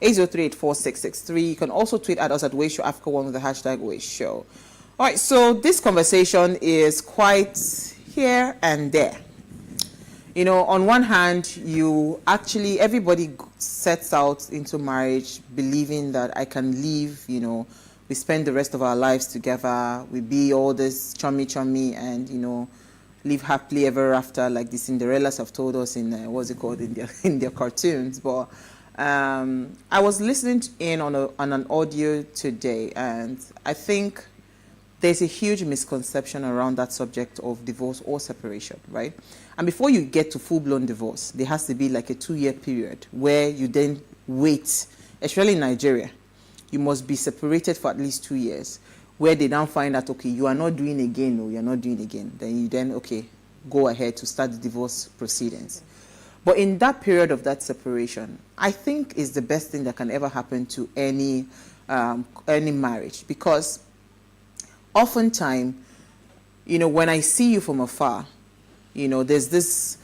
081-803-84663. You can also tweet at us at WaveShowAfrica1 with the hashtag WaveShow. All right, so this conversation is quite here and there. On one hand, everybody sets out into marriage believing that I can live, we spend the rest of our lives together. We be all this chummy and, live happily ever after, like the Cinderellas have told us in, in their cartoons. But I was listening in on an audio today, and I think there's a huge misconception around that subject of divorce or separation, right? And before you get to full-blown divorce, there has to be like a 2-year period where you then wait, especially in Nigeria. You must be separated for at least 2 years, where they now find out, okay, you are not doing again, or you're not doing again. Then okay, go ahead to start the divorce proceedings. But in that period of that separation, I think is the best thing that can ever happen to any marriage, because oftentimes, when I see you from afar, there's this,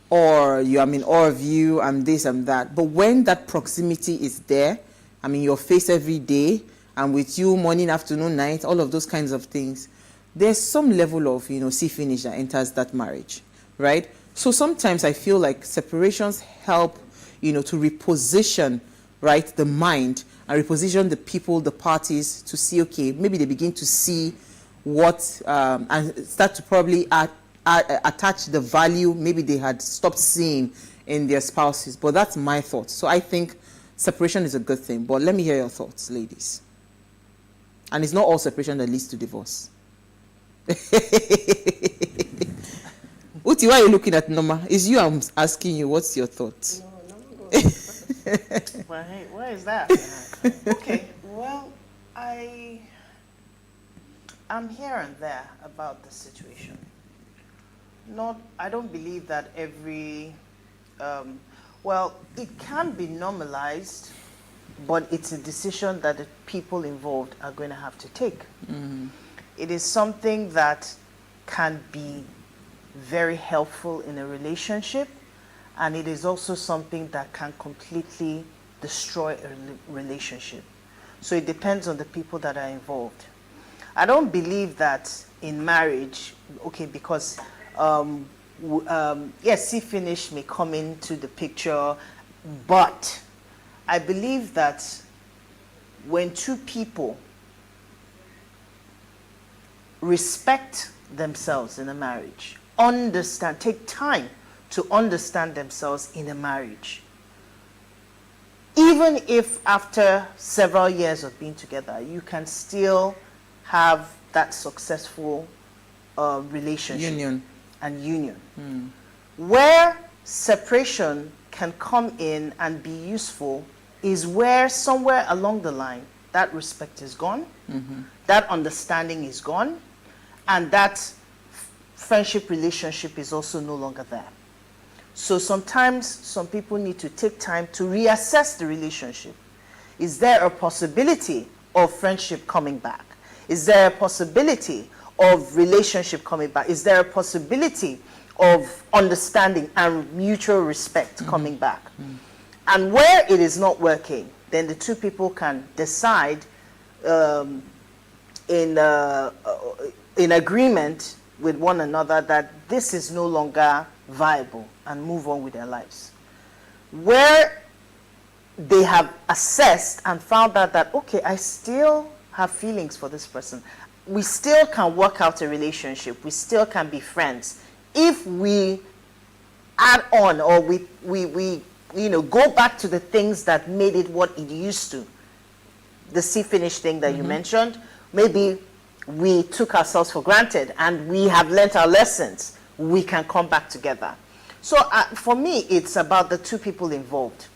or I'm in awe of you, I'm this, I'm that. But when that proximity is there, I'm in your face every day, and with you morning, afternoon, night, all of those kinds of things, there's some level of, see finish that enters that marriage, right? So sometimes I feel like separations help, to reposition, right, the mind, and reposition the people, the parties, to see, okay, maybe they begin to see what, and start to probably attach the value maybe they had stopped seeing in their spouses. But that's my thoughts. So I think separation is a good thing, but let me hear your thoughts, ladies. And it's not all separation that leads to divorce. Uti, why are you looking at Norma? It's you I'm asking you. What's your thoughts? Why is that? Okay, well, I'm here and there about the situation. I don't believe that every, well, it can be normalized, but it's a decision that the people involved are going to have to take. It is something that can be very helpful in a relationship, and it is also something that can completely destroy a relationship. So it depends on the people that are involved. I don't believe that in marriage, okay, because yes, see finish may come into the picture, but I believe that when two people respect themselves in a marriage, take time to understand themselves in a marriage, even if after several years of being together, you can still have that successful relationship union. Where separation can come in and be useful is where somewhere along the line that respect is gone, that understanding is gone, and that friendship relationship is also no longer there. So sometimes some people need to take time to reassess the relationship. Is there a possibility of friendship coming back? Is there a possibility of relationship coming back? Is there a possibility of understanding and mutual respect coming back? And where it is not working, then the two people can decide in agreement with one another that this is no longer viable and move on with their lives. Where they have assessed and found out that, okay, I still have feelings for this person. We still can work out a relationship. We still can be friends. If we add on or we go back to the things that made it what it used to, the see finish thing that you mentioned, maybe we took ourselves for granted and we have learnt our lessons, we can come back together. So for me, it's about the two people involved.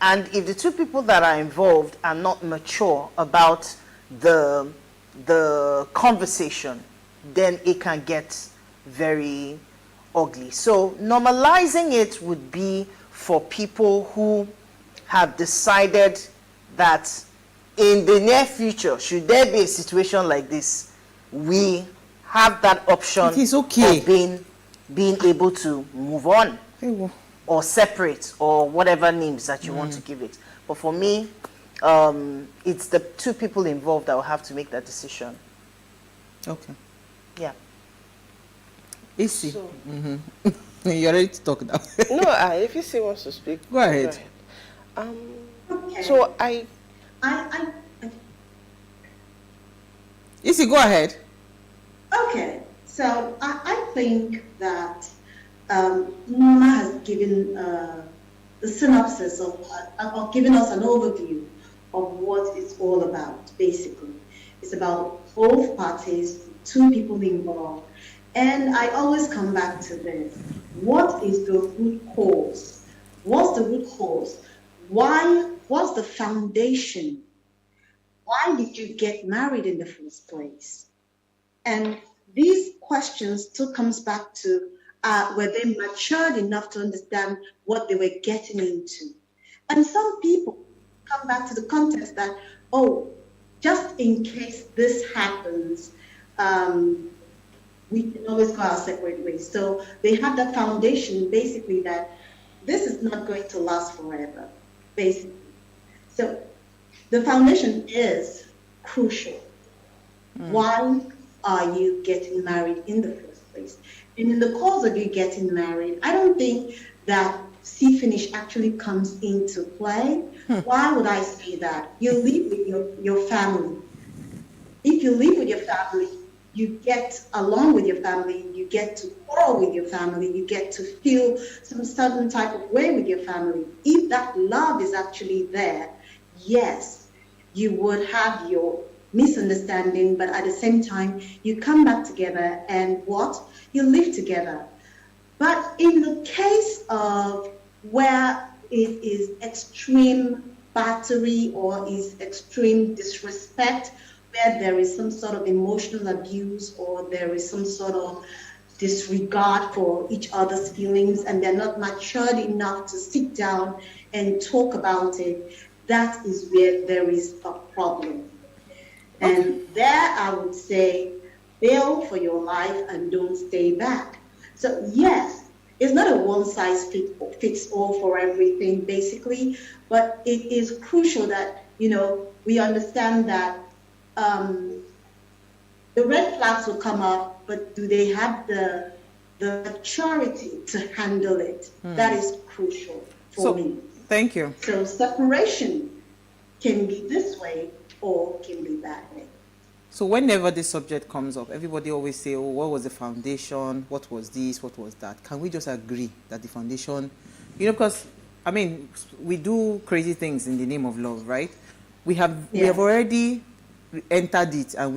And if the two people that are involved are not mature about the conversation, then it can get very ugly. So normalizing it would be for people who have decided that in the near future, should there be a situation like this, we have that option it is okay. of being able to move on or separate or whatever names that you want to give it. But for me, it's the two people involved that will have to make that decision. Okay. Yeah. Issy. You're ready to talk now. No, if Issy wants to speak, go ahead. Okay. So I Issy, go ahead. Okay, so I think that Norma has given the synopsis of giving us an overview of what it's all about, basically. It's about both parties, two people involved. And I always come back to this. What is the root cause? What's the root cause? What's the foundation? Why did you get married in the first place? And these questions still comes back to were they matured enough to understand what they were getting into? And some people come back to the context that, oh, just in case this happens, we can always go our separate ways. So they have that foundation, basically, that this is not going to last forever, basically. So the foundation is crucial. Why are you getting married in the first place? And in the course of you getting married, I don't think that see finish actually comes into play. Why would I say that? You live with your family. If you live with your family, you get along with your family, you get to quarrel with your family, you get to feel some certain type of way with your family. If that love is actually there, yes, you would have your misunderstanding, but at the same time, you come back together and you live together. But in the case of where it is extreme battery or is extreme disrespect, where there is some sort of emotional abuse or there is some sort of disregard for each other's feelings and they're not matured enough to sit down and talk about it, that is where there is a problem. And there I would say, bail for your life and don't stay back. So yes, it's not a one-size-fits-all for everything, basically, but it is crucial that, we understand that the red flags will come up, but do they have the maturity to handle it? That is crucial for me. Thank you. So separation can be this way or can be that way. So whenever this subject comes up, everybody always say, oh, what was the foundation? What was this? What was that? Can we just agree that the foundation, because, we do crazy things in the name of love, right? We have already entered it, and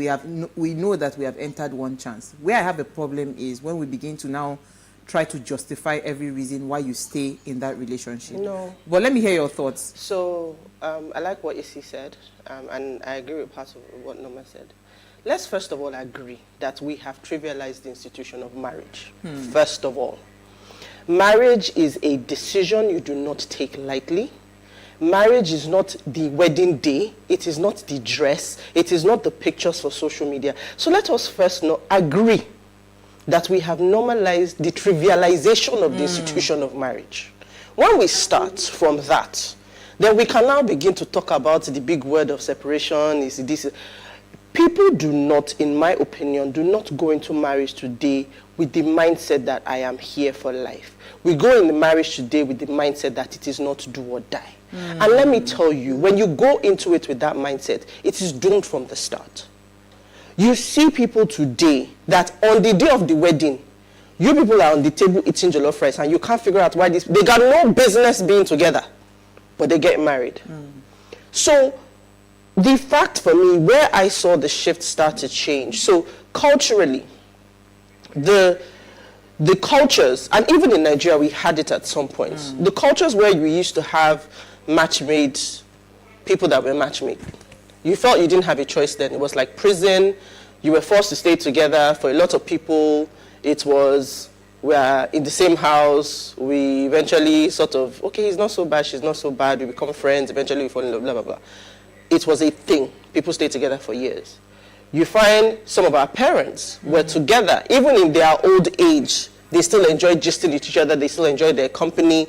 we know that we have entered one chance. Where I have a problem is when we begin to now try to justify every reason why you stay in that relationship. No. But let me hear your thoughts. So I like what Issy said, and I agree with part of what Noma said. Let's first of all agree that we have trivialized the institution of marriage. First of all, marriage is a decision you do not take lightly. Marriage is not the wedding day. It is not the dress. It is not the pictures for social media. So let us first agree that we have normalized the trivialization of the institution of marriage. When we start from that, then we can now begin to talk about the big word of separation. People do not, in my opinion, do not go into marriage today with the mindset that I am here for life. We go in the marriage today with the mindset that it is not do or die. And let me tell you, when you go into it with that mindset, it is doomed from the start. You see people today that on the day of the wedding, you people are on the table eating jollof rice and you can't figure out why they got no business being together, but they get married. So the fact for me, where I saw the shift start to change, so culturally, the cultures, and even in Nigeria we had it at some points, the cultures where we used to have match-made people that were match-made. You felt you didn't have a choice then. It was like prison. You were forced to stay together. For a lot of people, it was, we're in the same house. We eventually sort of, okay, he's not so bad, she's not so bad. We become friends. Eventually we fall in love, blah, blah, blah. It was a thing. People stayed together for years. You find some of our parents were together. Even in their old age, they still enjoy gisting with each other. They still enjoy their company.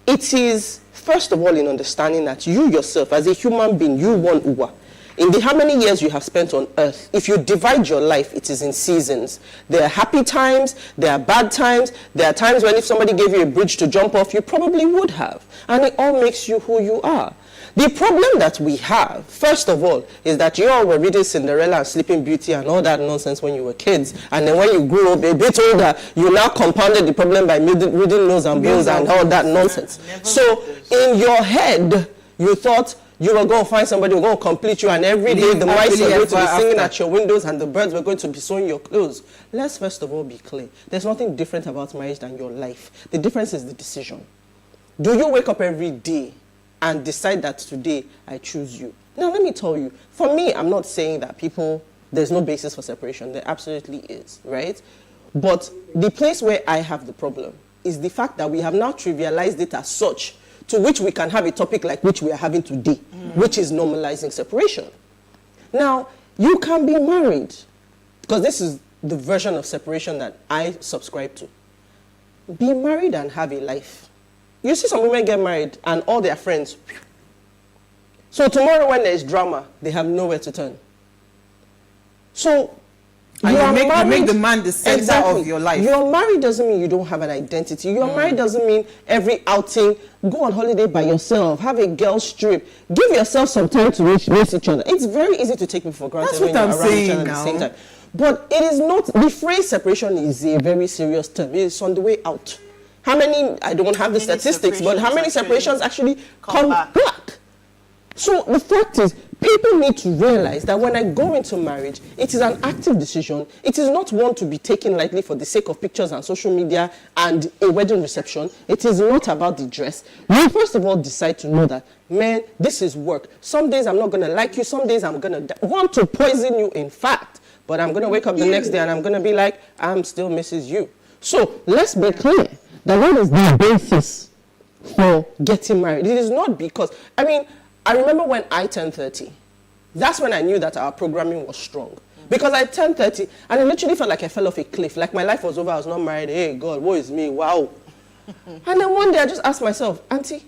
It is, first of all, in understanding that you yourself, as a human being, you want Uwa. In the how many years you have spent on earth, if you divide your life, it is in seasons. There are happy times, there are bad times, there are times when if somebody gave you a bridge to jump off, you probably would have. And it all makes you who you are. The problem that we have, first of all, is that you all were reading Cinderella and Sleeping Beauty and all that nonsense when you were kids. And then when you grew up a bit older, you now compounded the problem by reading Nose and Bones and all that nonsense. So in your head, you thought you were going to find somebody who was going to complete you, and every day the mice were going to be singing at your windows and the birds were going to be sewing your clothes. Let's first of all be clear. There's nothing different about marriage than your life. The difference is the decision. Do you wake up every day and decide that today I choose you? Now let me tell you, for me, I'm not saying that there's no basis for separation. There absolutely is, right? But the place where I have the problem is the fact that we have now trivialized it as such, to which we can have a topic like which we are having today, which is normalizing separation. Now, you can be married, because this is the version of separation that I subscribe to. Be married and have a life. You see some women get married and all their friends. So tomorrow when there is drama, they have nowhere to turn. So and you make the man the center of your life. You're married doesn't mean you don't have an identity. You're married doesn't mean every outing, go on holiday by yourself, have a girl's trip, give yourself some time to meet each other. It's very easy to take people for granted when you're around each other at the same time. But it is not, the phrase separation is a very serious term. It is on the way out. How many, I don't have the statistics, but how many separations actually come back? So the fact is, people need to realize that when I go into marriage, it is an active decision. It is not one to be taken lightly for the sake of pictures and social media and a wedding reception. It is not about the dress. You first of all decide to know that, man, this is work. Some days I'm not going to like you. Some days I'm going to want to poison you, in fact. But I'm going to wake up the next day and I'm going to be like, I'm still Mrs. You. So let's be clear that what is the basis for getting married? It is not because, I mean, I remember when I turned 30, that's when I knew that our programming was strong. Because I turned 30 and I literally felt like I fell off a cliff. Like my life was over, I was not married. Hey, God, what is me? Wow. And then one day I just asked myself, Auntie,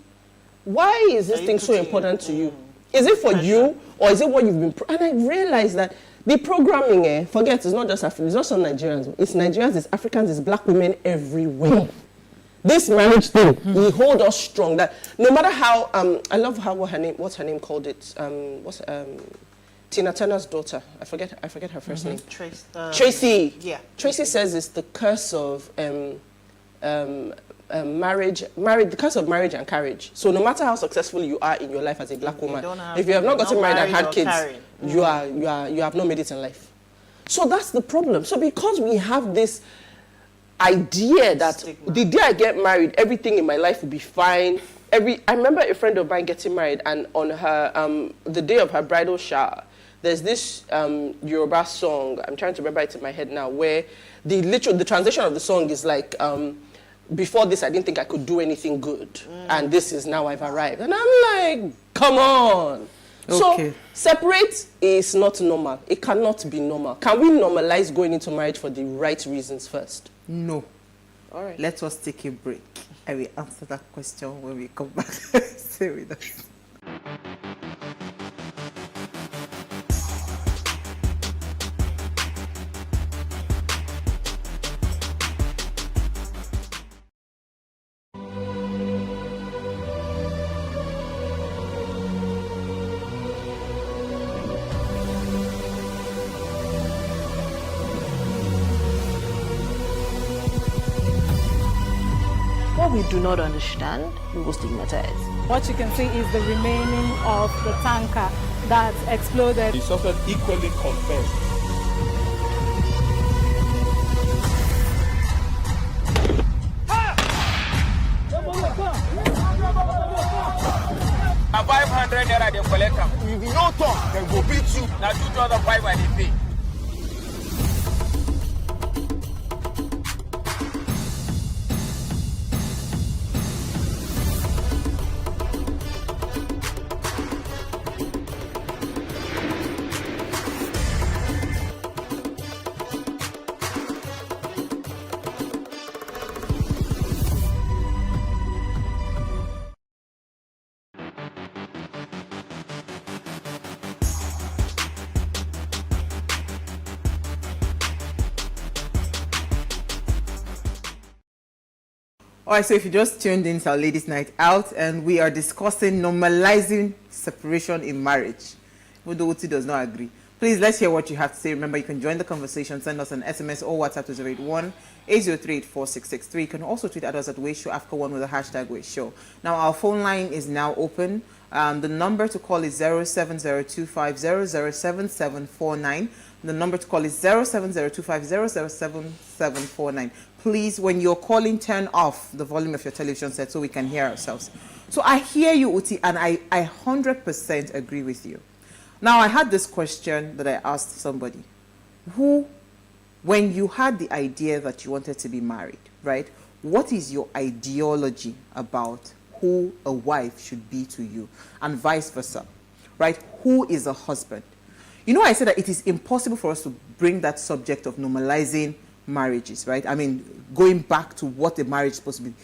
why is this thing so important to you? Is it for you or is it what you've been... And I realized that the programming, forget, it's not just Africans, it's not some Nigerians. It's Nigerians, it's Africans, it's black women everywhere. This marriage thing, we hold us strong. That no matter how, I love how what's her name called it. Tina Turner's daughter. I forget her first name. Tracy. Yeah. Tracy says it's the curse of marriage. The curse of marriage and carriage. So no matter how successful you are in your life as a black woman, if you have not gotten married and had kids, you have not made it in life. So that's the problem. So because we have this idea that the day I get married, everything in my life will be fine. I remember a friend of mine getting married, and on her the day of her bridal shower, there's this Yoruba song. I'm trying to remember it in my head now, where the translation of the song is like, before this, I didn't think I could do anything good, and this is now I've arrived. And I'm like, come on. Okay. So separate is not normal. It cannot be normal. Can we normalize going into marriage for the right reasons first? No. All right. Let us take a break. I will answer that question when we come back. Stay with us. What we do not understand, we will stigmatize. What you can see is the remaining of the tanker that exploded. He suffered equally confessed. A 500 naira they collect them. If you don't talk, they will beat you. Now 2,500 and they pay. All right, so if you just tuned in, it's our Ladies' Night Out, and we are discussing normalizing separation in marriage. Even though Uti does not agree. Please, let's hear what you have to say. Remember, you can join the conversation. Send us an SMS or WhatsApp to 081-803-4663. You can also tweet at us at WaveShow1 with the hashtag WaveShow. Now, our phone line is now open. The number to call is 07025007749. The number to call is 07025007749. Please, when you're calling, turn off the volume of your television set so we can hear ourselves. So I hear you, Uti, and I 100% agree with you. Now, I had this question that I asked somebody. When you had the idea that you wanted to be married, right, what is your ideology about who a wife should be to you, and vice versa, right? Who is a husband? You know, I said that it is impossible for us to bring that subject of normalizing marriages, right? I mean, going back to what a marriage is supposed to be.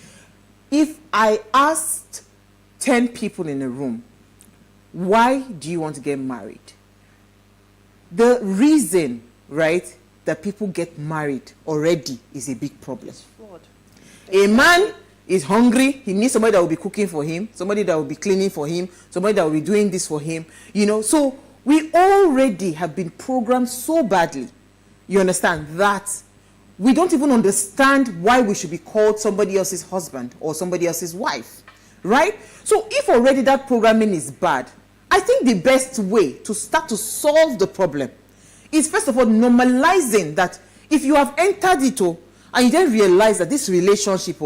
If I asked 10 people in a room, why do you want to get married? The reason, right, that people get married already is a big problem. It's flawed. A man is hungry, he needs somebody that will be cooking for him, somebody that will be cleaning for him, somebody that will be doing this for him, you know. So we already have been programmed so badly, you understand, that we don't even understand why we should be called somebody else's husband or somebody else's wife, right? So if already that programming is bad, I think the best way to start to solve the problem is, first of all, normalizing that if you have entered it and you then realize that this relationship,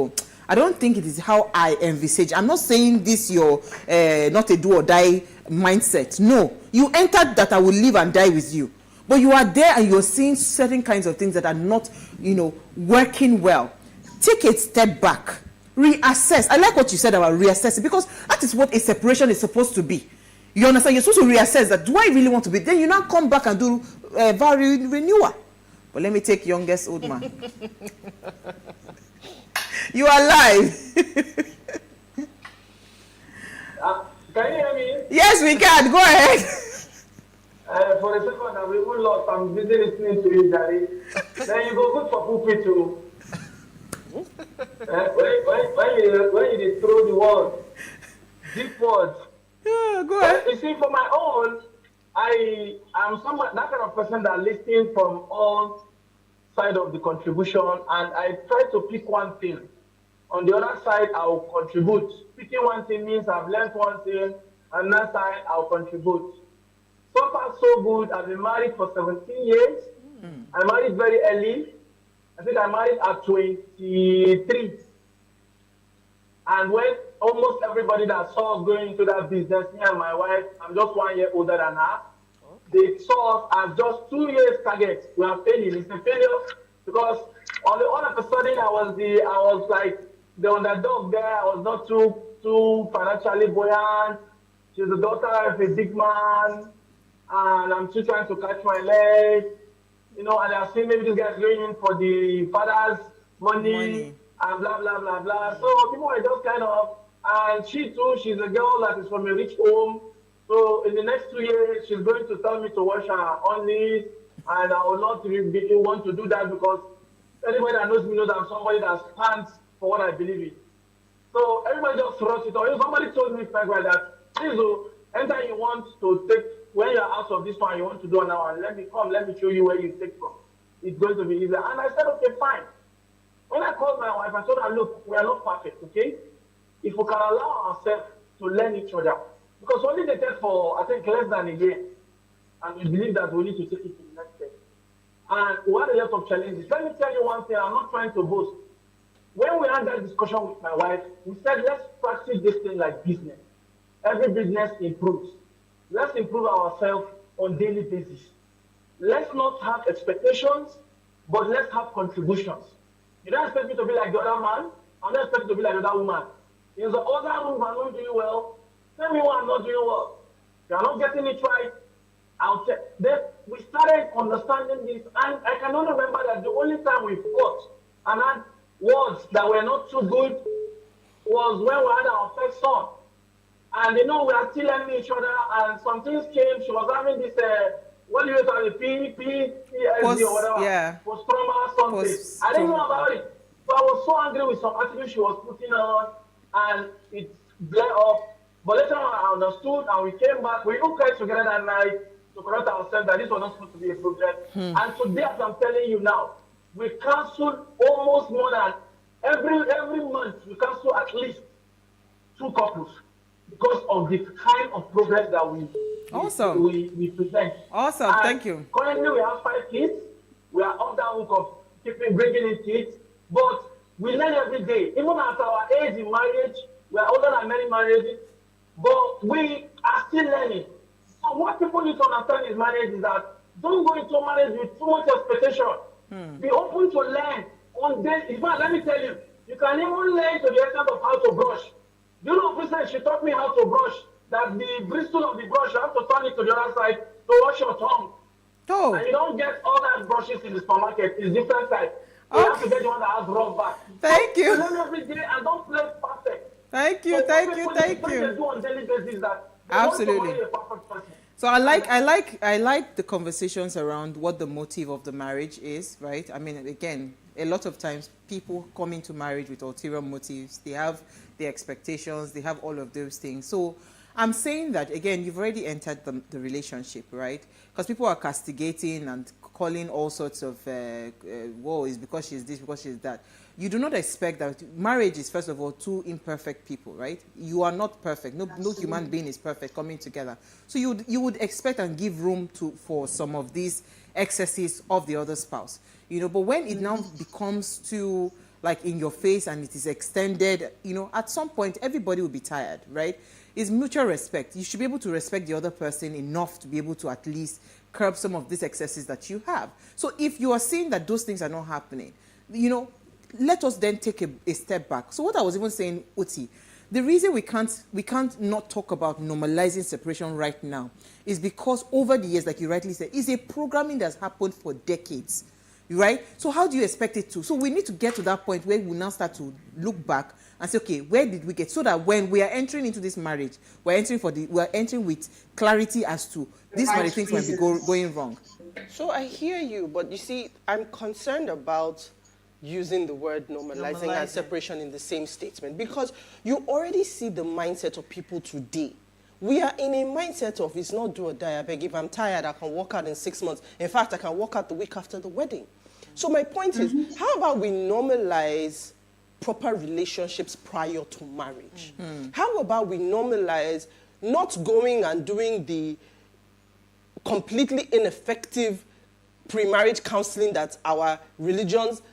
I don't think it is how I envisage. I'm not saying this your not a do or die mindset. No, you entered that I will live and die with you. But you are there and you're seeing certain kinds of things that are not, working well. Take a step back. Reassess. I like what you said about reassessing, because that is what a separation is supposed to be. You understand? You're supposed to reassess that. Do I really want to be? Then you now come back and do renewal. But let me take youngest old man. You are live. Can you hear me? Yes, we can. Go ahead. For a second, I'm even lost. I'm busy listening to you, Daddy. Then you go good for pulpit too. When you throw the words, deep words. Yeah, go ahead. You see, for my own, I am that kind of person that listens from all sides of the contribution, and I try to pick one thing. On the other side, I will contribute. Picking one thing means I've learned one thing, and that side, I'll contribute. So far, so good. I've been married for 17 years. I married very early. I think I married at 23. And when almost everybody that saw us going into that business, me and my wife, I'm just 1 year older than her, they saw us as just 2 years target. We are failing. It's a failure because all of a sudden I was like the underdog there. I was not too financially buoyant. She's the daughter of a big man, and I'm still trying to catch my leg. And I've seen maybe this guy's going in for the father's money. And blah, blah, blah, blah. So people were just kind of, and she too, she's a girl that is from a rich home. So in the next 2 years, she's going to tell me to wash her undies, and I will not really want to do that because anybody that knows me knows I'm somebody that stands for what I believe in. So everybody just throws it on. Somebody told me like that, please, anytime you want to take, when you're out of this one, you want to do now, and let me show you where you take from. It's going to be easier. And I said, okay, fine. When I called my wife, I told her, look, we are not perfect, okay? If we can allow ourselves to learn each other. Because we only dated for, I think, less than a year. And we believe that we need to take it to the next step. And we had a lot of challenges. Let me tell you one thing, I'm not trying to boast. When we had that discussion with my wife, we said, let's practice this thing like business. Every business improves. Let's improve ourselves on a daily basis. Let's not have expectations, but let's have contributions. You don't expect me to be like the other man. I don't expect you to be like the other woman. If the other woman not doing well, tell me why I'm not doing well. If you're not getting it right, I'll check. Then we started understanding this, and I cannot remember that the only time we fought and had words that were not too good was when we had our first son. And we are still learning each other, and some things came. She was having this, what do you call it, PTSD or whatever. Yeah. Post-trauma something. I didn't know about it. So I was so angry with some attitude she was putting on, and it blew up. But later on, I understood, and we came back. We all cried together that night to correct ourselves that this was not supposed to be a project. And today, as I'm telling you now, we cancelled almost more than every month. We cancel at least 2 couples because of the kind of progress that we present. Awesome, and thank you. Currently, we have 5 kids. We are on that hook of bringing in kids, but we learn every day. Even at our age in marriage, we are older than many marriages, but we are still learning. So what people need to understand in marriage is that don't go into marriage with too much expectation. Be open to learn. In fact, let me tell you, you can even learn to the extent of how to brush. You know, for instance, she taught me how to brush, that the bristle of the brush, you have to turn it to the other side to wash your tongue. Oh. And you don't get all that brushes in the supermarket. It's different type. You have to get the one that has rough back. Thank you. Learn every day and don't play perfect. Thank you, so thank you. What they do on daily basis is that absolutely. A perfect person. So I like the conversations around what the motive of the marriage is, right? I mean, again, a lot of times people come into marriage with ulterior motives. They have their expectations. They have all of those things. So I'm saying that, again, you've already entered the relationship, right? Because people are castigating and calling all sorts of, whoa, it's because she's this, because she's that. You do not expect that. Marriage is, first of all, two imperfect people, right? You are not perfect. No human being is perfect coming together. So you would expect and give room for some of these excesses of the other spouse. But when it now becomes too, like, in your face and it is extended, at some point, everybody will be tired, right? It's mutual respect. You should be able to respect the other person enough to be able to at least curb some of these excesses that you have. So if you are seeing that those things are not happening, let us then take a step back. So what I was even saying, Uti, the reason we can't not talk about normalizing separation right now is because over the years, like you rightly said, it's a programming that's happened for decades, right? So how do you expect it to? So we need to get to that point where we now start to look back and say, okay, where did we get? So that when we are entering into this marriage, we're entering with clarity as to these are the things might be going wrong. So I hear you, but you see, I'm concerned about using the word normalizing and separation in the same statement, because you already see the mindset of people today. We are in a mindset of it's not do or die. I beg, if I'm tired, I can walk out in 6 months. In fact, I can walk out the week after the wedding. So my point is, how about we normalize proper relationships prior to marriage? How about we normalize not going and doing the completely ineffective pre-marriage counseling that our religions,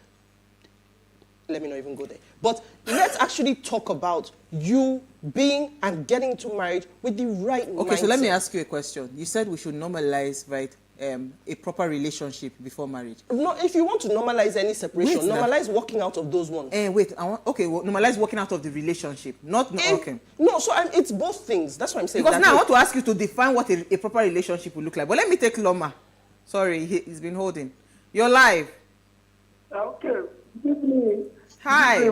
let me not even go there. But let's actually talk about you being and getting into marriage with the right mindset. Okay, so let me ask you a question. You said we should normalize, right, a proper relationship before marriage. No, if you want to normalize any separation, normalize walking out of those ones. Normalize walking out of the relationship, okay. No, so it's both things. That's what I'm saying. Because now I want to ask you to define what a proper relationship will look like. But let me take Loma. Sorry, he's been holding. You're live. Okay. Good evening. Hi.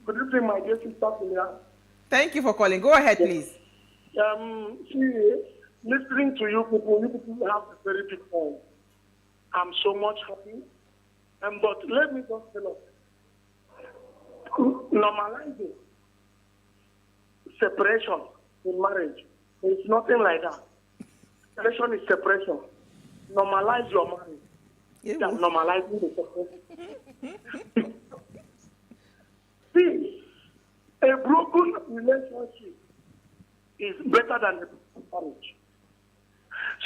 Good evening, my dear sister. Thank you for calling. Go ahead, please. Listening to you people have a very big point. I'm so much happy. But let me just tell us, normalizing separation in marriage, it's nothing like that. Separation is separation. Normalize your marriage. Than normalizing the separation. See, a broken relationship is better than a marriage.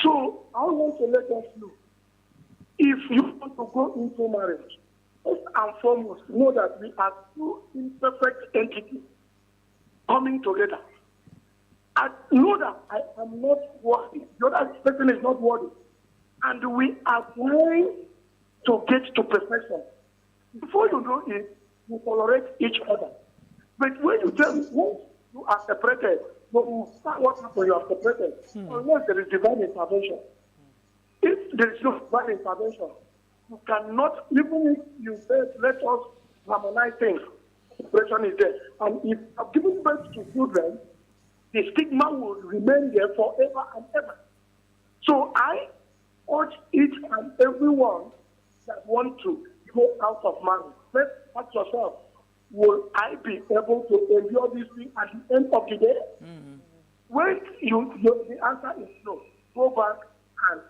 So I want to let us know, if you want to go into marriage, first and foremost, know that we are two imperfect entities coming together. I know that I am not worthy. The other person is not worthy. And we are trying to get to perfection. Before you know it, you tolerate each other. But when you tell me, once you are separated, but what happens, you are separated, unless there is divine intervention. If there is no divine intervention, you cannot, even if you say, let us harmonize things, separation is there. And if you have given birth to children, the stigma will remain there forever and ever. So I urge each and everyone that want to go out of marriage, let's ask yourself, will I be able to endure this thing at the end of the day? When the answer is no, go back and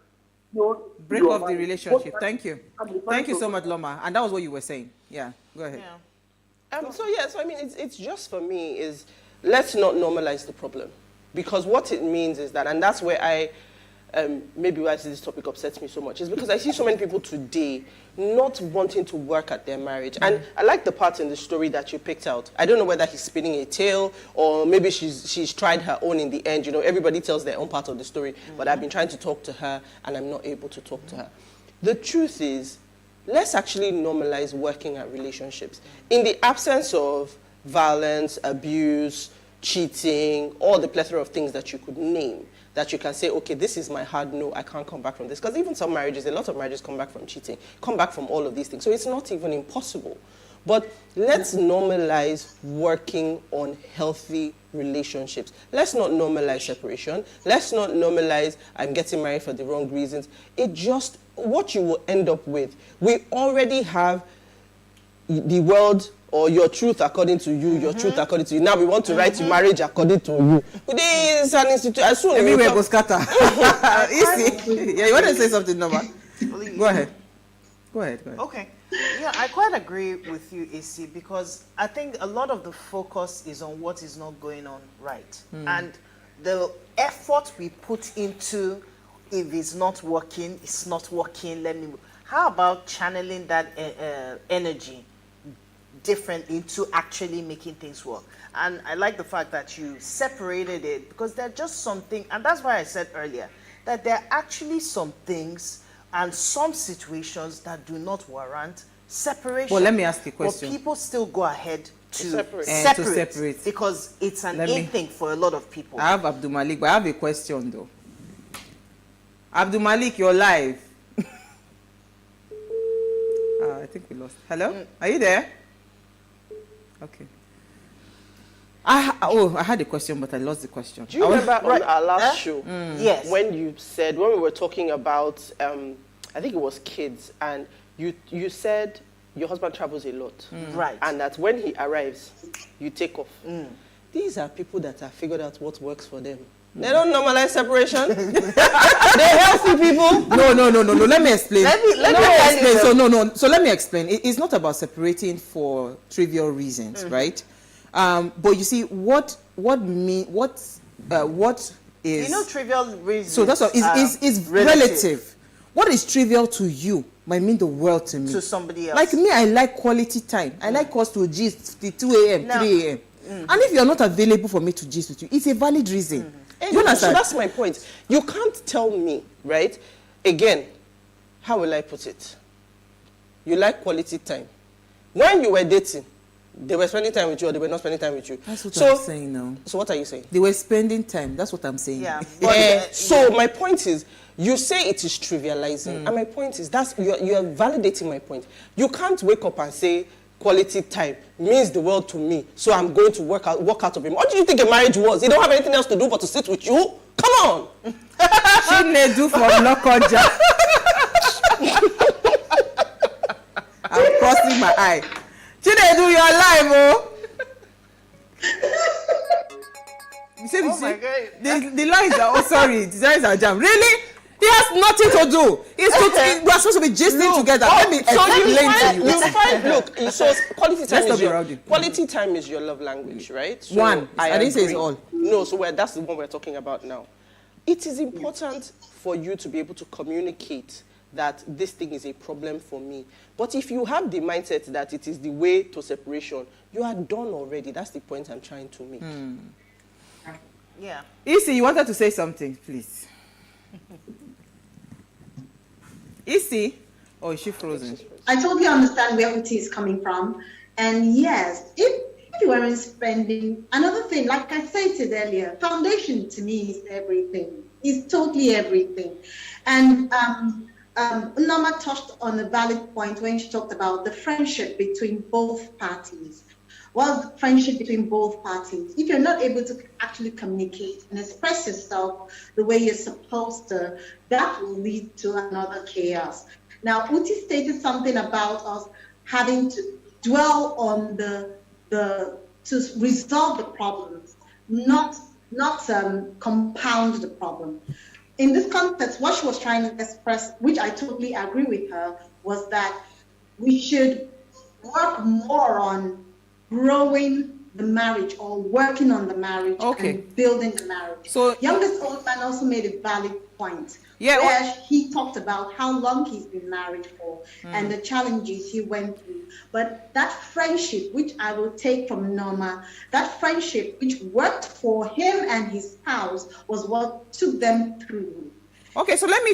break off the relationship. Thank you. Thank you so much, Loma. And that was what you were saying. Yeah, go ahead. Yeah. So I mean, it's just for me is let's not normalize the problem, because what it means is that, and that's where I maybe why this topic upsets me so much, is because I see so many people today not wanting to work at their marriage. And I like the part in the story that you picked out. I don't know whether he's spinning a tale or maybe she's tried her own in the end. You know, everybody tells their own part of the story, but I've been trying to talk to her and I'm not able to talk to her. The truth is, let's actually normalize working at relationships. In the absence of violence, abuse, cheating, all the plethora of things that you could name, that you can say, okay, this is my hard no, I can't come back from this. Because even some marriages, a lot of marriages come back from cheating, come back from all of these things. So it's not even impossible. But let's normalize working on healthy relationships. Let's not normalize separation. Let's not normalize I'm getting married for the wrong reasons. It just, what you will end up with, we already have the world or your truth according to you, your truth according to you. Now we want to write marriage according to you. This is an institution. As soon as everywhere goes scatter. Easy. Yeah, you want to say something, Noma? Go ahead. Go ahead. Okay. Yeah, I quite agree with you, AC, because I think a lot of the focus is on what is not going on right. And the effort we put into if it's not working, it's not working, let me... How about channeling that energy differently into actually making things work? And I like the fact that you separated it, because there are just something, and that's why I said earlier, that there are actually some things and some situations that do not warrant separation. Well, let me ask you a question. But people still go ahead to separate because it's an in thing for a lot of people. I have Abdul Malik, but I have a question though. Abdul Malik, you're live. I think we lost. Hello? Are you there? Okay. I had a question, but I lost the question. Do you remember on our last show? Yes. When you said, when we were talking about, I think it was kids, and you said your husband travels a lot. Right. And that when he arrives, you take off. These are people that have figured out what works for them. They don't normalize separation. They're healthy people. No. Let me explain. Let me explain. So let me explain. It's not about separating for trivial reasons, right? But you see, what is... You know, trivial reasons. So that's what is relative. What is trivial to you might mean the world to me. To somebody else. Like me, I like quality time. I like us to gist 2 a.m., 3 a.m. And if you're not available for me to gist with you, it's a valid reason. Do you understand? So that's my point. You can't tell me, right? Again, how will I put it? You like quality time. When you were dating, they were spending time with you or they were not spending time with you. That's what I'm saying now. So what are you saying? They were spending time. That's what I'm saying. Yeah. So my point is, you say it is trivializing. And my point is, you're validating my point. You can't wake up and say, quality time means the world to me, so I'm going to work out of him. What do you think a marriage was? He don't have anything else to do but to sit with you? Come on! Chinedu from Lokoja. I'm crossing my eye. Chinedu, you're alive, oh! My God. The lines are, the lines are jammed. Really? He has nothing to do. We are supposed to be gisting together. Let me explain to you. So quality time is your love language, right? So I didn't say it's all. No, so that's the one we're talking about now. It is important for you to be able to communicate that this thing is a problem for me. But if you have the mindset that it is the way to separation, you are done already. That's the point I'm trying to make. Yeah. Isi, you wanted to say something, please. Isi? Or is she frozen? I totally understand where Uti is coming from. And yes, if you weren't spending, another thing, like I said earlier, foundation to me is everything. It's totally everything. And Nama touched on a valid point when she talked about the friendship between both parties. Well, friendship between both parties. If you're not able to actually communicate and express yourself the way you're supposed to, that will lead to another chaos. Now, Uti stated something about us having to dwell on to resolve the problems, not compound the problem. In this context, what she was trying to express, which I totally agree with her, was that we should work more on growing the marriage or working on the marriage and building the marriage. So youngest old man also made a valid point. Yeah, where he talked about how long he's been married for and the challenges he went through. But that friendship, which I will take from Norma, that friendship which worked for him and his spouse was what took them through. Okay, so let me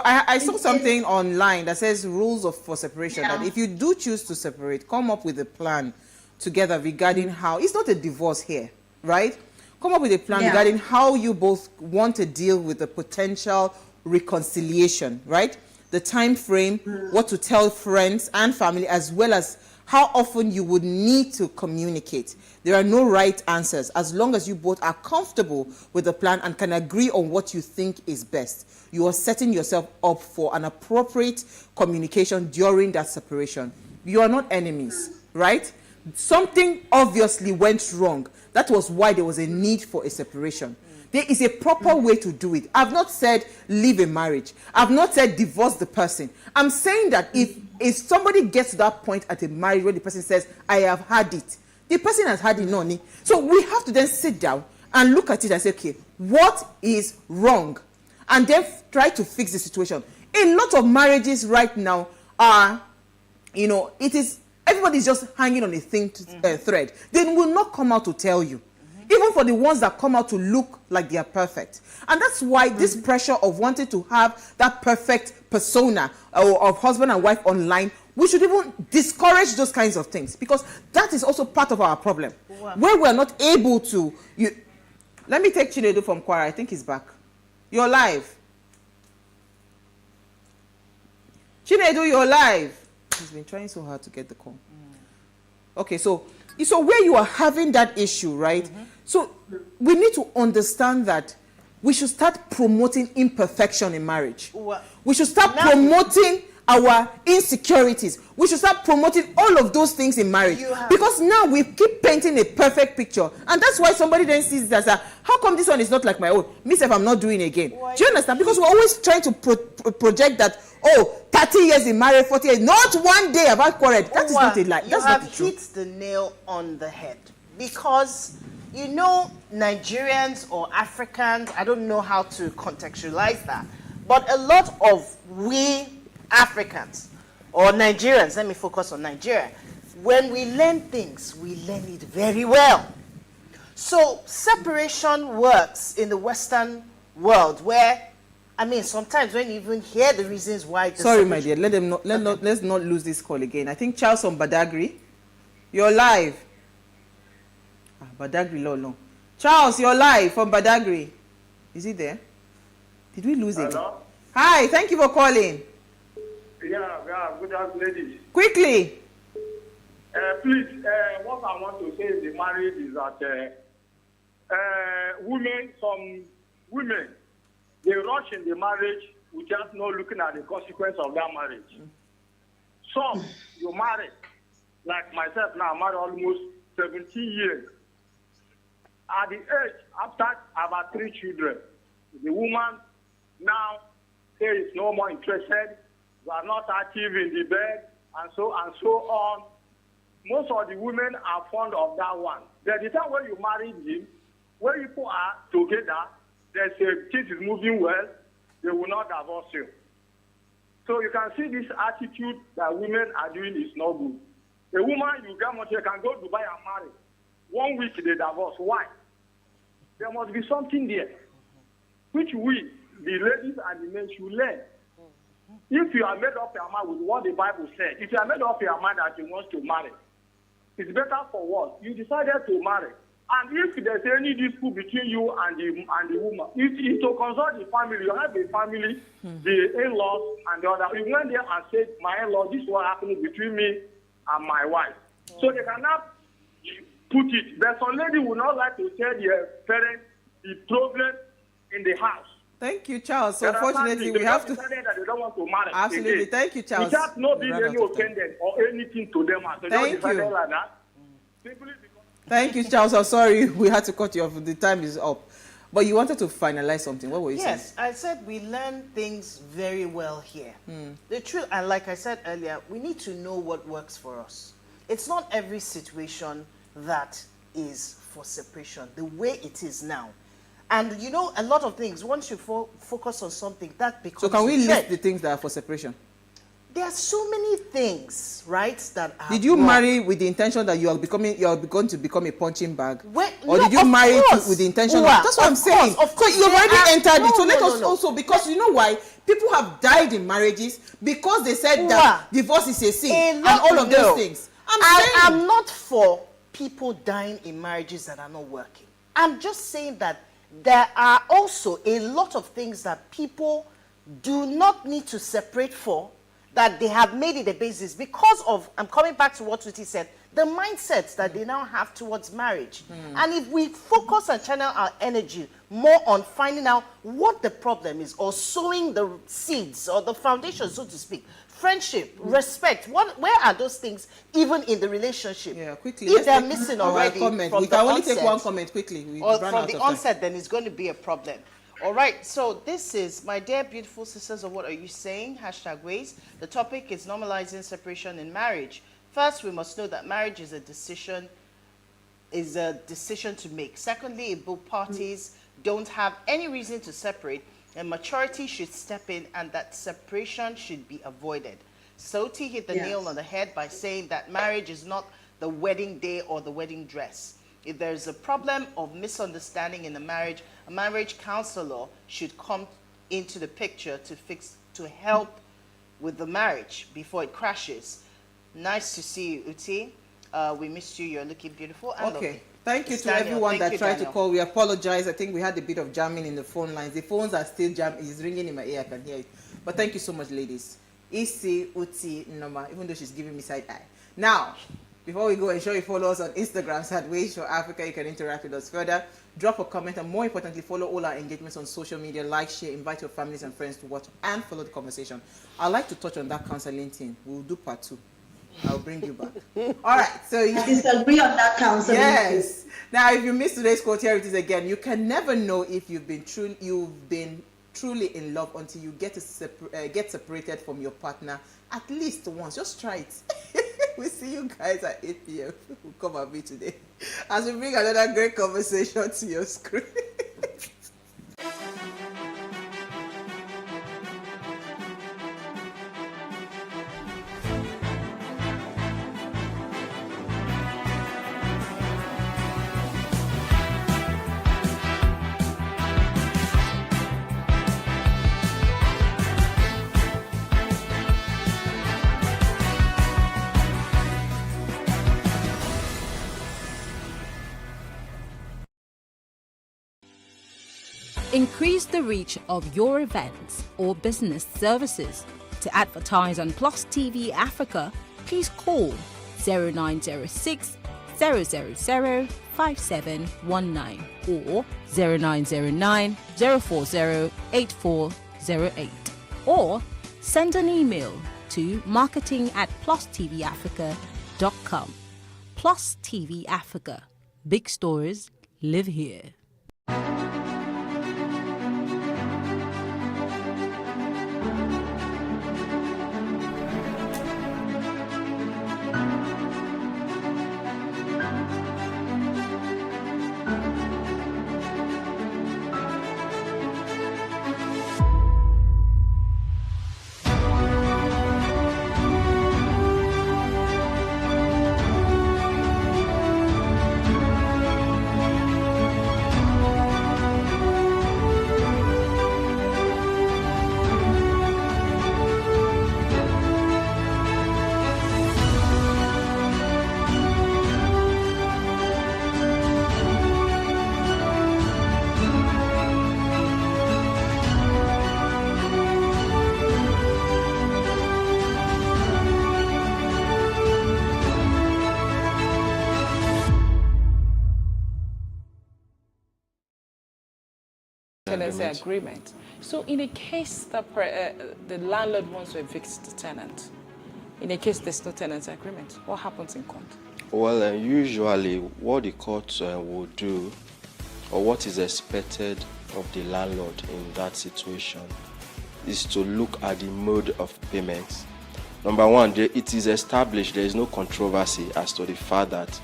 I saw something online that says rules for separation, that if you do choose to separate, come up with a plan together regarding how, it's not a divorce here, right? Come up with a plan regarding how you both want to deal with the potential reconciliation, right? The time frame, what to tell friends and family, as well as how often you would need to communicate. There are no right answers as long as you both are comfortable with the plan and can agree on what you think is best. You are setting yourself up for an appropriate communication during that separation. You are not enemies, right? Something obviously went wrong. That was why there was a need for a separation. There is a proper way to do it. I've not said leave a marriage. I've not said divorce the person. I'm saying that if somebody gets to that point at a marriage where the person says, I have had it, the person has had it, noni. So we have to then sit down and look at it and say, okay, what is wrong? And then try to fix the situation. A lot of marriages right now are, you know, everybody's just hanging on a thin thread. They will not come out to tell you. Even for the ones that come out to look like they are perfect. And that's why this pressure of wanting to have that perfect persona of husband and wife online, we should even discourage those kinds of things, because that is also part of our problem. Wow. Where we are not able to... Let me take Chinedu from Kwara. I think he's back. You're live. Chinedu, you're live. He's been trying so hard to get the call. Okay, so where you are having that issue, right? So we need to understand that we should start promoting imperfection in marriage. We should start promoting our insecurities. We should start promoting all of those things in marriage. Because now we keep painting a perfect picture. And that's why somebody then sees it as how come this one is not like my own? Me, if I'm not doing it again. Do you understand? Because we're always trying to project that, 30 years in marriage, 40 years. Not one day have I quarreled. That is not a lie. That's not the truth. You have hit the nail on the head. Because, you know, Nigerians or Africans, I don't know how to contextualize that, but a lot of we Africans or Nigerians, let me focus on Nigeria, when we learn things, we learn it very well. So separation works in the Western world where, I mean, sometimes when you even hear the reasons why... Sorry, my dear, let's not lose this call again. I think Charles from Badagry, you're live. Badagry, Lolo. Charles, you're live from Badagry. Is he there? Did we lose it? Hello? Hi, thank you for calling. Yeah, good afternoon, ladies. Quickly. Please, what I want to say in the marriage is that some women, they rush in the marriage without not looking at the consequence of that marriage. Some, you marry, like myself now, I'm married almost 17 years. At the age, after about 3 children, the woman now says no more interested, they are not active in the bed, and so on. Most of the women are fond of that one. By the time when you marry him, when people are together, they say things is moving well, they will not divorce you. So you can see this attitude that women are doing is not good. A woman, you can go to Dubai and marry. 1 week they divorce. Why? There must be something there, which we, the ladies and the men, should learn. If you are made up your mind with what the Bible said, if you are made up your mind that you want to marry, it's better for what? You decided to marry. And if there's any dispute between you and the woman, it's to consult the family. You have a family, the in-laws and the other. You went there and said, my in-law, this is what happened between me and my wife. So they cannot put it. But some lady would not like to tell their parents the problem in the house. Thank you, Charles. So unfortunately, we have to... That they don't want to marry. Absolutely. Again. Thank you, Charles. Without not being any offended or anything to them. So thank you. Like that. Thank you, Charles. I'm sorry we had to cut you off. The time is up. But you wanted to finalize something. What were you saying? Yes, I said we learn things very well here. The truth, and like I said earlier, we need to know what works for us. It's not every situation that is for separation, the way it is now. And you know, a lot of things, once you focus on something, that becomes... So can we list the things that are for separation? There are so many things, right, that are... Did you marry with the intention that you are going to become a punching bag? Or no, did you marry with the intention of... That's what I'm saying. Of course, so you've already entered it. So let us also, because you know why? People have died in marriages because they said that divorce is a sin and all of those things. I'm not for people dying in marriages that are not working. I'm just saying that there are also a lot of things that people do not need to separate for, that they have made it a basis because of, I'm coming back to what Tuti said, the mindsets that they now have towards marriage. And if we focus and channel our energy more on finding out what the problem is, or sowing the seeds or the foundation, so to speak, friendship, respect, where are those things even in the relationship? Yeah, quickly. If they're missing already from we the can only onset, take one comment quickly. or from the onset, then it's going to be a problem. All right, so this is, my dear beautiful sisters of What Are You Saying? #Ways. The topic is normalizing separation in marriage. First, we must know that marriage is a decision to make. Secondly, if both parties don't have any reason to separate, then maturity should step in and that separation should be avoided. Soti hit the nail on the head by saying that marriage is not the wedding day or the wedding dress. If there's a problem of misunderstanding in a marriage counselor should come into the picture to help with the marriage before it crashes. Nice to see you, Uti. We missed you. You're looking beautiful. And okay. Thank you to everyone that tried to call. We apologize. I think we had a bit of jamming in the phone lines. The phones are still jamming. It's ringing in my ear. I can hear it. But thank you so much, ladies. Isi, Uti, Noma, even though she's giving me side eye. Now, before we go, ensure you follow us on Instagram @WaysForAfrica. You can interact with us further. Drop a comment, and more importantly, follow all our engagements on social media. Like, share, invite your families and friends to watch and follow the conversation. I'd like to touch on that counseling thing. We'll do part 2. I'll bring you back. All right. So you disagree on that counseling. Yes. Now, if you missed today's quote, here it is again. You can never know if you've been truly in love until you get separated from your partner at least once. Just try it. We'll see you guys at 8 p.m. We'll come and be today as we bring another great conversation to your screen. Increase the reach of your events or business services. To advertise on PlusTV Africa, please call 0906 000 5719 or 0909 040 8408, or send an email to marketing@plustvafrica.com. Plus TV Africa. Big stories live here. Tenancy agreement. So in a case that the landlord wants to evict the tenant, in a case there's no tenancy agreement, what happens in court? Well, usually what the court will do, or what is expected of the landlord in that situation, is to look at the mode of payment. Number one, it is established, there is no controversy as to the fact that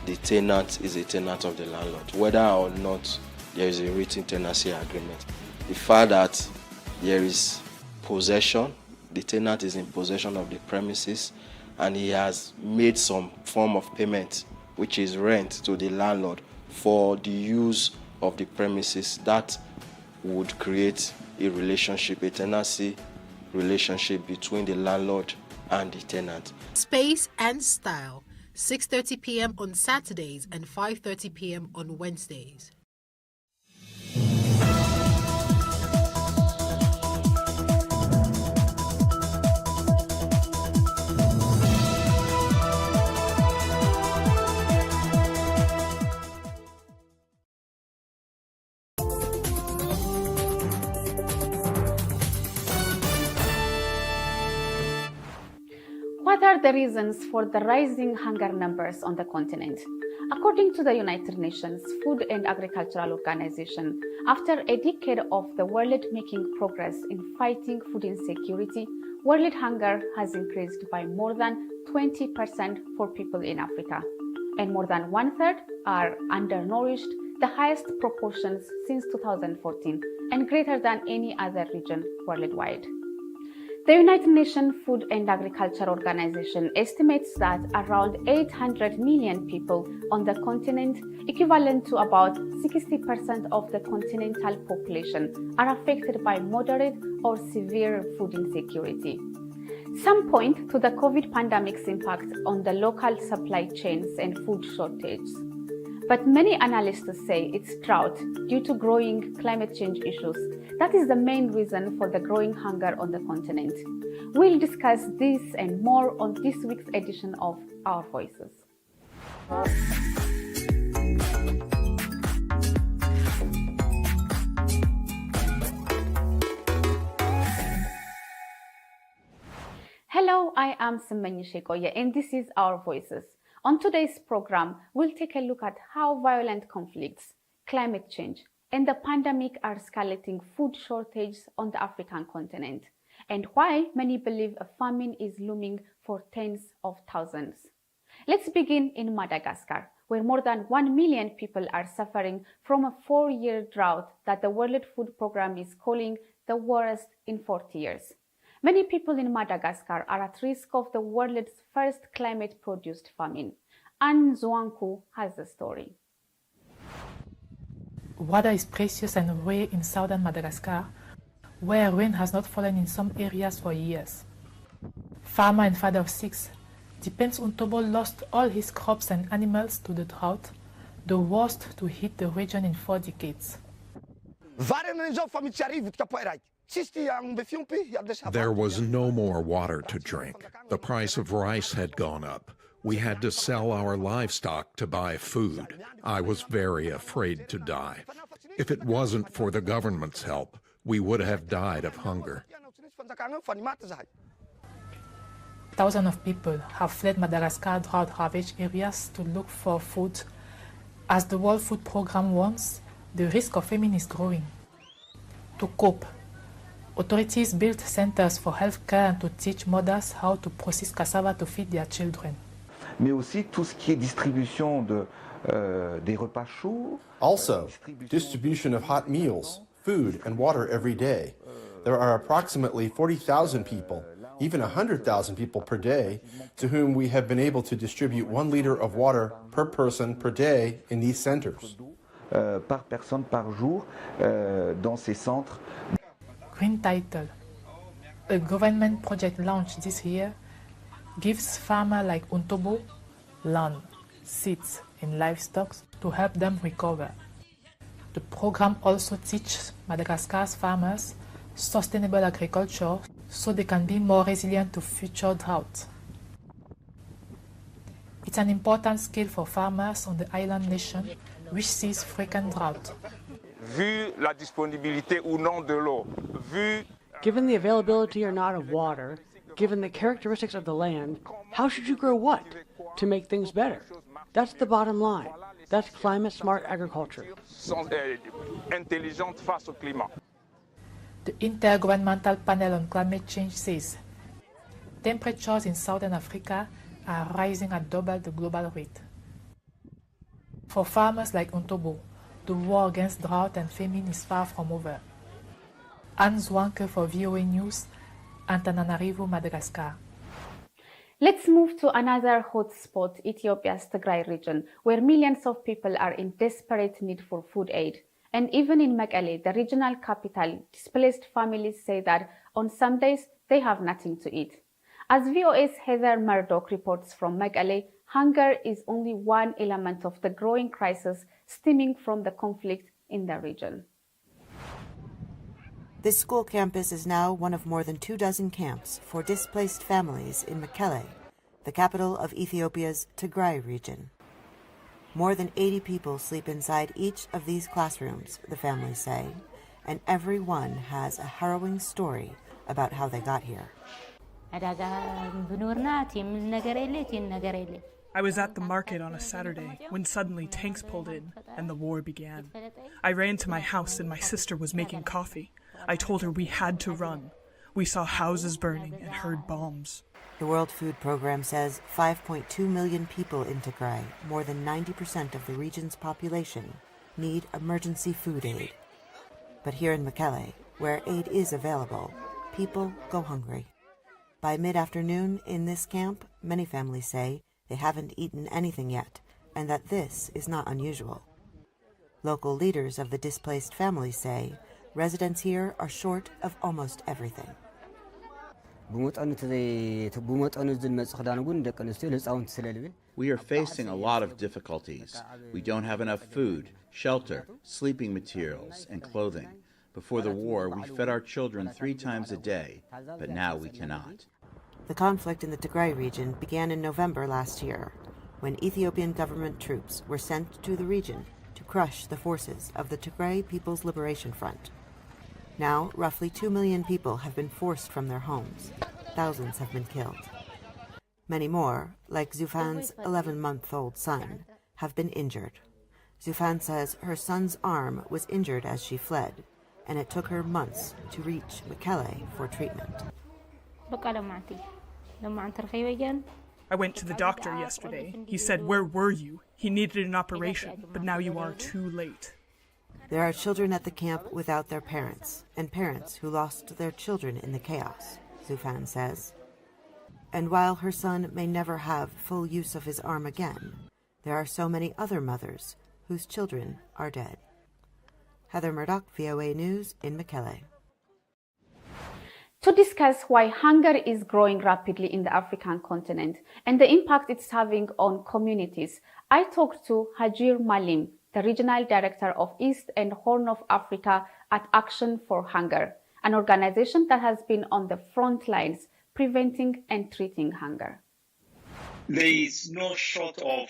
the tenant is a tenant of the landlord, whether or not there is a written tenancy agreement. The fact that there is possession, the tenant is in possession of the premises, and he has made some form of payment, which is rent, to the landlord for the use of the premises, that would create a relationship, a tenancy relationship between the landlord and the tenant. Space and Style, 6:30 p.m. on Saturdays and 5:30 p.m. on Wednesdays. What are the reasons for the rising hunger numbers on the continent? According to the United Nations Food and Agricultural Organization, after a decade of the world making progress in fighting food insecurity, world hunger has increased by more than 20% for people in Africa, and more than 1/3 are undernourished, the highest proportions since 2014 and greater than any other region worldwide. The United Nations Food and Agriculture Organization estimates that around 800 million people on the continent, equivalent to about 60% of the continental population, are affected by moderate or severe food insecurity. Some point to the COVID pandemic's impact on the local supply chains and food shortages. But many analysts say it's drought due to growing climate change issues. That is the main reason for the growing hunger on the continent. We'll discuss this and more on this week's edition of Our Voices. Hello, I am Semenya Shekoye and this is Our Voices. On today's program, we'll take a look at how violent conflicts, climate change, and the pandemic are escalating food shortages on the African continent, and why many believe a famine is looming for tens of thousands. Let's begin in Madagascar, where more than 1 million people are suffering from a 4-year drought that the World Food Programme is calling the worst in 40 years. Many people in Madagascar are at risk of the world's first climate-produced famine. Anne Zwanku has the story. Water is precious and rare in southern Madagascar, where rain has not fallen in some areas for years. Farmer and father of 6, Dipens Untobo lost all his crops and animals to the drought, the worst to hit the region in 4 decades. There was no more water to drink. The price of rice had gone up. We had to sell our livestock to buy food. I was very afraid to die. If it wasn't for the government's help, we would have died of hunger. Thousands of people have fled Madagascar drought-ravaged areas to look for food. As the World Food Programme warns, the risk of famine is growing. To cope, authorities built centers for healthcare and to teach mothers how to process cassava to feed their children. Mais aussi tout ce qui est distribution des repas chauds. Also, distribution of hot meals, food, and water every day. There are approximately 40,000 people, even 100,000 people per day, to whom we have been able to distribute 1 liter of water per person per day in these centers. Par personne par jour dans ces centres. Green Title, a government project launched this year, gives farmers like Untobo land, seeds, and livestock to help them recover. The program also teaches Madagascar's farmers sustainable agriculture so they can be more resilient to future drought. It's an important skill for farmers on the island nation which sees frequent drought. Vu la disponibilité ou non de l'eau, given the availability or not of water, given the characteristics of the land, how should you grow what to make things better? That's the bottom line. That's climate-smart agriculture. Intelligente face au climat. The Intergovernmental Panel on Climate Change says temperatures in southern Africa are rising at double the global rate. For farmers like Untobo, the war against drought and famine is far from over. Anne Zwanke for VOA News, Antananarivo, Madagascar. Let's move to another hotspot, Ethiopia's Tigray region, where millions of people are in desperate need for food aid. And even in Mekelle, the regional capital, displaced families say that on some days they have nothing to eat. As VOA's Heather Murdoch reports from Mekelle, hunger is only one element of the growing crisis stemming from the conflict in the region. This school campus is now one of more than 24 camps for displaced families in Mekelle, the capital of Ethiopia's Tigray region. More than 80 people sleep inside each of these classrooms, the families say, and every one has a harrowing story about how they got here. I was at the market on a Saturday when suddenly tanks pulled in and the war began. I ran to my house and my sister was making coffee. I told her we had to run. We saw houses burning and heard bombs. The World Food Program says 5.2 million people in Tigray, more than 90% of the region's population, need emergency food aid. But here in Mekelle, where aid is available, people go hungry. By mid-afternoon in this camp, many families say they haven't eaten anything yet, and that this is not unusual. Local leaders of the displaced families say residents here are short of almost everything. We are facing a lot of difficulties. We don't have enough food, shelter, sleeping materials, and clothing. Before the war, we fed our children 3 times a day, but now we cannot. The conflict in the Tigray region began in November last year, when Ethiopian government troops were sent to the region to crush the forces of the Tigray People's Liberation Front. Now, roughly 2 million people have been forced from their homes. Thousands have been killed. Many more, like Zufan's 11-month-old son, have been injured. Zufan says her son's arm was injured as she fled, and it took her months to reach Mekelle for treatment. I went to the doctor yesterday. He said, "Where were you? He needed an operation, but now you are too late." There are children at the camp without their parents, and parents who lost their children in the chaos, Zufan says. And while her son may never have full use of his arm again, there are so many other mothers whose children are dead. Heather Murdoch, VOA News in Mekelle. To discuss why hunger is growing rapidly in the African continent and the impact it's having on communities, I talked to Hajir Malim, the Regional Director of East and Horn of Africa at Action for Hunger, an organization that has been on the front lines preventing and treating hunger. There is no short of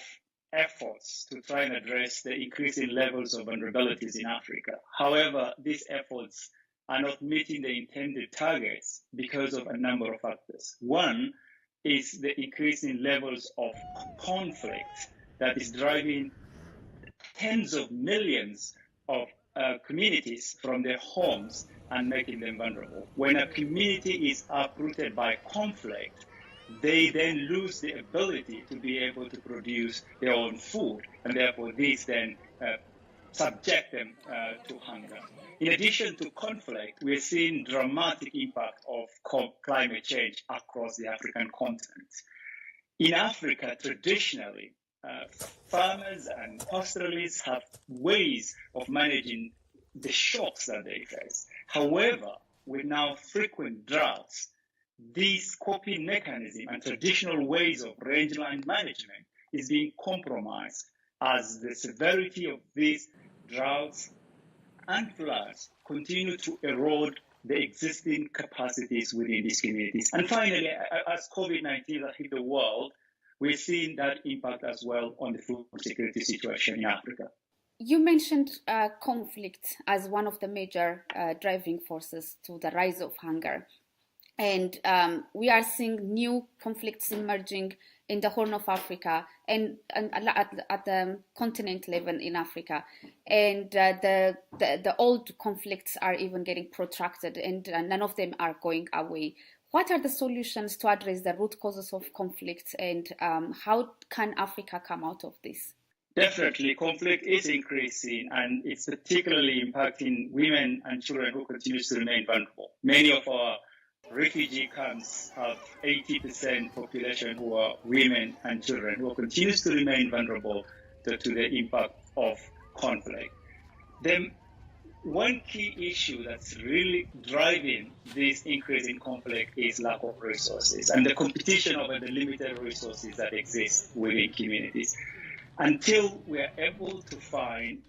efforts to try and address the increasing levels of vulnerabilities in Africa. However, these efforts are not meeting the intended targets because of a number of factors. One is the increasing levels of conflict that is driving tens of millions of communities from their homes and making them vulnerable. When a community is uprooted by conflict, they then lose the ability to be able to produce their own food, and therefore these then subject them to hunger. In addition to conflict, we're seeing dramatic impact of climate change across the African continent. In Africa, traditionally, farmers and pastoralists have ways of managing the shocks that they face. However, with now frequent droughts, this coping mechanism and traditional ways of rangeland management is being compromised as the severity of these droughts and floods continue to erode the existing capacities within these communities. And finally, as COVID-19 has hit the world, we're seeing that impact as well on the food security situation in Africa. You mentioned conflict as one of the major driving forces to the rise of hunger. And we are seeing new conflicts emerging in the Horn of Africa and at the continent level in Africa. And the old conflicts are even getting protracted, and none of them are going away. What are the solutions to address the root causes of conflict, and how can Africa come out of this? Definitely, conflict is increasing, and it's particularly impacting women and children who continue to remain vulnerable. Many of our refugee camps have 80% population who are women and children who continues to remain vulnerable to the impact of conflict. Then one key issue that's really driving this increase in conflict is lack of resources and the competition over the limited resources that exist within communities. Until we are able to find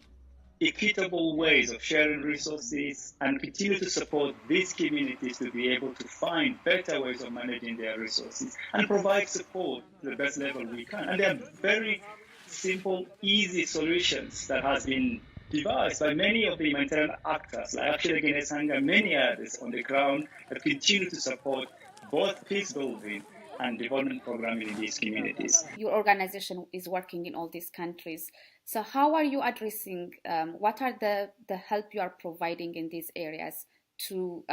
equitable ways of sharing resources and continue to support these communities to be able to find better ways of managing their resources and provide support to the best level we can. And there are very simple, easy solutions that has been devised by many of the humanitarian actors, like Action Against Hunger and many others on the ground that continue to support both peace building and development programming in these communities. Your organization is working in all these countries. So how are you addressing, what are the help you are providing in these areas to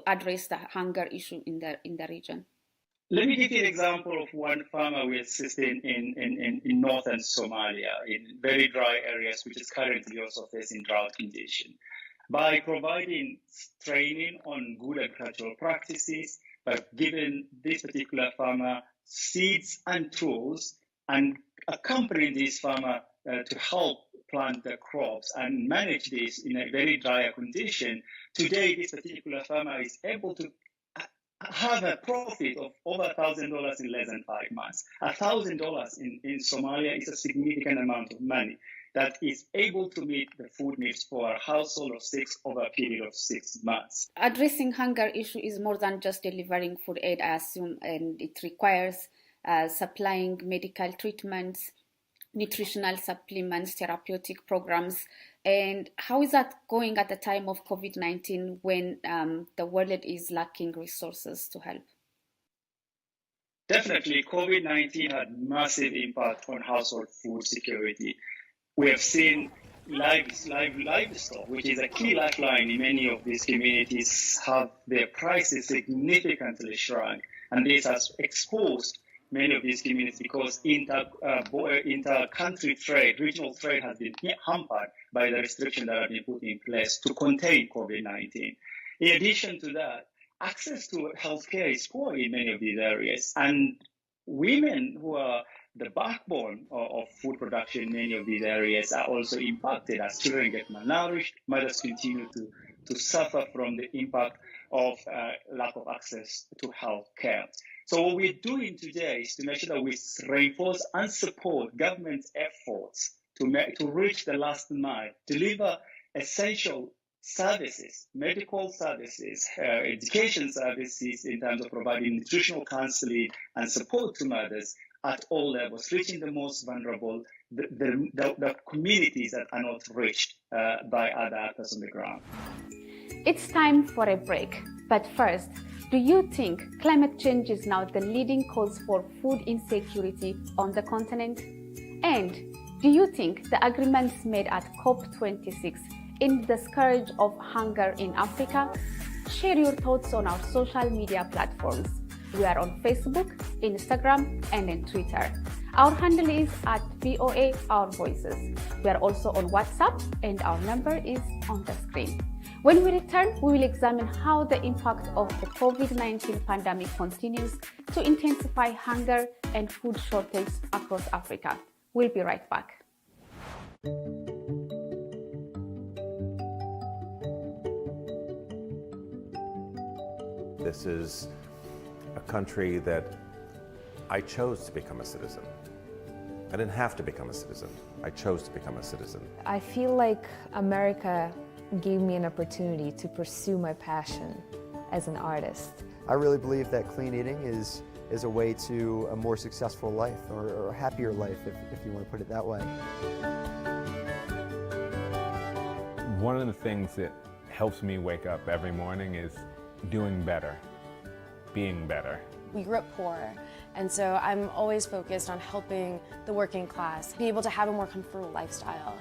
address the hunger issue in the region? Let me give you an example of one farmer we assist in northern Somalia, in very dry areas, which is currently also facing drought condition. By providing training on good agricultural practices, by giving this particular farmer seeds and tools, and accompanying this farmer to help plant the crops and manage this in a very dry condition, today this particular farmer is able to have a profit of over $1,000 in less than 5 months. $1,000 in Somalia is a significant amount of money that is able to meet the food needs for a household of 6 over a period of 6 months. Addressing hunger issue is more than just delivering food aid, I assume, and it requires supplying medical treatments, nutritional supplements, therapeutic programs. And how is that going at the time of COVID-19 when the world is lacking resources to help? Definitely, COVID-19 had massive impact on household food security. We have seen livestock, which is a key lifeline in many of these communities, have their prices significantly shrunk. And this has exposed many of these communities because inter-country trade, regional trade has been hampered by the restrictions that have been put in place to contain COVID-19. In addition to that, access to healthcare is poor in many of these areas. And women who are the backbone of food production in many of these areas are also impacted as children get malnourished. Mothers continue to suffer from the impact of lack of access to health care. So what we're doing today is to make sure that we reinforce and support government efforts to reach the last mile, deliver essential services, medical services, education services in terms of providing nutritional counseling and support to mothers at all levels, reaching the most vulnerable, the communities that are not reached by other actors on the ground. It's time for a break. But first, do you think climate change is now the leading cause for food insecurity on the continent? And do you think the agreements made at COP26 end the scourge of hunger in Africa? Share your thoughts on our social media platforms. We are on Facebook, Instagram, and on Twitter. Our handle is @VOA Our Voices. We are also on WhatsApp, and our number is on the screen. When we return, we will examine how the impact of the COVID-19 pandemic continues to intensify hunger and food shortage across Africa. We'll be right back. This is a country that I chose to become a citizen. I didn't have to become a citizen. I chose to become a citizen. I feel like America gave me an opportunity to pursue my passion as an artist. I really believe that clean eating is a way to a more successful life or a happier life, if you want to put it that way. One of the things that helps me wake up every morning is doing better, being better. We grew up poor, and so I'm always focused on helping the working class be able to have a more comfortable lifestyle.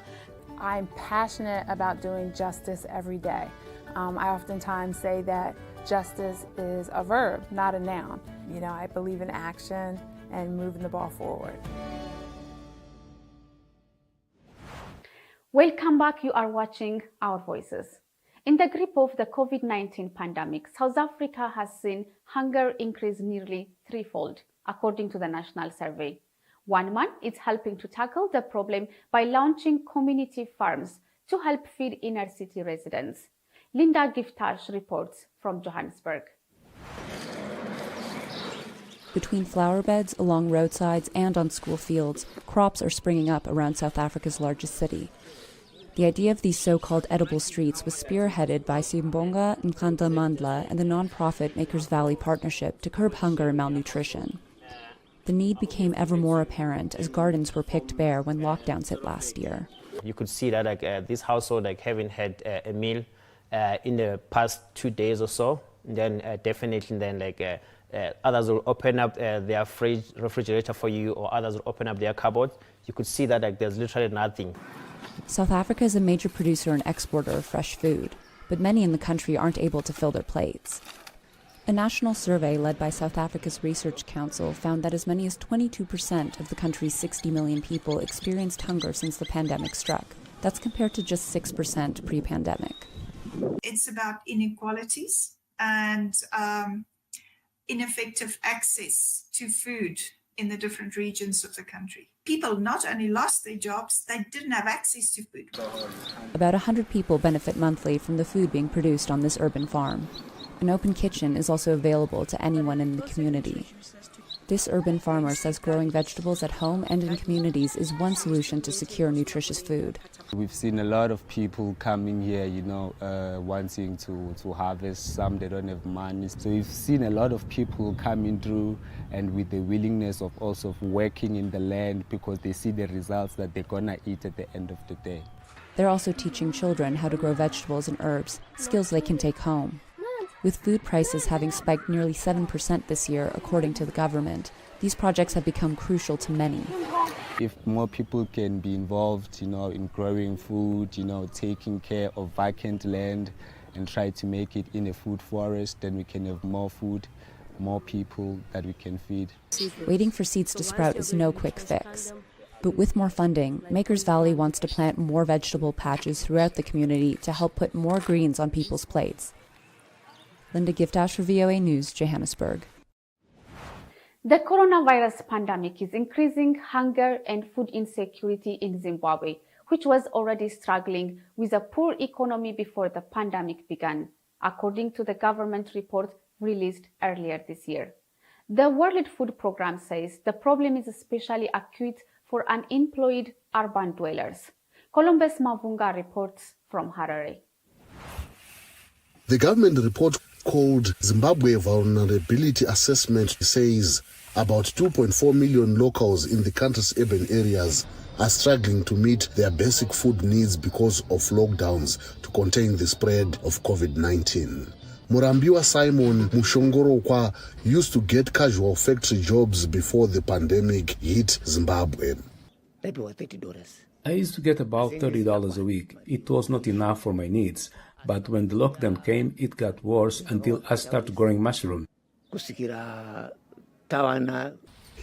I'm passionate about doing justice every day. I oftentimes say that justice is a verb, not a noun. You know, I believe in action and moving the ball forward. Welcome back. You are watching Our Voices. In the grip of the COVID-19 pandemic, South Africa has seen hunger increase nearly threefold, according to the national survey. One Man is helping to tackle the problem by launching community farms to help feed inner city residents. Linda Giftash reports from Johannesburg. Between flower beds, along roadsides, and on school fields, crops are springing up around South Africa's largest city. The idea of these so-called edible streets was spearheaded by Simbonga Nkandla and the nonprofit Makers Valley Partnership to curb hunger and malnutrition. The need became ever more apparent as gardens were picked bare when lockdowns hit last year. You could see that this household haven't had a meal in the past 2 days or so. then definitely then others will open up their refrigerator for you, or others will open up their cupboards. You could see that there's literally nothing. South Africa is a major producer and exporter of fresh food, but many in the country aren't able to fill their plates. A national survey led by South Africa's Research Council found that as many as 22% of the country's 60 million people experienced hunger since the pandemic struck. That's compared to just 6% pre-pandemic. It's about inequalities and ineffective access to food in the different regions of the country. People not only lost their jobs, they didn't have access to food. About 100 people benefit monthly from the food being produced on this urban farm. An open kitchen is also available to anyone in the community. This urban farmer says growing vegetables at home and in communities is one solution to secure nutritious food. We've seen a lot of people coming here, wanting to harvest. Some, they don't have money. So we've seen a lot of people coming through and with the willingness of also working in the land because they see the results that they're going to eat at the end of the day. They're also teaching children how to grow vegetables and herbs, skills they can take home. With food prices having spiked nearly 7% this year, according to the government, these projects have become crucial to many. If more people can be involved, in growing food, taking care of vacant land and try to make it in a food forest, then we can have more food, more people that we can feed. Waiting for seeds to sprout is no quick fix. But with more funding, Makers Valley wants to plant more vegetable patches throughout the community to help put more greens on people's plates. Linda Giftash for VOA News, Johannesburg. The coronavirus pandemic is increasing hunger and food insecurity in Zimbabwe, which was already struggling with a poor economy before the pandemic began, according to the government report released earlier this year. The World Food Programme says the problem is especially acute for unemployed urban dwellers. Columbus Mavunga reports from Harare. The government report called Zimbabwe Vulnerability Assessment says about 2.4 million locals in the country's urban areas are struggling to meet their basic food needs because of lockdowns to contain the spread of COVID-19. Murambiwa Simon Mushongorokwa used to get casual factory jobs before the pandemic hit Zimbabwe. I used to get about $30 a week. It was not enough for my needs. But when the lockdown came, it got worse until I started growing mushroom.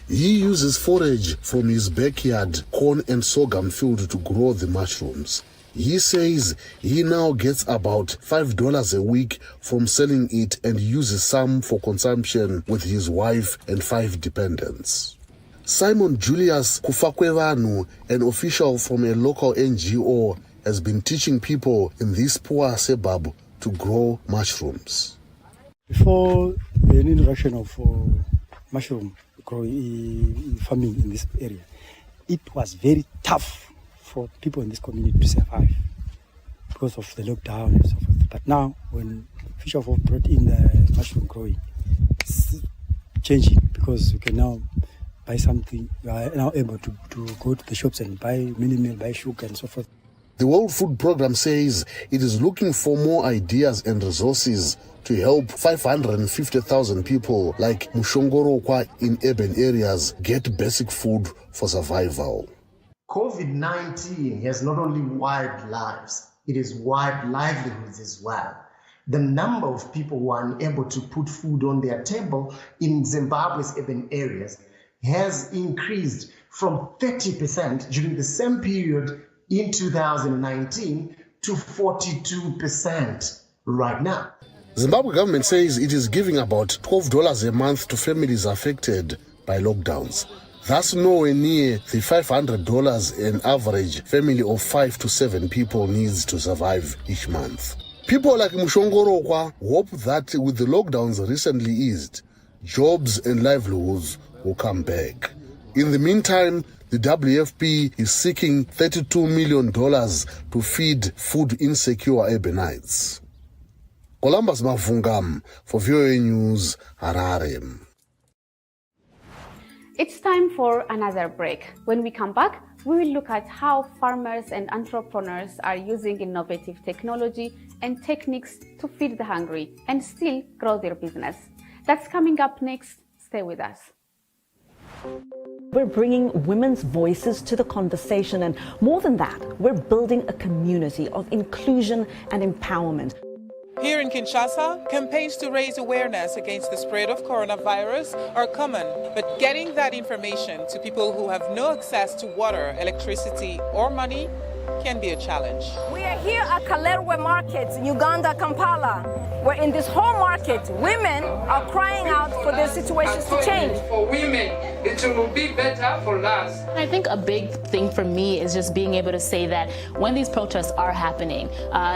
He uses forage from his backyard, corn and sorghum field to grow the mushrooms. He says he now gets about $5 a week from selling it and uses some for consumption with his wife and 5 dependents. Simon Julius Kufakwevanu, an official from a local NGO, has been teaching people in this poor suburb to grow mushrooms. Before the introduction of mushroom growing farming in this area, it was very tough for people in this community to survive because of the lockdown and so forth. But now, when Fisher brought in the mushroom growing, it's changing because you can now buy something. You are now able to go to the shops and buy mini meal, buy sugar and so forth. The World Food Programme says it is looking for more ideas and resources to help 550,000 people like Mushongorokwa in urban areas get basic food for survival. COVID-19 has not only wiped lives, it has wiped livelihoods as well. The number of people who are unable to put food on their table in Zimbabwe's urban areas has increased from 30% during the same period in 2019 to 42% right now. Zimbabwe government says it is giving about $12 a month to families affected by lockdowns. That's nowhere near the $500 an average family of 5 to 7 people needs to survive each month. People like Mushongorokwa hope that with the lockdowns recently eased, jobs and livelihoods will come back. In the meantime, the WFP is seeking $32 million to feed food insecure urbanites. Columbus Mavungam for VOA News, Harare. It's time for another break. When we come back, we will look at how farmers and entrepreneurs are using innovative technology and techniques to feed the hungry and still grow their business. That's coming up next. Stay with us. We're bringing women's voices to the conversation, and more than that, we're building a community of inclusion and empowerment. Here in Kinshasa, campaigns to raise awareness against the spread of coronavirus are common, but getting that information to people who have no access to water, electricity, or money can be a challenge. We are here at Kalerwe Market, Uganda, Kampala, where in this whole market, women are crying out for their situations to change. For women, it will be better for us. I think a big thing for me is just being able to say that when these protests are happening,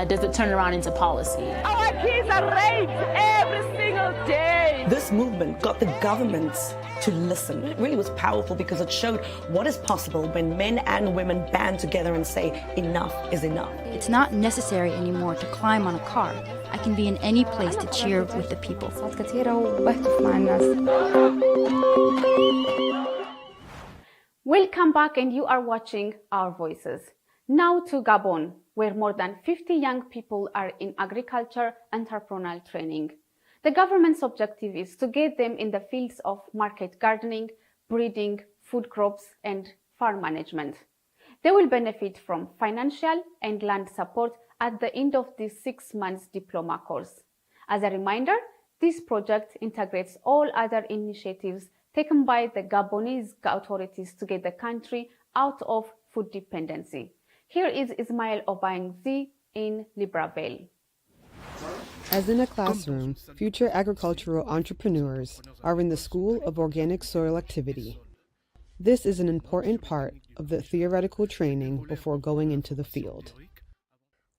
does it turn around into policy? Our kids are raped every single day. This movement got the governments to listen. It really was powerful because it showed what is possible when men and women band together and say, enough is enough. It's not necessary anymore to climb on a car. I can be in any place to cheer with the people. Welcome back, and you are watching Our Voices. Now to Gabon, where more than 50 young people are in agriculture entrepreneurial training. The government's objective is to get them in the fields of market gardening, breeding, food crops, and farm management. They will benefit from financial and land support at the end of this 6 months diploma course. As a reminder, this project integrates all other initiatives taken by the Gabonese authorities to get the country out of food dependency. Here is Ismail Obangzi in Libreville. As in a classroom, future agricultural entrepreneurs are in the School of Organic Soil Activity. This is an important part of the theoretical training before going into the field.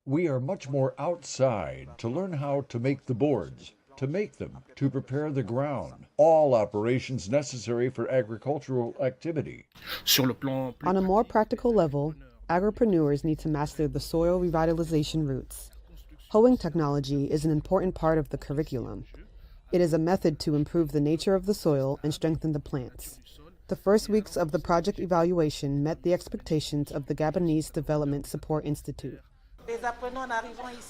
We are much more outside to learn how to make the boards, to make them, to prepare the ground, all operations necessary for agricultural activity. On a more practical level, agripreneurs need to master the soil revitalization routes. Hoeing technology is an important part of the curriculum. It is a method to improve the nature of the soil and strengthen the plants. The first weeks of the project evaluation met the expectations of the Gabonese Development Support Institute.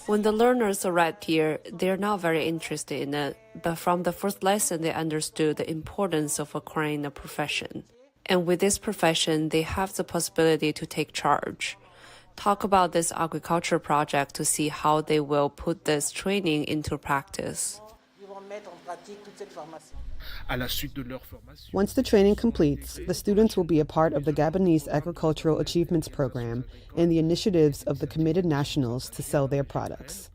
When the learners arrived here, they're not very interested in it, but from the first lesson they understood the importance of acquiring a profession. And with this profession, they have the possibility to take charge. Talk about this agriculture project to see how they will put this training into practice. Once the training completes, the students will be a part of the Gabonese Agricultural Achievements Program and the initiatives of the committed nationals to sell their products.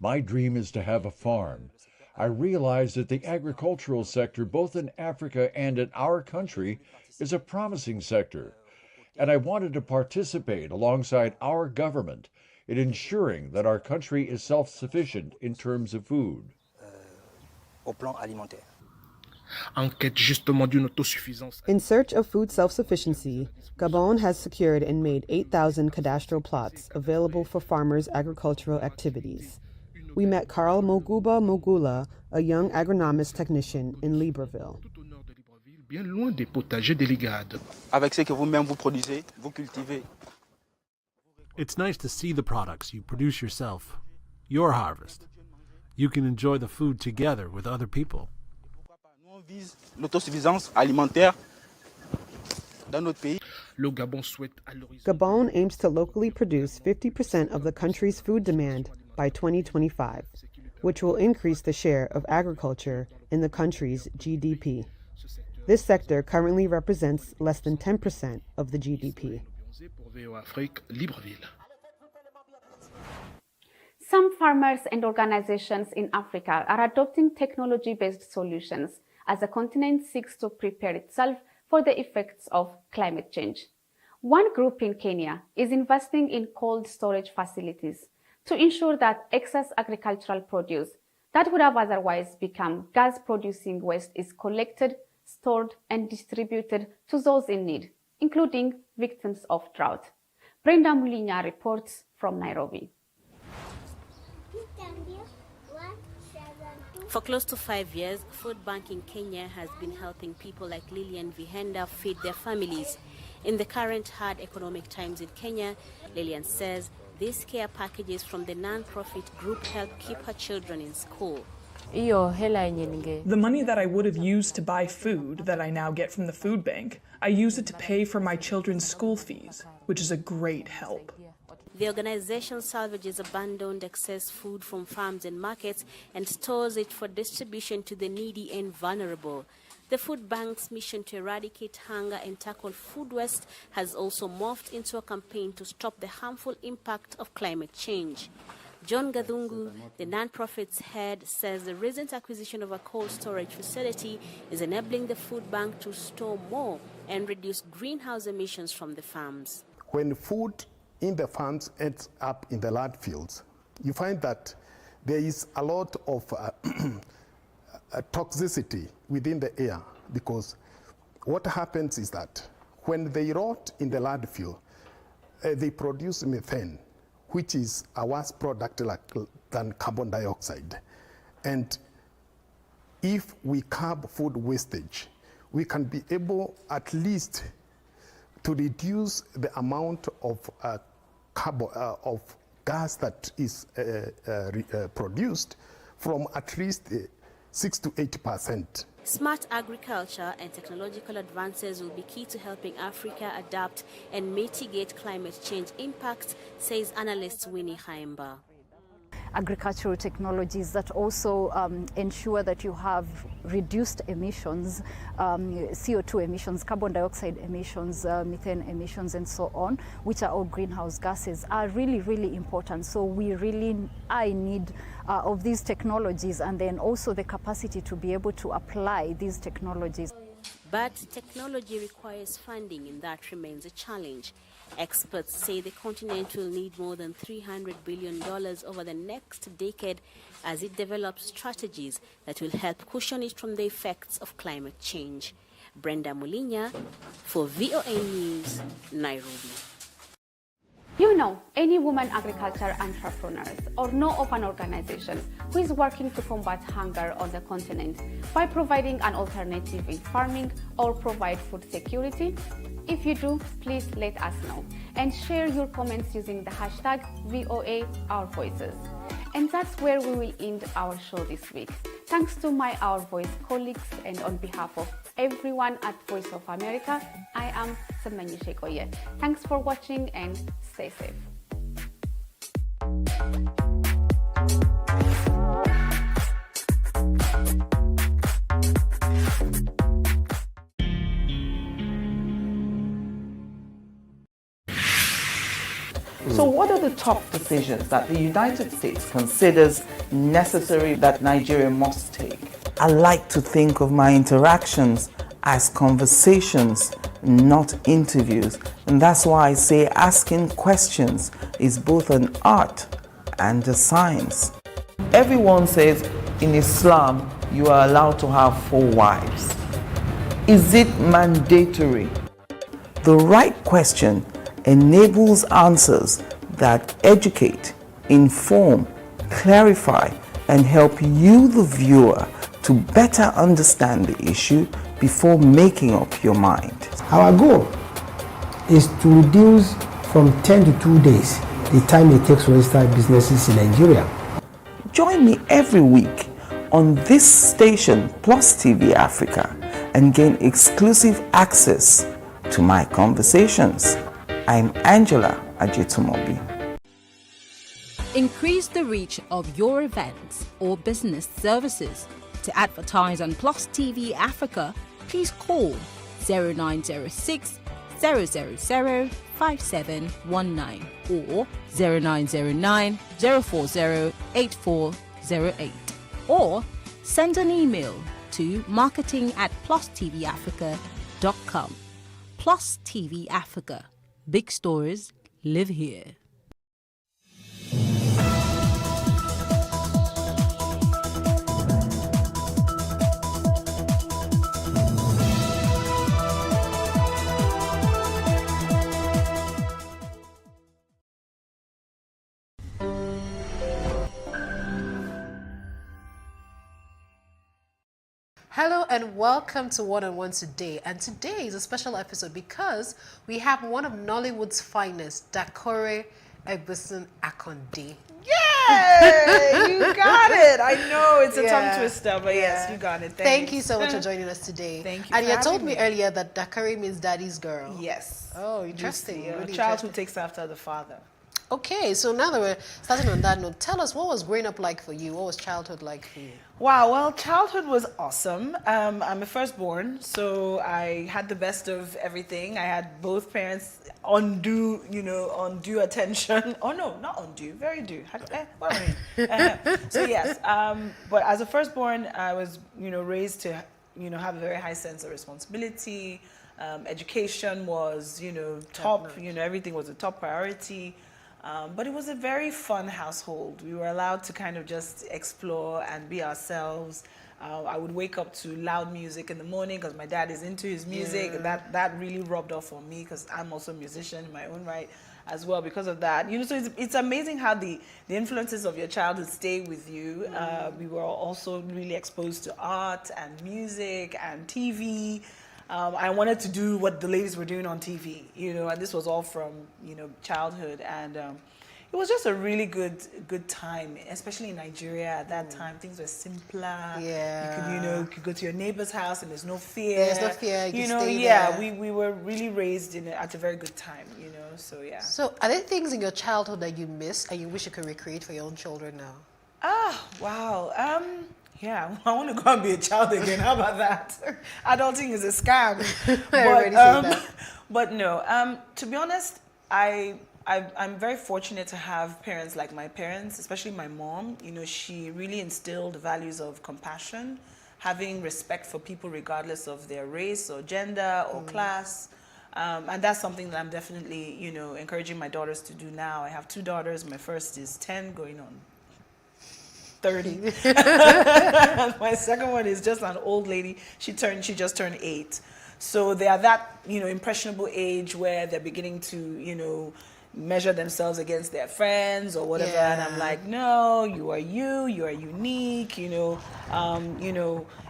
My dream is to have a farm. I realize that the agricultural sector, both in Africa and in our country, is a promising sector, and I wanted to participate alongside our government in ensuring that our country is self-sufficient in terms of food. In search of food self-sufficiency, Gabon has secured and made 8,000 cadastral plots available for farmers' agricultural activities. We met Carl Moguba Mogula, a young agronomist technician in Libreville. Bien loin des potagers d'Eligade. Avec ce que vous-même vous produisez, vous cultivez. It's nice to see the products you produce yourself, your harvest. You can enjoy the food together with other people. On vise l'autosuffisance alimentaire dans notre pays. Le Gabon souhaite à l'horizon. Gabon aims to locally produce 50% of the country's food demand by 2025, which will increase the share of agriculture in the country's GDP. This sector currently represents less than 10% of the GDP. Some farmers and organizations in Africa are adopting technology-based solutions as the continent seeks to prepare itself for the effects of climate change. One group in Kenya is investing in cold storage facilities to ensure that excess agricultural produce that would have otherwise become gas-producing waste is collected, stored, and distributed to those in need, including victims of drought. Brenda Mulinya reports from Nairobi. For close to 5 years, Food Bank in Kenya has been helping people like Lillian Vihenda feed their families. In the current hard economic times in Kenya, Lillian says these care packages from the non-profit group help keep her children in school. The money that I would have used to buy food that I now get from the food bank, I use it to pay for my children's school fees, which is a great help. The organization salvages abandoned excess food from farms and markets and stores it for distribution to the needy and vulnerable. The food bank's mission to eradicate hunger and tackle food waste has also morphed into a campaign to stop the harmful impact of climate change. John Gadhungu, the non-profit's head, says the recent acquisition of a cold storage facility is enabling the food bank to store more and reduce greenhouse emissions from the farms. When food in the farms ends up in the landfills, you find that there is a lot of toxicity within the air, because what happens is that when they rot in the landfill, they produce methane, which is a worse product than carbon dioxide. And if we curb food wastage, we can be able at least to reduce the amount of of gas that is produced from at least 6 to 8%. Smart agriculture and technological advances will be key to helping Africa adapt and mitigate climate change impacts, says analyst Winnie Haimba. Agricultural technologies that also ensure that you have reduced emissions, CO2 emissions, carbon dioxide emissions, methane emissions, and so on, which are all greenhouse gases, are really, really important. So I need of these technologies, and then also the capacity to be able to apply these technologies. But technology requires funding, and that remains a challenge. Experts say the continent will need more than $300 billion over the next decade as it develops strategies that will help cushion it from the effects of climate change. Brenda Mulinya for VOA News, Nairobi. You know any woman agriculture entrepreneurs or know of an organization who is working to combat hunger on the continent by providing an alternative in farming or provide food security? If you do, please let us know and share your comments using the hashtag VOA Our Voices. And that's where we will end our show this week. Thanks to my Our Voice colleagues, and on behalf of everyone at Voice of America, I am Semanyi Shekoye. Thanks for watching and stay safe. So what are the top decisions that the United States considers necessary that Nigeria must take? I like to think of my interactions as conversations, not interviews. And that's why I say asking questions is both an art and a science. Everyone says in Islam you are allowed to have 4 wives. Is it mandatory? The right question enables answers that educate, inform, clarify, and help you, the viewer, to better understand the issue before making up your mind. Our goal is to reduce from 10 to 2 days the time it takes to register businesses in Nigeria. Join me every week on this station, PlusTvAfrica, and gain exclusive access to my conversations. I'm Angela Ajitumobi. Increase the reach of your events or business services. To advertise on PlusTvAfrica, please call 0906 000 5719 or 0909 040 8408, or send an email to marketing@PlusTvAfrica.com. Plus TV Africa. Big stories live here. Hello and welcome to One on One today. And today is a special episode because we have one of Nollywood's finest, Dakore Egbison Akonde. Yay! You got it. I know it's a tongue twister, but yes, you got it. Thank you so much for joining us today. Thank you. And you told me earlier that Dakore means daddy's girl. Yes. Oh, interesting. A child who takes after the father. Okay, so now that we're starting on that note, tell us, what was growing up like for you? What was childhood like for you? Wow, well, childhood was awesome. I'm a firstborn, so I had the best of everything. I had both parents undue attention. Oh no, not undue, very due. What do I mean? So yes, but as a firstborn, I was raised to have a very high sense of responsibility. Education was top. Everything was a top priority. But it was a very fun household. We were allowed to kind of just explore and be ourselves. I would wake up to loud music in the morning because my dad is into his music. And that really rubbed off on me because I'm also a musician in my own right as well because of that. So it's amazing how the influences of your childhood stay with you. We were also really exposed to art and music and TV. I wanted to do what the ladies were doing on TV, and this was all from, childhood. And it was just a really good time, especially in Nigeria at that time. Things were simpler. Yeah. You could go to your neighbor's house and there's no fear. There's no fear. You stay there. We were really raised at a very good time, so yeah. So are there things in your childhood that you miss and you wish you could recreate for your own children now? Wow. Yeah, I want to go and be a child again. How about that? Adulting is a scam. But no, to be honest, I'm very fortunate to have parents like my parents, especially my mom. She really instilled values of compassion, having respect for people regardless of their race or gender or class. And that's something that I'm definitely, encouraging my daughters to do now. I have 2 daughters. My first is 10, going on 30. My second one is just an old lady. She just turned 8. So they are that, impressionable age where they're beginning to, measure themselves against their friends or whatever. Yeah. And I'm like, no, you are unique,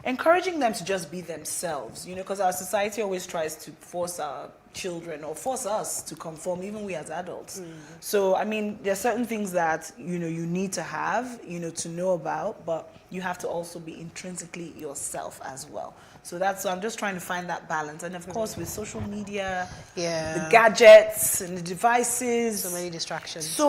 encouraging them to just be themselves, because our society always tries to force our children or force us to conform, even we as adults. So, I mean, there are certain things that, you need to have, to know about, but you have to also be intrinsically yourself as well. So I'm just trying to find that balance. And of course, with social media, the gadgets and the devices. So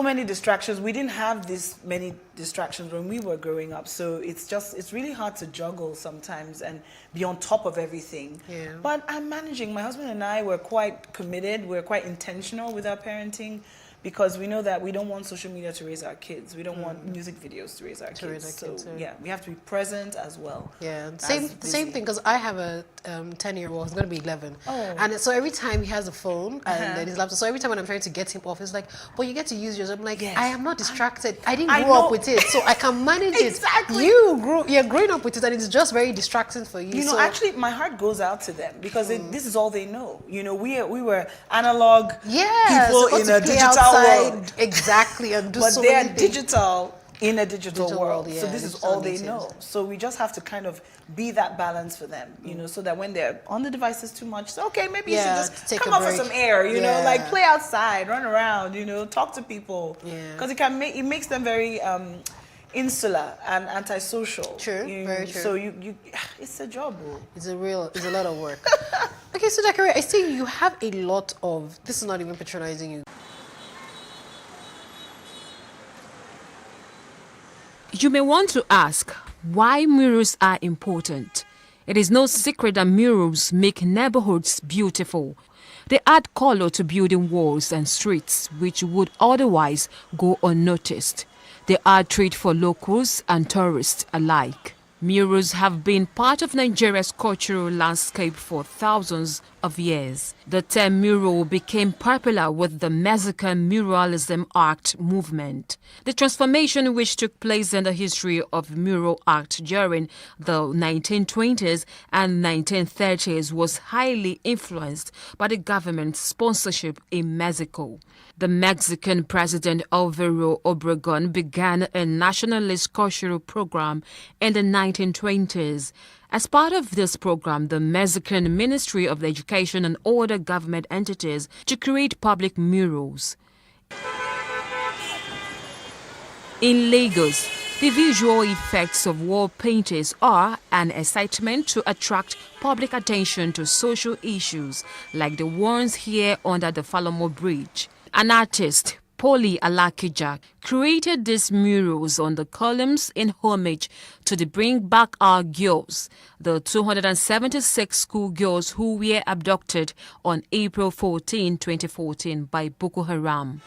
many distractions. We didn't have this many distractions when we were growing up. So it's really hard to juggle sometimes and be on top of everything. Yeah. But I'm managing. My husband and I were quite committed. We're quite intentional with our parenting, because we know that we don't want social media to raise our kids. We don't want music videos to raise our kids. So yeah, we have to be present as well. Yeah, same thing, because I have a 10-year-old, he's going to be 11. Oh. And so every time he has a phone and then his laptop, so every time when I'm trying to get him off, it's like, well, you get to use yours. I'm like, I am not distracted. I didn't grow up with it, so I can manage it. You're growing up with it, and it's just very distracting for you. You know, actually, my heart goes out to them, because this is all they know. You know, we were analog people in a digital world. Exactly, and do but so they're many things. digital in a digital world. Yeah, so this is all they know. So we just have to kind of be that balance for them, you know, so that when they're on the devices too much, so okay, maybe you should just come out for some air, you know, like play outside, run around, you know, talk to people. Because it makes them very insular and antisocial. True, very true. So it's a job. It's a lot of work. Okay, so Dakore, I see you have a lot of, this is not even patronizing you. You may want to ask why murals are important. It is no secret that murals make neighborhoods beautiful. They add color to building walls and streets which would otherwise go unnoticed. They are a treat for locals and tourists alike. Murals have been part of Nigeria's cultural landscape for thousands of years. The term mural became popular with the Mexican muralism art movement. The transformation which took place in the history of mural art during the 1920s and 1930s was highly influenced by the government's sponsorship in Mexico. The Mexican President Alvaro Obregón began a nationalist cultural program in the 1920s As part of this program, the Mexican Ministry of Education and other government entities to create public murals. In Lagos, the visual effects of wall paintings are an excitement to attract public attention to social issues like the ones here under the Falomo Bridge. An artist, Poli Alakija, created these murals on the columns in homage to the Bring Back Our Girls, the 276 schoolgirls who were abducted on April 14, 2014 by Boko Haram.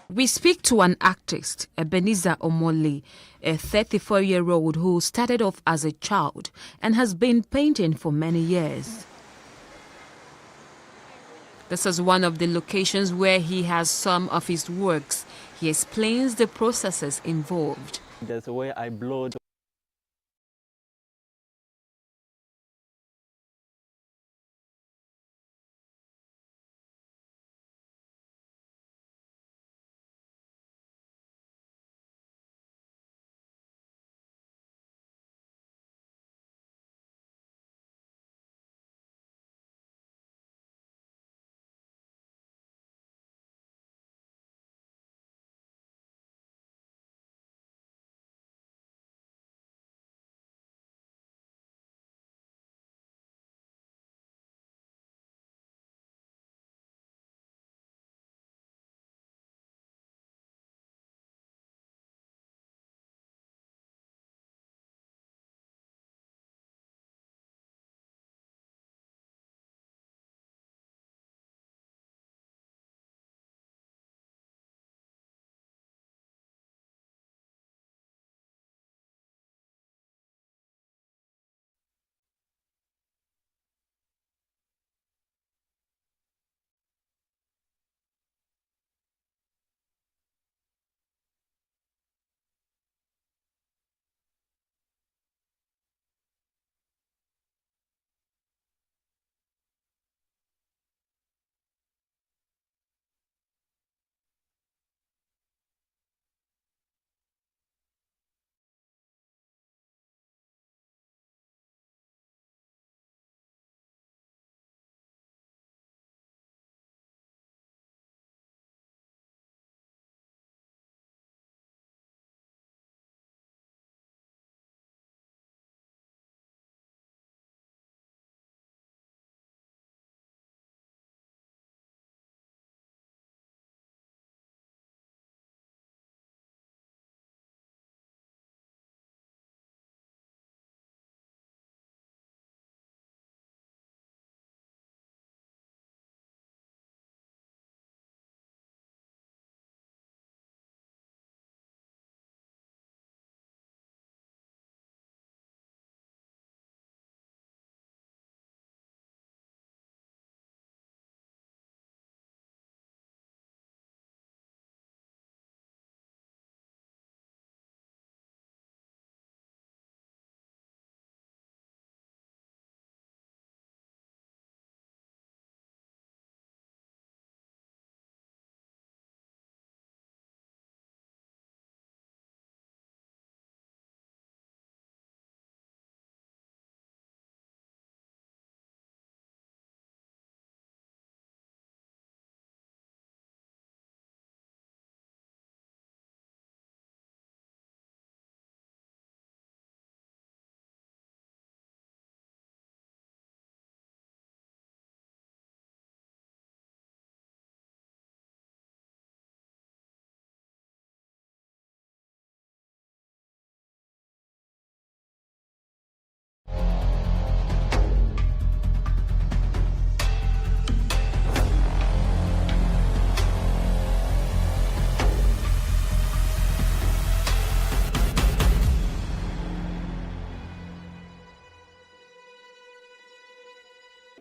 We speak to an artist, Ebenezer Omole, a 34-year-old who started off as a child and has been painting for many years. This is one of the locations where he has some of his works. He explains the processes involved. There's a way I blow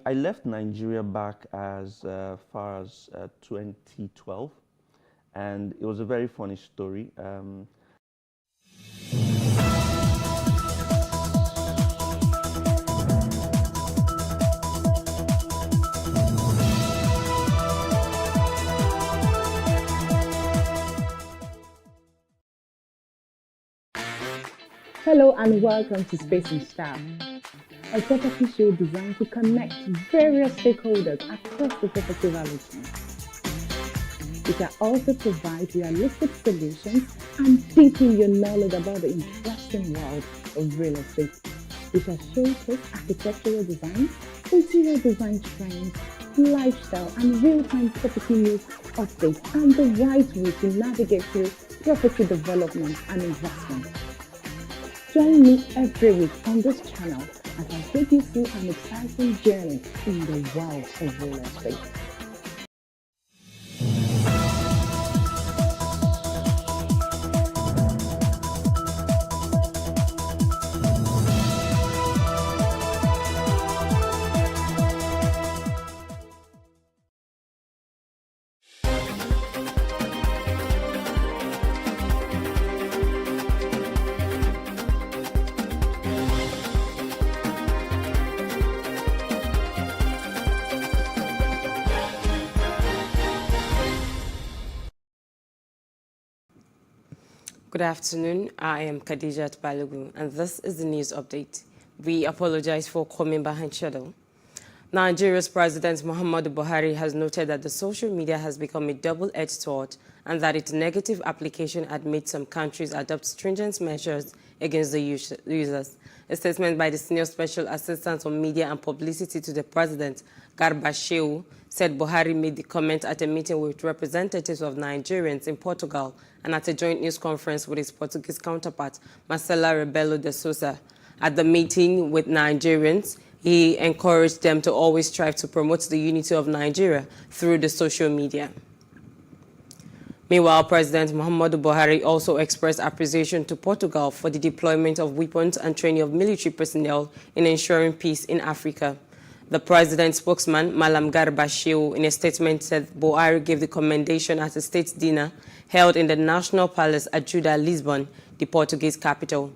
I left Nigeria back as far as 2012, and it was a very funny story. Hello and welcome to Space and Style, a property show designed to connect various stakeholders across the property value chain. We can also provide realistic solutions and deepen your knowledge about the interesting world of real estate. We shall showcase architectural design, interior design trends, lifestyle and real-time property news updates, and the right way to navigate through property development and investment. Join me every week on this channel as I take you through an exciting journey in the world of real estate. Good afternoon, I am Khadijat Balogun, and this is the news update. We apologize for coming behind schedule. Nigeria's President Muhammadu Buhari has noted that the social media has become a double-edged sword and that its negative application had made some countries adopt stringent measures against the users. A statement by the Senior Special Assistant on Media and Publicity to the President, Garba Shehu, said Buhari made the comment at a meeting with representatives of Nigerians in Portugal and at a joint news conference with his Portuguese counterpart, Marcela Rebelo de Sousa. At the meeting with Nigerians, he encouraged them to always strive to promote the unity of Nigeria through the social media. Meanwhile, President Muhammadu Buhari also expressed appreciation to Portugal for the deployment of weapons and training of military personnel in ensuring peace in Africa. The president's spokesman, Malam Garba Shehu, in a statement said Buhari gave the commendation at a state dinner held in the National Palace at Juda, Lisbon, the Portuguese capital.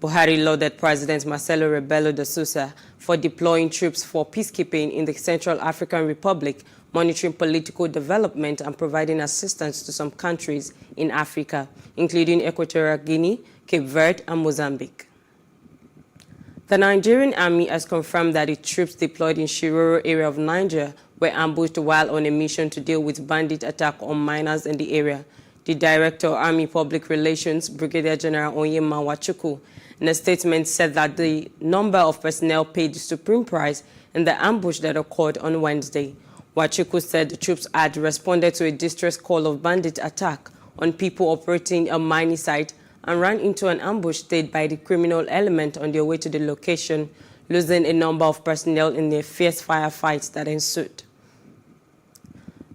Buhari lauded President Marcelo Rebelo de Sousa for deploying troops for peacekeeping in the Central African Republic, monitoring political development and providing assistance to some countries in Africa, including Equatorial Guinea, Cape Verde, and Mozambique. The Nigerian army has confirmed that its troops deployed in Shiroro area of Nigeria were ambushed while on a mission to deal with bandit attack on miners in the area. The Director of Army Public Relations, Brigadier General Onyema Nwachukwu, in a statement said that the number of personnel paid the supreme price in the ambush that occurred on Wednesday. Nwachukwu said the troops had responded to a distress call of bandit attack on people operating a mining site and ran into an ambush staged by the criminal element on their way to the location, losing a number of personnel in the fierce firefights that ensued.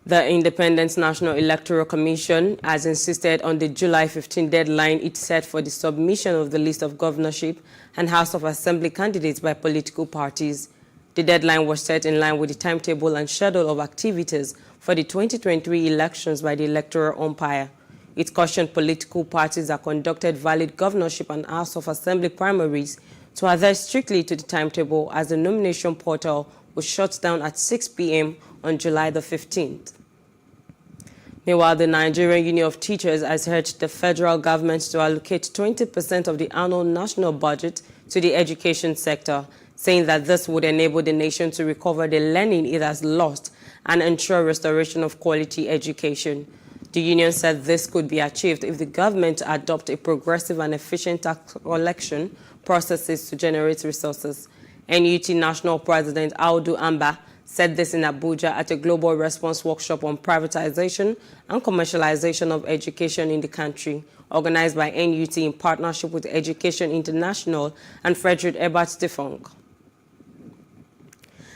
The Independent National Electoral Commission has insisted on the July 15 deadline it set for the submission of the list of governorship and House of Assembly candidates by political parties. The deadline was set in line with the timetable and schedule of activities for the 2023 elections by the electoral umpire. It cautioned political parties that conducted valid governorship and House of Assembly primaries to adhere strictly to the timetable as the nomination portal was shut down at 6 p.m. on July the 15th. Meanwhile, the Nigerian Union of Teachers has urged the federal government to allocate 20% of the annual national budget to the education sector, saying that this would enable the nation to recover the learning it has lost and ensure restoration of quality education. The union said this could be achieved if the government adopt a progressive and efficient tax collection processes to generate resources. NUT National President Audu Amba said this in Abuja at a global response workshop on privatization and commercialization of education in the country, organized by NUT in partnership with Education International and Frederick Ebert Stiftung.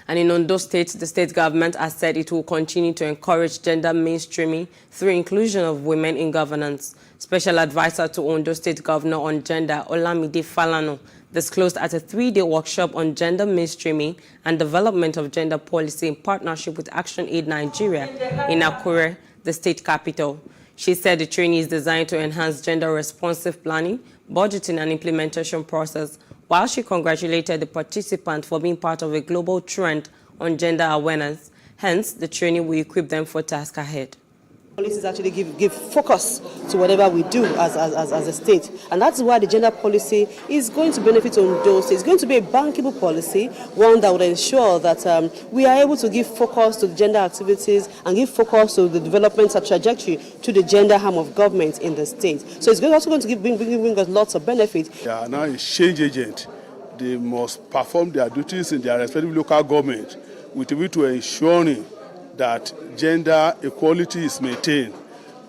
And in Ondo State, the state government has said it will continue to encourage gender mainstreaming through inclusion of women in governance. Special advisor to Ondo State Governor on Gender, Olamide Falano, disclosed at a 3-day workshop on gender mainstreaming and development of gender policy in partnership with Action Aid Nigeria in Akure, the state capital. She said the training is designed to enhance gender-responsive planning, budgeting, and implementation process, while she congratulated the participants for being part of a global trend on gender awareness. Hence, the training will equip them for tasks ahead. Policies actually give focus to whatever we do as a state, and that's why the gender policy is going to benefit on those. It's going to be a bankable policy, one that would ensure that we are able to give focus to the gender activities and give focus to the development and trajectory to the gender arm of government in the state. So it's also going to bring us lots of benefits. They are now a change agent. They must perform their duties in their respective local government with a view to ensuring that gender equality is maintained,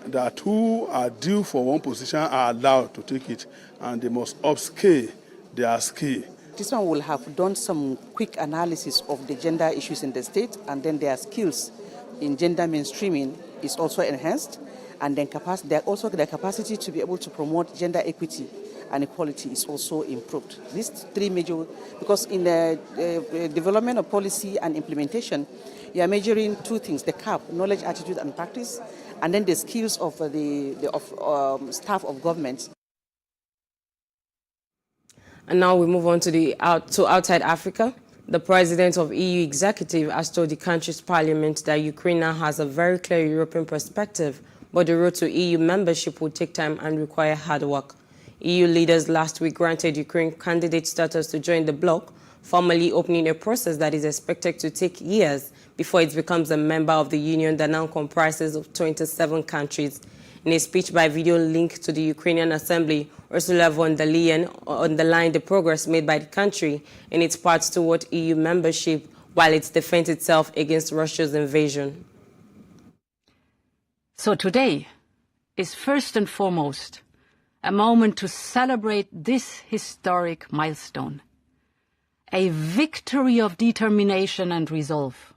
that who are due for one position are allowed to take it, and they must upscale their skill. This one will have done some quick analysis of the gender issues in the state, and then their skills in gender mainstreaming is also enhanced, and then their capacity to be able to promote gender equity and equality is also improved. These three major, because in the development of policy and implementation, you are measuring two things: the CAP, knowledge, attitude, and practice, and then the skills of the staff of government. And now we move on to outside Africa. The president of EU executive has told the country's parliament that Ukraine now has a very clear European perspective, but the road to EU membership will take time and require hard work. EU leaders last week granted Ukraine candidate status to join the bloc, formally opening a process that is expected to take years before it becomes a member of the Union that now comprises of 27 countries. In a speech by video linked to the Ukrainian Assembly, Ursula von der Leyen underlined the progress made by the country in its path toward EU membership while it defends itself against Russia's invasion. So today is first and foremost a moment to celebrate this historic milestone, a victory of determination and resolve,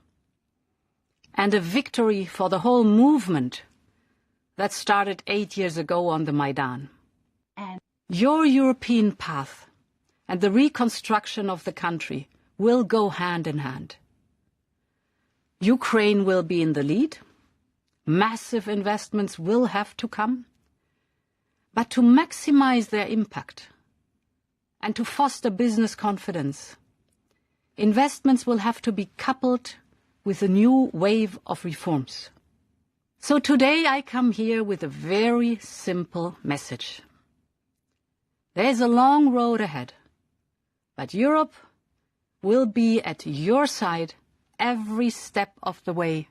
and a victory for the whole movement that started 8 years ago on the Maidan. Your European path and the reconstruction of the country will go hand in hand. Ukraine will be in the lead. Massive investments will have to come. But to maximize their impact and to foster business confidence, investments will have to be coupled with a new wave of reforms. So today I come here with a very simple message. There's a long road ahead, but Europe will be at your side every step of the way,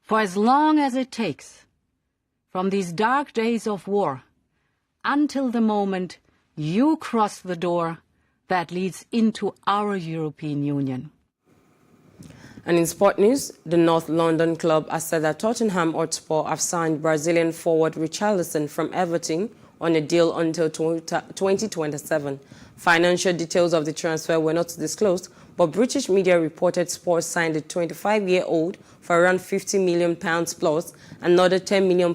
for as long as it takes, from these dark days of war until the moment you cross the door that leads into our European Union. And in sport news, the North London club has said that Tottenham Hotspur have signed Brazilian forward Richarlison from Everton on a deal until 2027. Financial details of the transfer were not disclosed, but British media reported Spurs signed the 25-year-old for around £50 million plus, another £10 million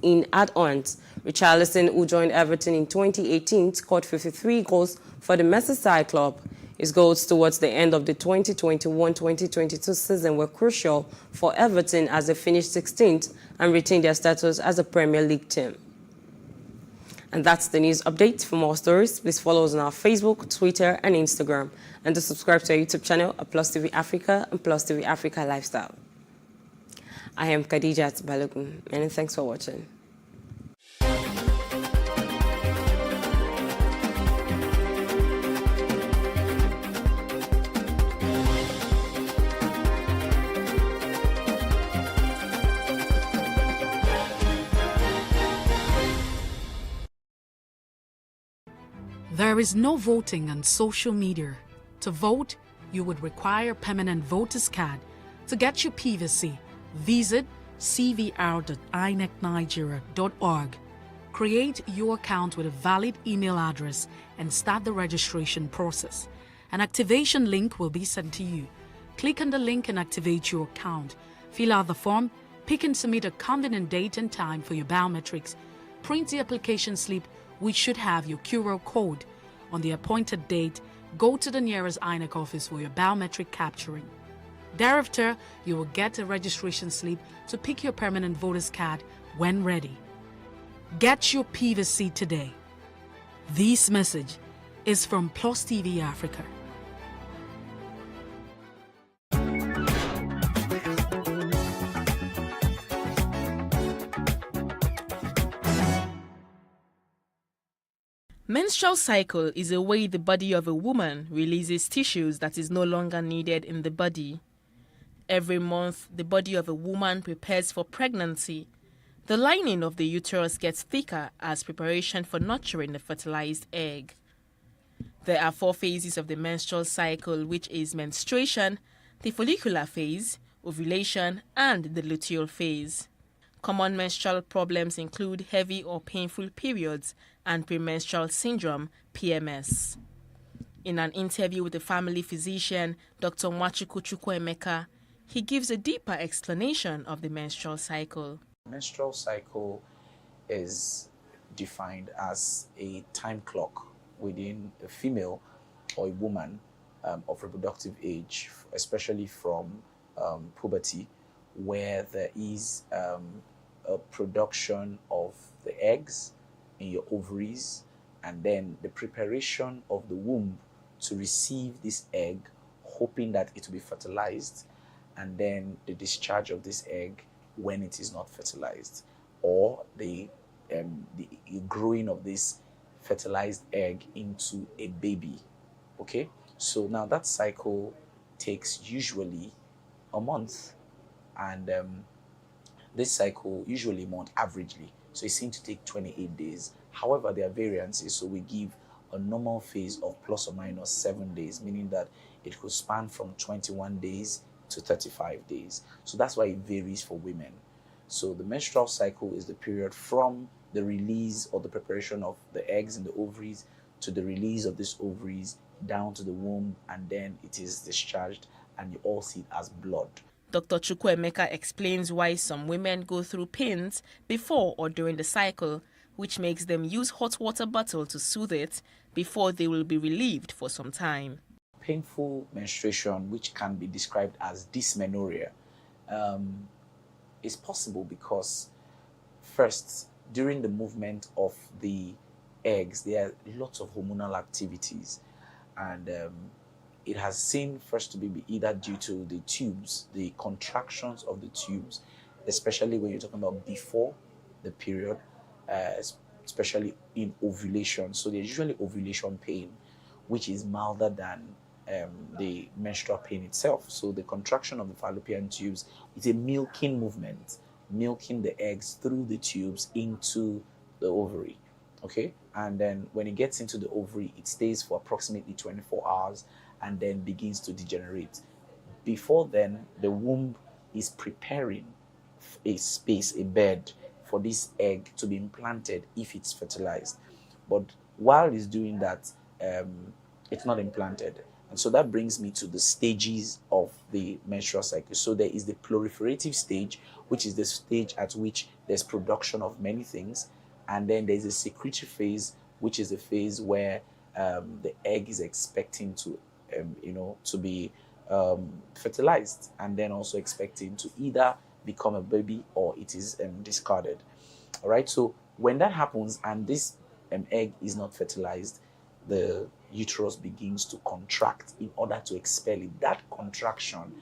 in add-ons. Richarlison, who joined Everton in 2018, scored 53 goals for the Merseyside club. His goals towards the end of the 2021-2022 season were crucial for Everton as they finished 16th and retained their status as a Premier League team. And that's the news update. For more stories, please follow us on our Facebook, Twitter, and Instagram. And to subscribe to our YouTube channel at PlusTvAfrica and PlusTvAfrica Lifestyle. I am Khadijat Balogun, and thanks for watching. There is no voting on social media. To vote, you would require a permanent voter's card. To get your PVC, visit cvr.inecnigeria.org. Create your account with a valid email address and start the registration process. An activation link will be sent to you. Click on the link and activate your account. Fill out the form, pick and submit a convenient date and time for your biometrics. Print the application slip, which should have your QR code. On the appointed date, go to the nearest INEC office for your biometric capturing. Thereafter, you will get a registration slip to pick your permanent voter's card when ready. Get your PVC today. This message is from PlusTvAfrica. Menstrual cycle is a way the body of a woman releases tissues that is no longer needed in the body. Every month, the body of a woman prepares for pregnancy. The lining of the uterus gets thicker as preparation for nurturing the fertilized egg. There are 4 phases of the menstrual cycle, which is menstruation, the follicular phase, ovulation, and the luteal phase. Common menstrual problems include heavy or painful periods and premenstrual syndrome, PMS. In an interview with the family physician, Dr. Nwachukwu Chukwuemeka, he gives a deeper explanation of the menstrual cycle. Menstrual cycle is defined as a time clock within a female or a woman of reproductive age, especially from puberty, where there is a production of the eggs in your ovaries, and then the preparation of the womb to receive this egg, hoping that it will be fertilized, and then the discharge of this egg when it is not fertilized, or the growing of this fertilized egg into a baby. Okay, so now that cycle takes usually a month, and this cycle usually month averagely, so it seems to take 28 days. However, there are variances, so we give a normal phase of plus or minus 7 days, meaning that it could span from 21 days to 35 days. So that's why it varies for women. So the menstrual cycle is the period from the release or the preparation of the eggs in the ovaries to the release of these ovaries down to the womb, and then it is discharged, and you all see it as blood. Dr. Chukwuemeka explains why some women go through pains before or during the cycle, which makes them use hot water bottle to soothe it before they will be relieved for some time. Painful menstruation, which can be described as dysmenorrhea, is possible because, first, during the movement of the eggs, there are lots of hormonal activities, and it has seen first to be either due to the tubes, the contractions of the tubes, especially when you're talking about before the period, especially in ovulation. So there's usually ovulation pain, which is milder than the menstrual pain itself. So the contraction of the fallopian tubes is a milking movement, milking the eggs through the tubes into the ovary. Okay, and then when it gets into the ovary, it stays for approximately 24 hours and then begins to degenerate. Before then, the womb is preparing a space, a bed for this egg to be implanted if it's fertilized. But while it's doing that, it's not implanted. And so that brings me to the stages of the menstrual cycle. So there is the proliferative stage, which is the stage at which there's production of many things. And then there's a secretory phase, which is the phase where the egg is expecting to, to be fertilized, and then also expecting to either become a baby or it is discarded. All right. So when that happens and this egg is not fertilized, the uterus begins to contract in order to expel it. That contraction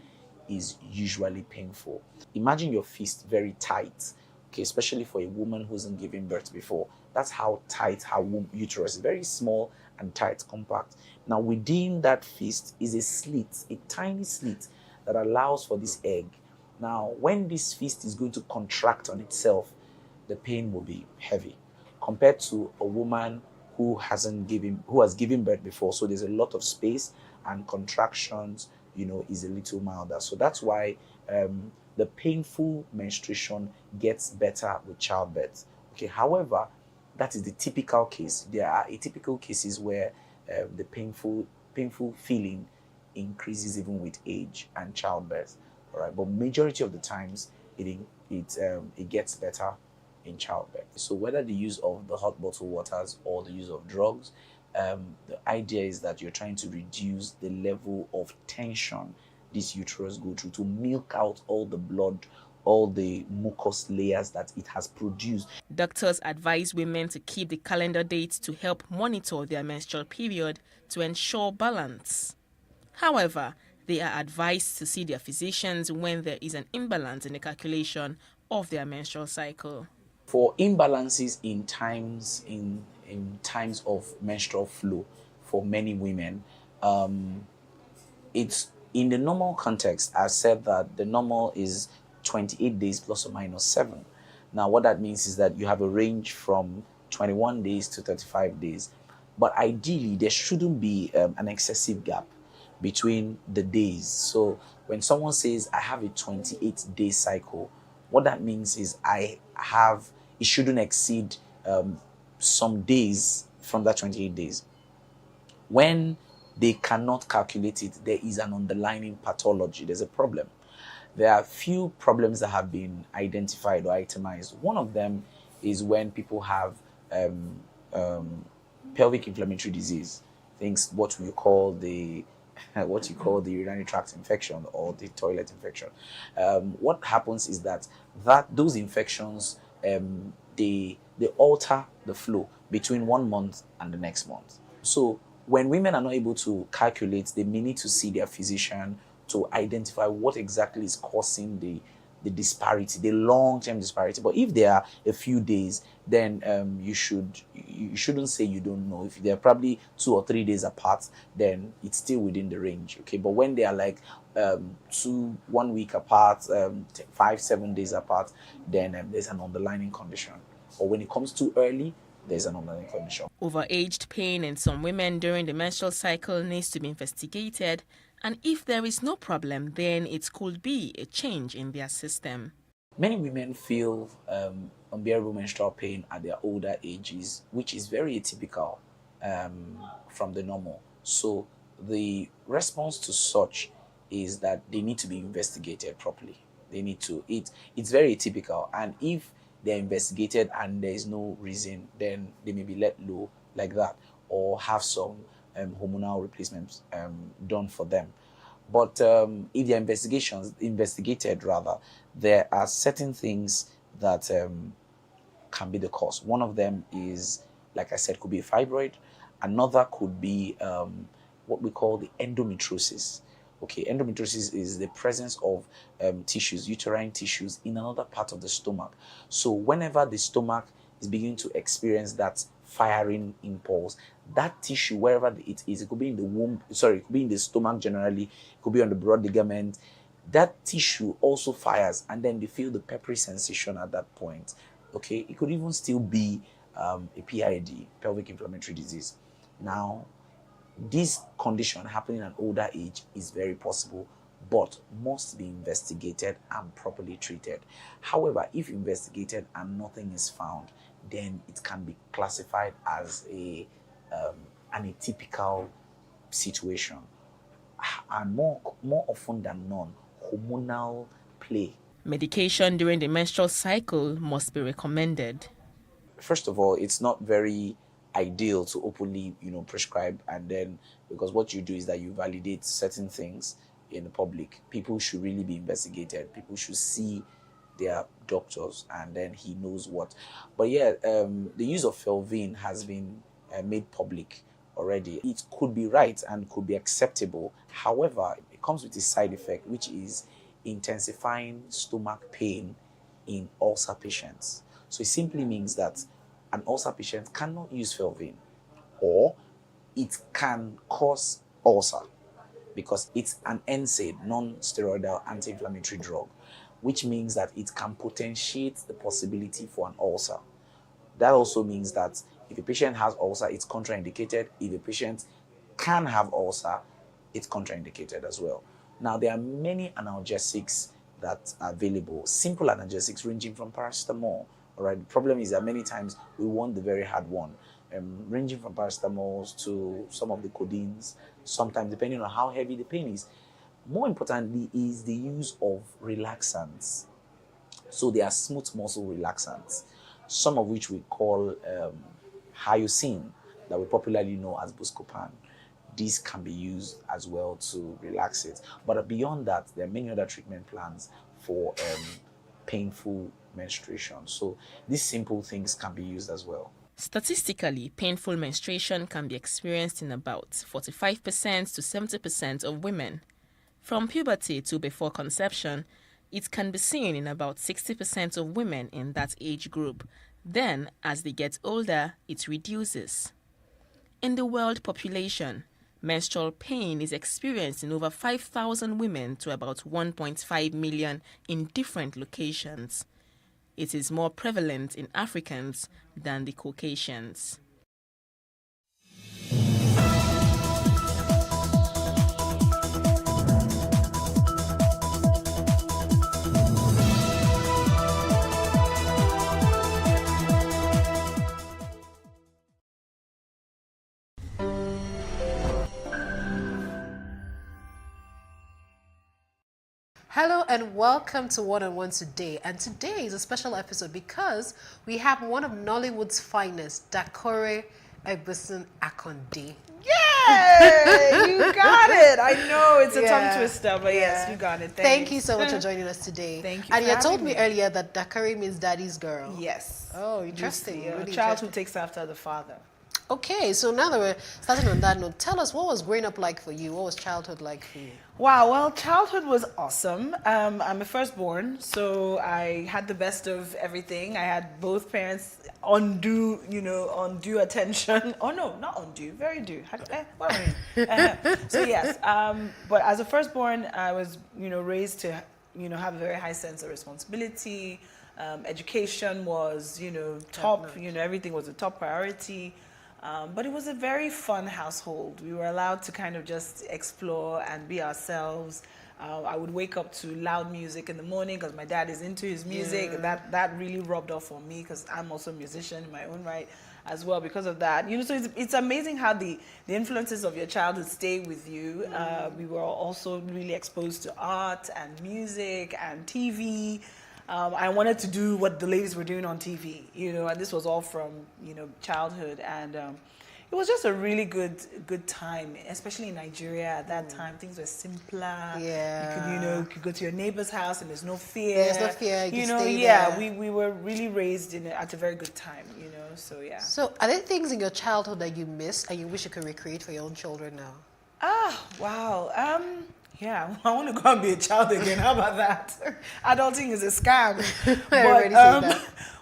is usually painful. Imagine your fist very tight, okay, especially for a woman who hasn't given birth before. That's how tight her uterus is, very small and tight, compact. Now within that fist is a slit, a tiny slit that allows for this egg. Now when this fist is going to contract on itself, the pain will be heavy compared to a woman who has given birth before. So there's a lot of space, and contractions, is a little milder. So that's why the painful menstruation gets better with childbirth. Okay, however, that is the typical case. There are atypical cases where the painful feeling increases even with age and childbirth. All right, but majority of the times it gets better in childbirth. So whether the use of the hot bottled waters or the use of drugs, the idea is that you're trying to reduce the level of tension this uterus go through to milk out all the blood, all the mucous layers that it has produced. Doctors advise women to keep the calendar dates to help monitor their menstrual period to ensure balance. However, they are advised to see their physicians when there is an imbalance in the calculation of their menstrual cycle. For imbalances in times in in times of menstrual flow for many women, it's in the normal context. I said that the normal is 28 days plus or minus 7. Now, what that means is that you have a range from 21 days to 35 days. But ideally, there shouldn't be an excessive gap between the days. So when someone says, I have a 28-day cycle, what that means is it shouldn't exceed some days from that 28 days. When they cannot calculate it, there is an underlying pathology. There's a problem. There are few problems that have been identified or itemized. One of them is when people have pelvic inflammatory disease, things what you call the urinary tract infection or the toilet infection. What happens is that those infections they alter the flow between 1 month and the next month. So when women are not able to calculate, they may need to see their physician to identify what exactly is causing the disparity, the long-term disparity. But if there are a few days, then you shouldn't say you don't know. If they're probably 2 or 3 days apart, then it's still within the range. Okay, but when they are like 1 week apart, 5-7 days apart, then there's an underlying condition. Or when it comes too early, there's an underlying condition. Overaged pain in some women during the menstrual cycle needs to be investigated, and if there is no problem, then it could be a change in their system. Many women feel unbearable menstrual pain at their older ages, which is very atypical from the normal. So the response to such is that they need to be investigated properly. They need to. It's very atypical, and if they're investigated and there is no reason, then they may be let low like that or have some hormonal replacements done for them. But if they're investigated, there are certain things that can be the cause. One of them is, like I said, could be a fibroid. Another could be what we call the endometriosis. Okay, endometriosis is the presence of tissues, uterine tissues in another part of the stomach. So whenever the stomach is beginning to experience that firing impulse, that tissue, wherever it is, it could be in the womb, it could be in the stomach generally, it could be on the broad ligament, that tissue also fires, and then they feel the peppery sensation at that point. Okay, it could even still be a PID, pelvic inflammatory disease. Now, this condition happening at an older age is very possible, but must be investigated and properly treated. However, if investigated and nothing is found, then it can be classified as an atypical situation. And more often than not, hormonal play. Medication during the menstrual cycle must be recommended. First of all, it's not very ideal to openly, prescribe, and then because what you do is that you validate certain things in the public. People should really be investigated. People should see their doctors, and then he knows what. But yeah, the use of Felvine has been made public already. It could be right and could be acceptable. However, it comes with a side effect, which is intensifying stomach pain in ulcer patients. So it simply means that an ulcer patient cannot use Felvine, or it can cause ulcer because it's an NSAID, non-steroidal anti-inflammatory drug, which means that it can potentiate the possibility for an ulcer. That also means that if a patient has ulcer, it's contraindicated. If a patient can have ulcer, it's contraindicated as well. Now, there are many analgesics that are available, simple analgesics ranging from paracetamol. All right. The problem is that many times we want the very hard one, ranging from paracetamols to some of the codeines, sometimes depending on how heavy the pain is. More importantly is the use of relaxants. So there are smooth muscle relaxants, some of which we call hyoscine, that we popularly know as Buscopan. These can be used as well to relax it. But beyond that, there are many other treatment plans for painful menstruation. So these simple things can be used as well. Statistically, painful menstruation can be experienced in about 45% to 70% of women. From puberty to before conception, it can be seen in about 60% of women in that age group. Then, as they get older, it reduces. In the world population, menstrual pain is experienced in over 5,000 women to about 1.5 million in different locations. It is more prevalent in Africans than the Caucasians. Hello and welcome to One on One today. And today is a special episode because we have one of Nollywood's finest, Dakore Egbison Akonde. Yay! You got it. I know it's a tongue twister, but yes, you got it. Thank you so much for joining us today. Thank you. And you told me earlier that Dakore means daddy's girl. Yes. Oh, interesting. A child who takes after the father. Okay, so now that we're starting on that note, tell us, what was growing up like for you? What was childhood like for you? Wow, well, childhood was awesome. I'm a firstborn, so I had the best of everything. I had both parents undue attention. Oh no, not undue, very due. What do I mean? So yes, but as a firstborn, I was, raised to, have a very high sense of responsibility. Education was, top. Everything was a top priority. But it was a very fun household. We were allowed to kind of just explore and be ourselves. I would wake up to loud music in the morning because my dad is into his music. Yeah. That really rubbed off on me because I'm also a musician in my own right as well because of that. So it's amazing how the influences of your childhood stay with you. We were also really exposed to art and music and TV. I wanted to do what the ladies were doing on TV, and this was all from, childhood. And it was just a really good time, especially in Nigeria at that time. Things were simpler. Yeah. You could go to your neighbor's house and there's no fear. There's no fear. You stay there. We were really raised at a very good time, so yeah. So are there things in your childhood that you miss and you wish you could recreate for your own children now? Wow. Yeah, I want to go and be a child again. How about that? Adulting is a scam.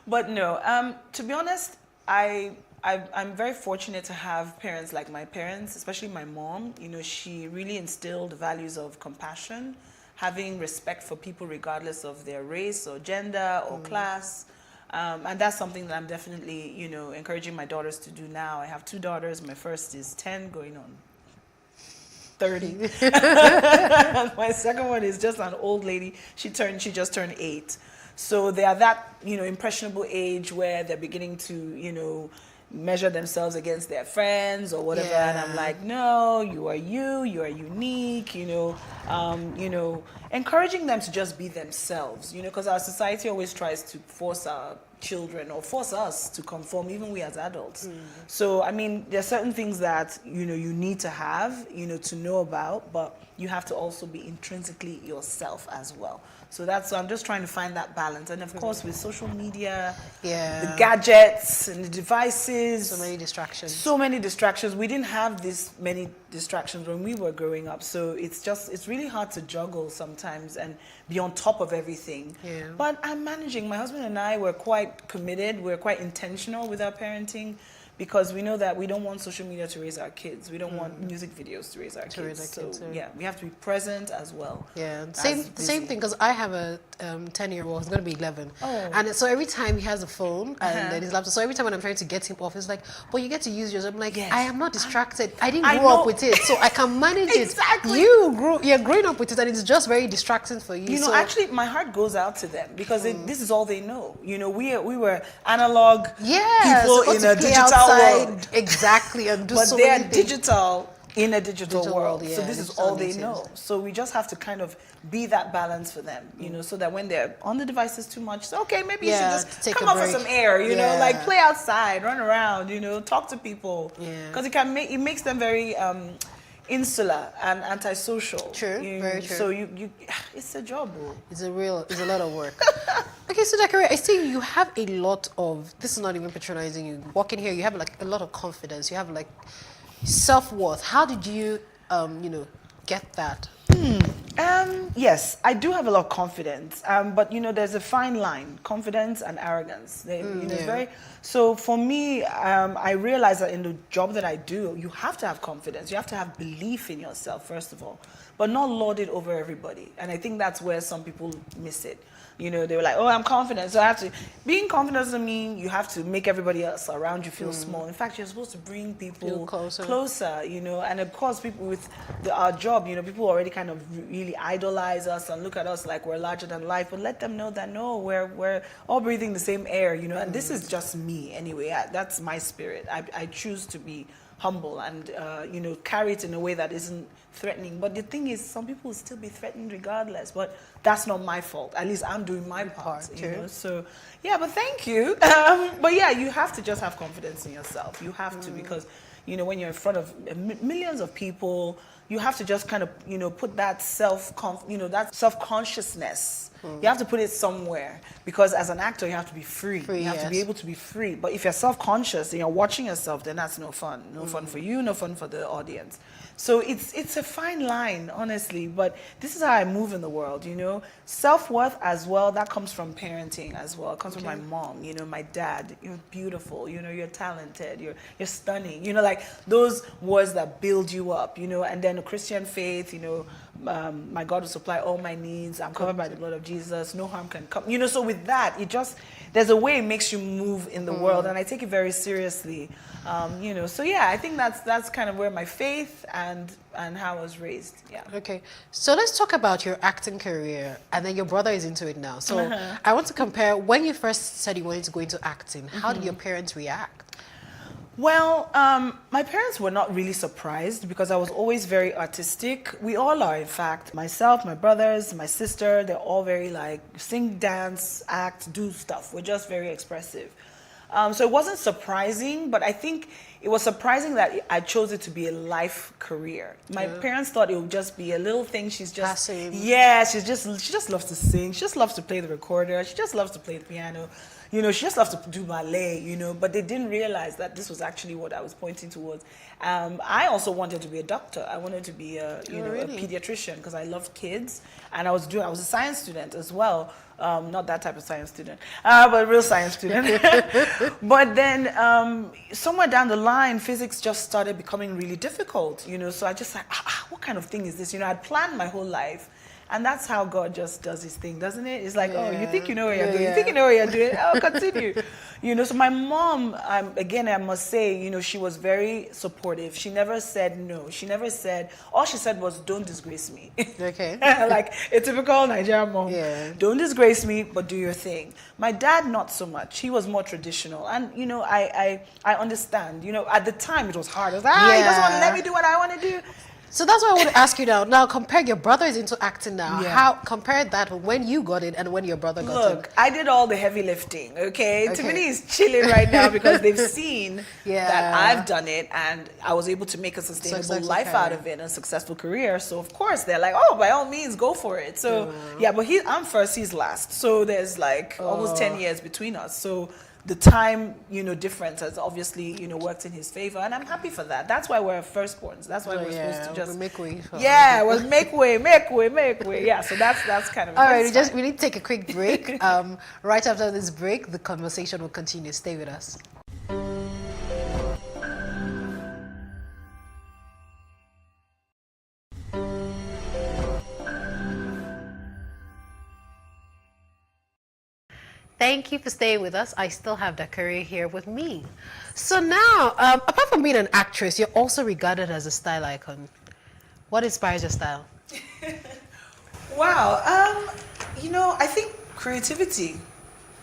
But no, to be honest, I'm very fortunate to have parents like my parents, especially my mom. She really instilled values of compassion, having respect for people regardless of their race or gender or class. And that's something that I'm definitely, encouraging my daughters to do now. I have two daughters. My first is 10, going on 30. My second one is just an old lady. She just turned 8. So they are that, impressionable age where they're beginning to, measure themselves against their friends or whatever. Yeah. And I'm like, no, you are unique, encouraging them to just be themselves, because our society always tries to force our children or force us to conform, even we as adults. So, there are certain things that, you need to have, to know about, but you have to also be intrinsically yourself as well. So I'm just trying to find that balance. And of course, with social media, the gadgets and the devices. So many distractions. We didn't have this many distractions when we were growing up. So it's really hard to juggle sometimes and be on top of everything. Yeah. But I'm managing. My husband and I were quite committed. We're quite intentional with our parenting, because we know that we don't want social media to raise our kids. We don't want music videos to raise our kids. So yeah, we have to be present as well. Yeah, same thing, because I have a 10-year-old, he's going to be 11. Oh. And so every time he has a phone and then his laptop, so every time when I'm trying to get him off, it's like, well, you get to use yours. I'm like, I am not distracted. I didn't grow up with it, so I can manage Exactly. it. You're growing up with it, and it's just very distracting for you. You know, actually, my heart goes out to them, because this is all they know. You know, we were analog people in a digital world. Exactly, and do but so they are many things. digital in a digital world. Yeah, so this is all they know. So we just have to kind of be that balance for them, you know, so that when they're on the devices too much, so, okay, maybe you should just take come a out for break. some air, you know, like play outside, run around, you know, talk to people. Because it makes them very insular and antisocial. Very true. So it's a job, bro. It's a lot of work. Okay, so Dakore, I see you have a lot of, this is not even patronizing you, walking here, you have like a lot of confidence, you have like self-worth. How did you, get that? Yes, I do have a lot of confidence, but there's a fine line: confidence and arrogance. It's very. So for me, I realize that in the job that I do, you have to have confidence. You have to have belief in yourself first of all, but not lord it over everybody. And I think that's where some people miss it. They were like, oh, I'm confident, so I have to. Being confident doesn't mean you have to make everybody else around you feel small. In fact, you're supposed to bring people closer, and of course, people with our job, people already kind of really idolize us and look at us like we're larger than life, but let them know that no, we're all breathing the same air, and this is just me anyway. That's my spirit. I choose to be humble and carry it in a way that isn't threatening. But the thing is, some people will still be threatened regardless, but that's not my fault. At least I'm doing my part, So yeah, but thank you. But yeah, you have to just have confidence in yourself. You have to, because when you're in front of millions of people, you have to just kind of put that self-consciousness. You have to put it somewhere, because as an actor you have to be free. You have to be able to be free. But if you're self-conscious and you're watching yourself, then that's no fun. No fun for you, no fun for the audience. So it's a fine line, honestly, but this is how I move in the world, Self-worth as well, that comes from parenting as well. It comes from my mom, my dad. You're beautiful, you're talented, you're stunning, like those words that build you up, and then a Christian faith, my God will supply all my needs. I'm covered by the blood of Jesus. No harm can come. So with that, there's a way it makes you move in the world, and I take it very seriously. So yeah, I think that's kind of where my faith and how I was raised. Yeah. Okay. So let's talk about your acting career, and then your brother is into it now. So I want to compare when you first said you wanted to go into acting. How did your parents react? Well, my parents were not really surprised, because I was always very artistic. We all are, in fact. Myself, my brothers, my sister, they're all very sing, dance, act, do stuff. We're just very expressive. So it wasn't surprising, but I think it was surprising that I chose it to be a life career. My parents thought it would just be a little thing. She's just passing. Yeah, she just loves to sing. She just loves to play the recorder. She just loves to play the piano. She just loves to do ballet, but they didn't realize that this was actually what I was pointing towards. I also wanted to be a doctor. I wanted to be a pediatrician, because I loved kids, and I was a science student as well. Not that type of science student, but a real science student. But then somewhere down the line, physics just started becoming really difficult, so I just what kind of thing is this? I'd planned my whole life. And that's how God just does his thing, doesn't it? It's like, oh, you think you know what you're doing. You think you know what you're doing. Oh, continue. So my mom, again, I must say, she was very supportive. She never said no. She never said, all she said was, don't disgrace me. Okay. Like a typical Nigerian mom. Yeah. Don't disgrace me, but do your thing. My dad, not so much. He was more traditional. And, I understand. At the time, it was hard. I was like, he doesn't want to let me do what I want to do. So that's what I want to ask you now. Now, compare your brother is into acting now. Yeah. Compare that when you got it and when your brother got it. Look, I did all the heavy lifting, okay? Timothy is chilling right now because they've seen that I've done it, and I was able to make a sustainable life out of it, and a successful career. So, of course, they're like, oh, by all means, go for it. So, but I'm first, he's last. So there's almost 10 years between us. So the time, difference has obviously, worked in his favor, and I'm happy for that. That's why we're firstborns. That's why we're supposed to just make way. Make way. Yeah, so that's kind of. All right, we need to take a quick break. Right after this break, the conversation will continue. Stay with us. Thank you for staying with us. I still have that career here with me. So now, apart from being an actress, you're also regarded as a style icon. What inspires your style? Wow. I think creativity.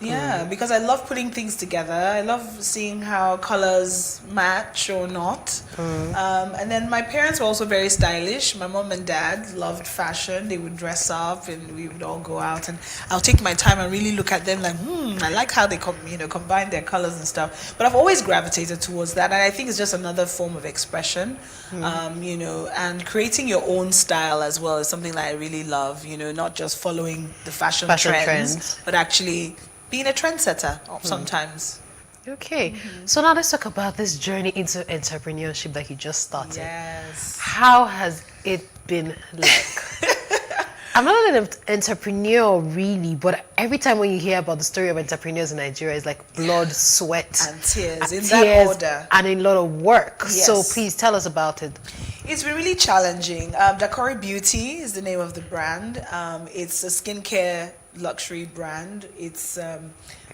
Yeah, because I love putting things together. I love seeing how colors match or not. And then my parents were also very stylish. My mom and dad loved fashion. They would dress up and we would all go out, and I'll take my time and really look at them like, I like how they combine their colors and stuff. But I've always gravitated towards that, and I think it's just another form of expression. And creating your own style as well is something that I really love, not just following the fashion trends, but actually being a trendsetter sometimes. Okay, so now let's talk about this journey into entrepreneurship that you just started. Yes. How has it been like? I'm not an entrepreneur really, but every time when you hear about the story of entrepreneurs in Nigeria, it's like blood, sweat, and tears, in that order, and a lot of work. Yes. So please tell us about it. It's been really challenging. Dakori Beauty is the name of the brand. It's a skincare luxury brand. It's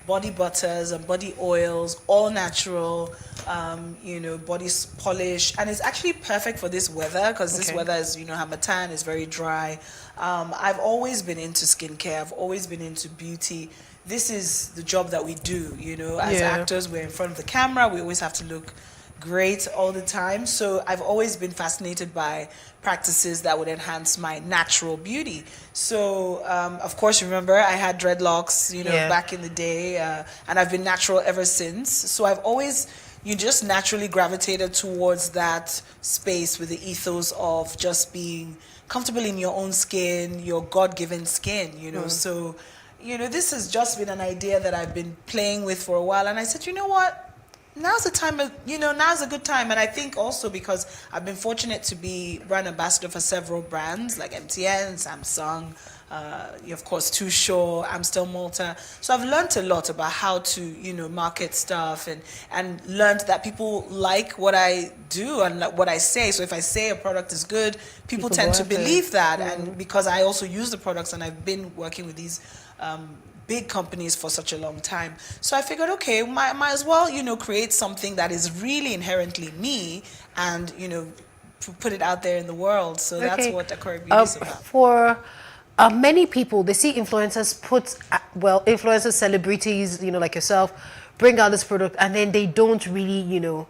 body butters and body oils, all natural, body polish, and it's actually perfect for this weather because this weather is, Hamatan, is very dry. I've always been into skincare. I've always been into beauty. This is the job that we do, as actors. We're in front of the camera. We always have to look great all the time. So I've always been fascinated by practices that would enhance my natural beauty. So of course, remember I had dreadlocks, back in the day, and I've been natural ever since. So I've always, just naturally gravitated towards that space with the ethos of just being comfortable in your own skin, your God-given skin, So, this has just been an idea that I've been playing with for a while. And I said, you know what? Now's the time, now's a good time. And I think also because I've been fortunate to be brand ambassador for several brands like MTN, Samsung, of course, Too Sure, Amstel Malta. So I've learned a lot about how to, market stuff and learned that people like what I do and what I say. So if I say a product is good, people tend to believe that. And because I also use the products and I've been working with these big companies for such a long time. So I figured, okay, might as well, create something that is really inherently me and, put it out there in the world. So that's what Dakori Beauty is about. For many people, they see influencers influencers, celebrities, like yourself, bring out this product and then they don't really,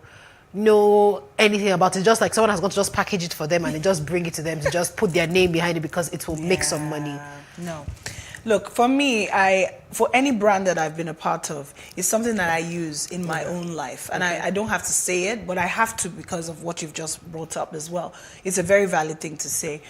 know anything about it. Just like someone has got to just package it for them and they just bring it to them to just put their name behind it because it will make some money. No. Look, for me, for any brand that I've been a part of, it's something that I use in my own life. And I don't have to say it, but I have to because of what you've just brought up as well. It's a very valid thing to say.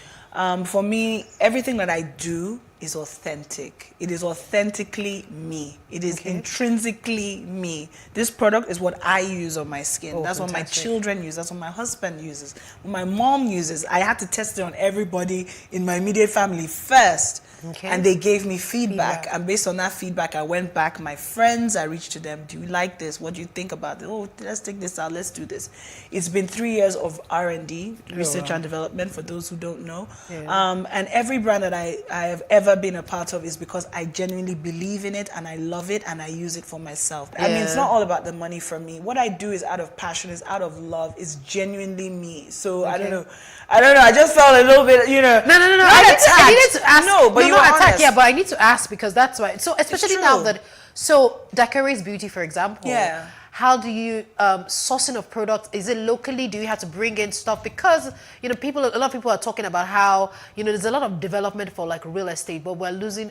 For me, everything that I do is authentic. It is authentically me. It is intrinsically me. This product is what I use on my skin. That's what my children use. That's what my husband uses. What my mom uses. I had to test it on everybody in my immediate family first. And they gave me feedback. And based on that feedback, I went back. My friends, I reached to them. Do you like this? What do you think about it? Oh, let's take this out. Let's do this. It's been 3 years of R&D, research and development, for those who don't know. And every brand that I have ever been a part of is because I genuinely believe in it and I love it and I use it for myself. I mean, it's not all about the money for me. What I do is out of passion, is out of love, is genuinely me. So I don't know. I just felt a little bit, No. I needed to ask. No, but you not were attack. honest. Yeah, but I need to ask because that's why. So especially now that, Dakori's Beauty, for example. Yeah. How do you sourcing of products? Is it locally? Do you have to bring in stuff? Because a lot of people are talking about how there's a lot of development for like real estate, but we're losing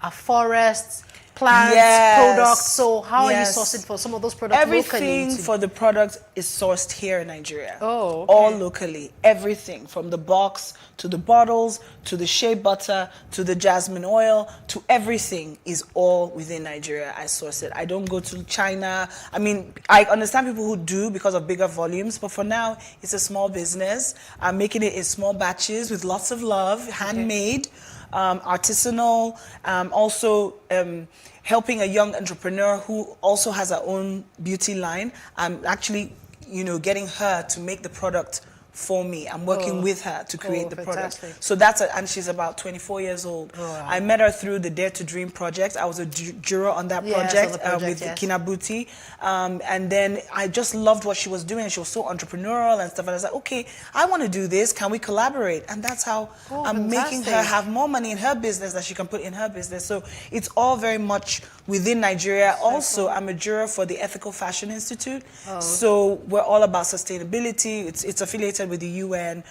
our forests, plants, products. So how are you sourcing for some of those products? Everything for the product is sourced here in Nigeria. Oh, okay. All locally. Everything from the box to the bottles to the shea butter to the jasmine oil to everything is all within Nigeria. I source it. I don't go to China. I mean, I understand people who do because of bigger volumes, but for now, it's a small business. I'm making it in small batches with lots of love, handmade, artisanal, also helping a young entrepreneur who also has her own beauty line. I'm actually, getting her to make the product for me. I'm working with her to create the product. So and she's about 24 years old. I met her through the Dare to Dream project. I was a juror on that project, with Kinabuti. And then I just loved what she was doing. She was so entrepreneurial and stuff. And I was like, okay, I want to do this. Can we collaborate? And that's how I'm making her have more money in her business that she can put in her business. So it's all very much within Nigeria. Also, I'm a juror for the Ethical Fashion Institute. So we're all about sustainability. It's affiliated with the UN.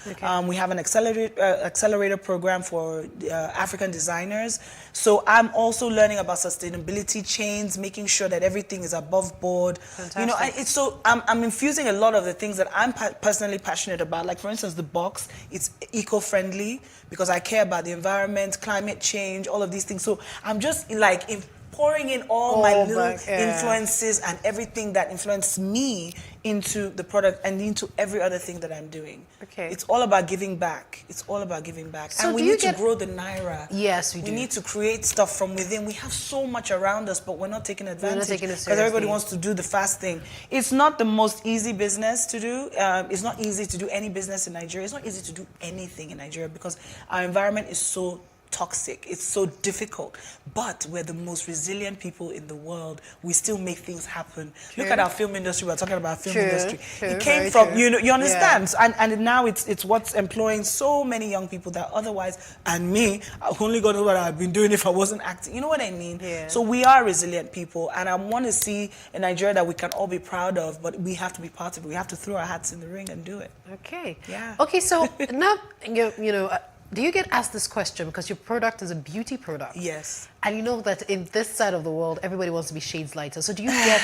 We have an accelerator program for African designers. So I'm also learning about sustainability chains, making sure that everything is above board. I'm infusing a lot of the things that I'm personally passionate about. Like for instance, the box, it's eco-friendly because I care about the environment, climate change, all of these things. So I'm just like pouring in all my little influences and everything that influenced me into the product and into every other thing that I'm doing. Okay. It's all about giving back. It's all about giving back. So and we need to grow the Naira. Yes, we do. We need to create stuff from within. We have so much around us, but we're not taking advantage. We're not taking it because seriously. everybody wants to do the fast thing. It's not the most easy business to do. It's not easy to do any business in Nigeria. It's not easy to do anything in Nigeria because our environment is so toxic. It's so difficult. But we're the most resilient people in the world. We still make things happen. True. Look at our film industry. We're talking about film True, industry. true, It came very from, true. you understand? Yeah. And now it's what's employing so many young people that otherwise, and me, I only got what I've been doing if I wasn't acting. You know what I mean? Yeah. So we are resilient people, and I want to see a Nigeria that we can all be proud of, but we have to be part of it. We have to throw our hats in the ring and do it. Okay. Yeah. Okay, so now, you know, do you get asked this question because your product is a beauty product? Yes. And you know that in this side of the world, everybody wants to be shades lighter. So do you get,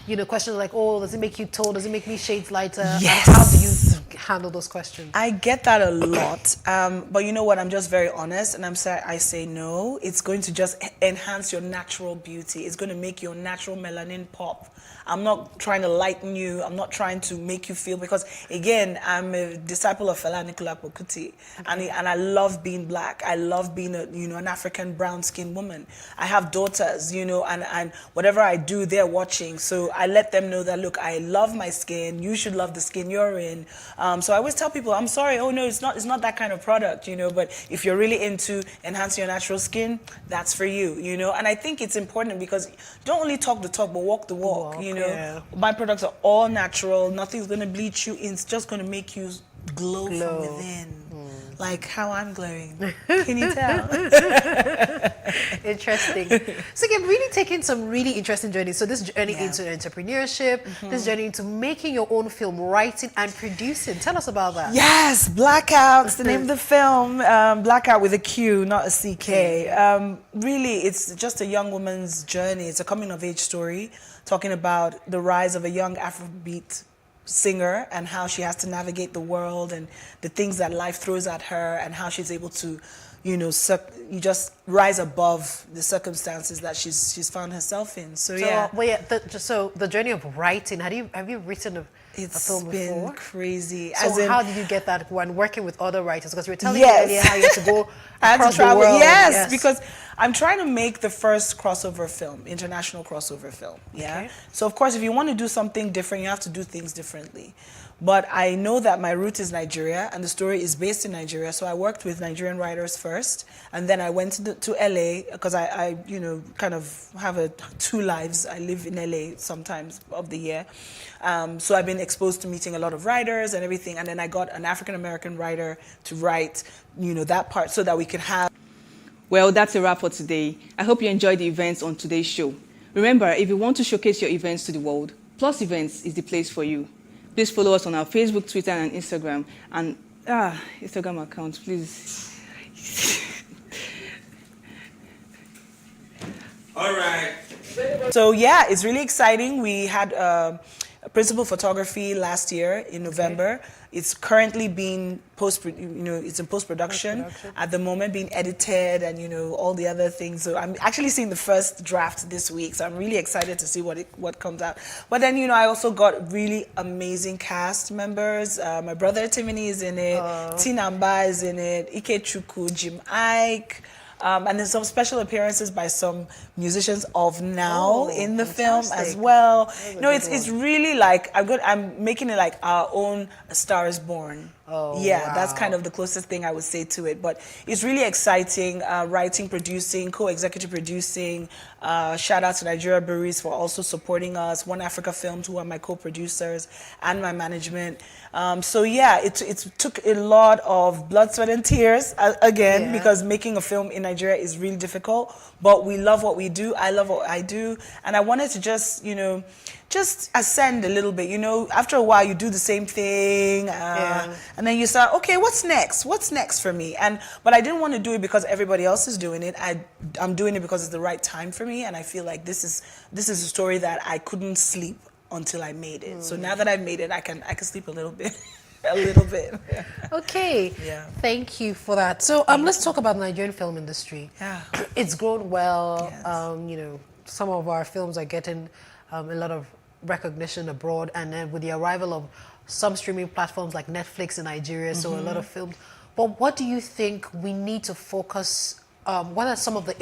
you know, questions like, oh, does it make you tall? Does it make me shades lighter? Yes. And how do you handle those questions? I get that a lot, but you know what? I'm just very honest, and I say no. It's going to just enhance your natural beauty. It's going to make your natural melanin pop. I'm not trying to lighten you. I'm not trying to make you feel, because again, I'm a disciple of Fela Anikulapo Kuti, and I love being black. I love being an African brown-skinned woman. I have daughters, and whatever I do, they're watching. So I let them know that, look, I love my skin. You should love the skin you're in. So I always tell people, I'm sorry, oh no, it's not that kind of product, but if you're really into enhancing your natural skin, that's for you, And I think it's important because don't only talk the talk, but walk the walk, Yeah. My products are all natural. Nothing's going to bleach you. It's just going to make you glow from within. Like how I'm glowing. Can you tell? Interesting. So you've really taken some really interesting journeys. So this journey into entrepreneurship, this journey into making your own film, writing and producing. Tell us about that. Yes, Blackout's the name of the film. Blackout with a Q, not a CK. Really, it's just a young woman's journey. It's a coming-of-age story talking about the rise of a young Afrobeat singer and how she has to navigate the world and the things that life throws at her and how she's able to, you just rise above the circumstances that she's found herself in. So yeah. So the journey of writing, have you written a film before? It's been crazy. So how did you get that when working with other writers? Because you were telling me earlier how you had to go across the world. Yes, because I'm trying to make the first crossover film, international crossover film. Yeah. Okay. So of course, if you want to do something different, you have to do things differently. But I know that my root is Nigeria, and the story is based in Nigeria. So I worked with Nigerian writers first, and then I went to LA because I kind of have two lives. I live in LA sometimes of the year. So I've been exposed to meeting a lot of writers and everything, and then I got an African-American writer to write, that part so that we could have. Well, that's a wrap for today. I hope you enjoyed the events on today's show. Remember, if you want to showcase your events to the world, Plus Events is the place for you. Please follow us on our Facebook, Twitter, and Instagram. And Instagram account, please. All right. So yeah, it's really exciting. We had a principal photography last year in November. It's currently being it's in post-production at the moment, being edited and all the other things. So I'm actually seeing the first draft this week. So I'm really excited to see what comes out. But then I also got really amazing cast members. My brother Timini is in it. Tinamba is in it. Ike Chukwu, Jim Ike. And there's some special appearances by some musicians of now in the film as well. It's really like I'm making it like our own A Star Is Born. Oh, yeah, wow. That's kind of the closest thing I would say to it. But it's really exciting, writing, producing, co-executive producing. Shout out to Nigeria Breweries for also supporting us. One Africa Films, who are my co-producers, and my management. So yeah, it took a lot of blood, sweat, and tears, because making a film in Nigeria is really difficult. But we love what we do. I love what I do. And I wanted to just ascend a little bit. After a while, you do the same thing. And then you start, okay, what's next? What's next for me? But I didn't want to do it because everybody else is doing it. I'm doing it because it's the right time for me. And I feel like this is a story that I couldn't sleep until I made it. So now that I've made it, I can sleep a little bit. A little bit. Okay. Yeah. Thank you for that. So let's talk about the Nigerian film industry. Yeah. It's grown well. Yes. some of our films are getting a lot of recognition abroad, and then with the arrival of some streaming platforms like Netflix in Nigeria, so a lot of films. But what do you think we need to focus, what are some of the